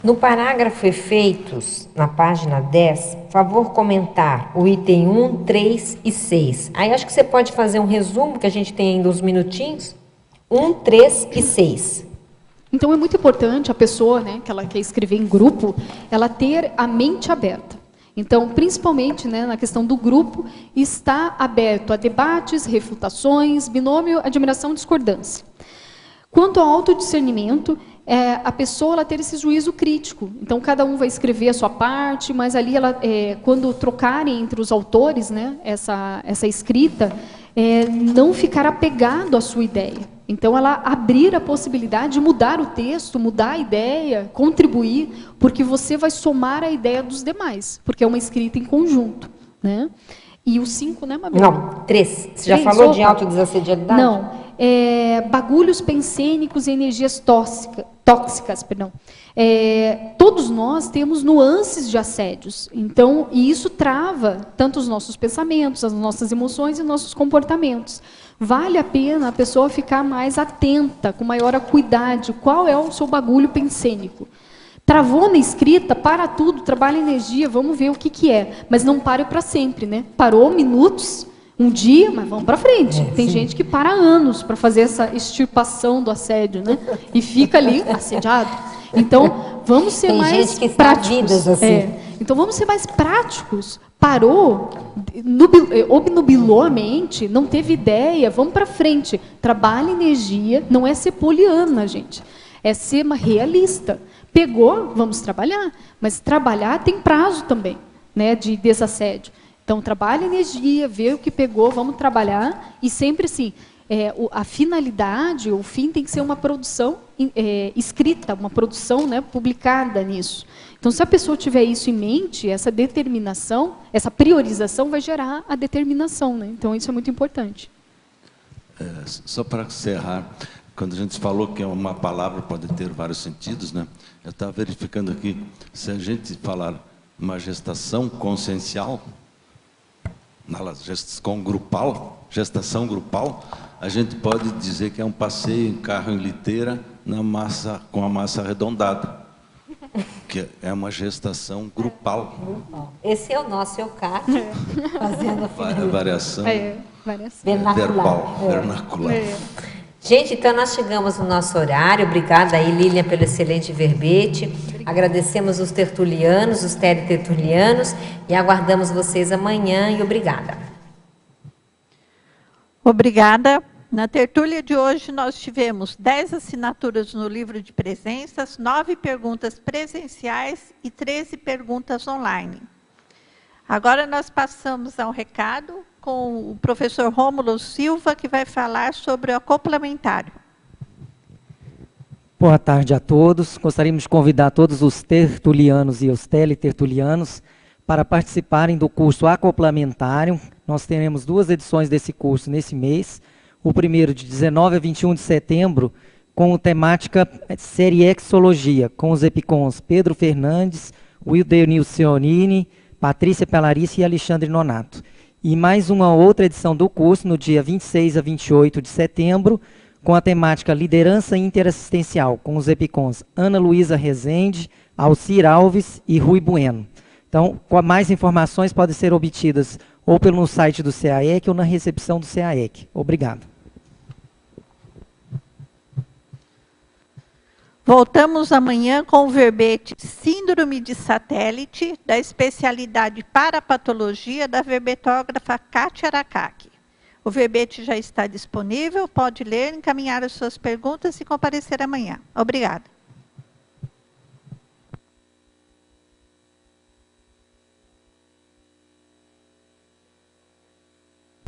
S2: No parágrafo efeitos, na página 10, favor comentar o item 1, 3 e 6. Aí acho que você pode fazer um resumo, que a gente tem ainda uns minutinhos. 1, 3 e 6.
S3: Então é muito importante a pessoa, né, que ela quer escrever em grupo, ela ter a mente aberta. Então, principalmente, né, na questão do grupo, está aberto a debates, refutações, binômio, admiração, discordância. Quanto ao autodiscernimento, a pessoa ela ter esse juízo crítico. Então, cada um vai escrever a sua parte, mas ali, quando trocarem entre os autores, né, essa escrita, não ficar apegado à sua ideia. Então, ela abrir a possibilidade de mudar o texto, mudar a ideia, contribuir, porque você vai somar a ideia dos demais, porque é uma escrita em conjunto, né? E o 5, né, Mabel?
S2: Não, 3. Você já falou de autodesassedialidade?
S3: Não. Bagulhos pensênicos e energias tóxicas. Todos nós temos nuances de assédios. Então, e isso trava tanto os nossos pensamentos, as nossas emoções e nossos comportamentos. Vale a pena a pessoa ficar mais atenta, com maior acuidade. Qual é o seu bagulho pensênico? Travou na escrita, para tudo, trabalha energia, vamos ver o que é. Mas não pare para sempre, né? Parou minutos, um dia, mas vamos para frente. Tem gente que para anos para fazer essa extirpação do assédio, né? E fica ali assediado. Então, vamos ser mais práticos. Assim. Então, vamos ser mais práticos. Parou, obnubilou a mente, não teve ideia, vamos para frente. Trabalha energia, não é ser poliana, gente. É ser realista. Pegou, vamos trabalhar. Mas trabalhar tem prazo também, né, de desassédio. Então, trabalha energia, vê o que pegou, vamos trabalhar. E sempre assim, a finalidade, o fim tem que ser uma produção escrita, uma produção, né, publicada nisso. Então, se a pessoa tiver isso em mente, essa determinação, essa priorização vai gerar a determinação, né? Então, isso é muito importante.
S5: Só para encerrar, quando a gente falou que uma palavra pode ter vários sentidos, né? Eu estava verificando aqui, se a gente falar uma gestação consciencial, gestação grupal, a gente pode dizer que é um passeio em carro em liteira com a massa arredondada, que é uma gestação grupal.
S2: Esse é o nosso Eucádio, fazendo a
S5: variação vernacular.
S2: Gente, então nós chegamos no nosso horário. Obrigada aí, Lilian, pelo excelente verbete. Obrigada. Agradecemos os tertulianos, os teletertulianos, e aguardamos vocês amanhã. E obrigada.
S9: Obrigada. Na tertúlia de hoje, nós tivemos 10 assinaturas no livro de presenças, 9 perguntas presenciais e 13 perguntas online. Agora nós passamos ao recado com o professor Rômulo Silva, que vai falar sobre o acoplamentário.
S10: Boa tarde a todos. Gostaríamos de convidar todos os tertulianos e os teletertulianos para participarem do curso acoplamentário. Nós teremos 2 edições desse curso nesse mês. O primeiro de 19 a 21 de setembro, com a temática Seriexologia, com os epicons Pedro Fernandes, Wilder Nilcionini, Patrícia Pelarice e Alexandre Nonato. E mais uma outra edição do curso, no dia 26 a 28 de setembro, com a temática Liderança Interassistencial, com os epicons Ana Luísa Rezende, Alcir Alves e Rui Bueno. Então, mais informações podem ser obtidas ou pelo site do CAEC ou na recepção do CAEC. Obrigado.
S9: Voltamos amanhã com o verbete Síndrome de Satélite, da especialidade Parapatologia, da verbetógrafa Kátia Aracaki. O verbete já está disponível, pode ler, encaminhar as suas perguntas e comparecer amanhã. Obrigada.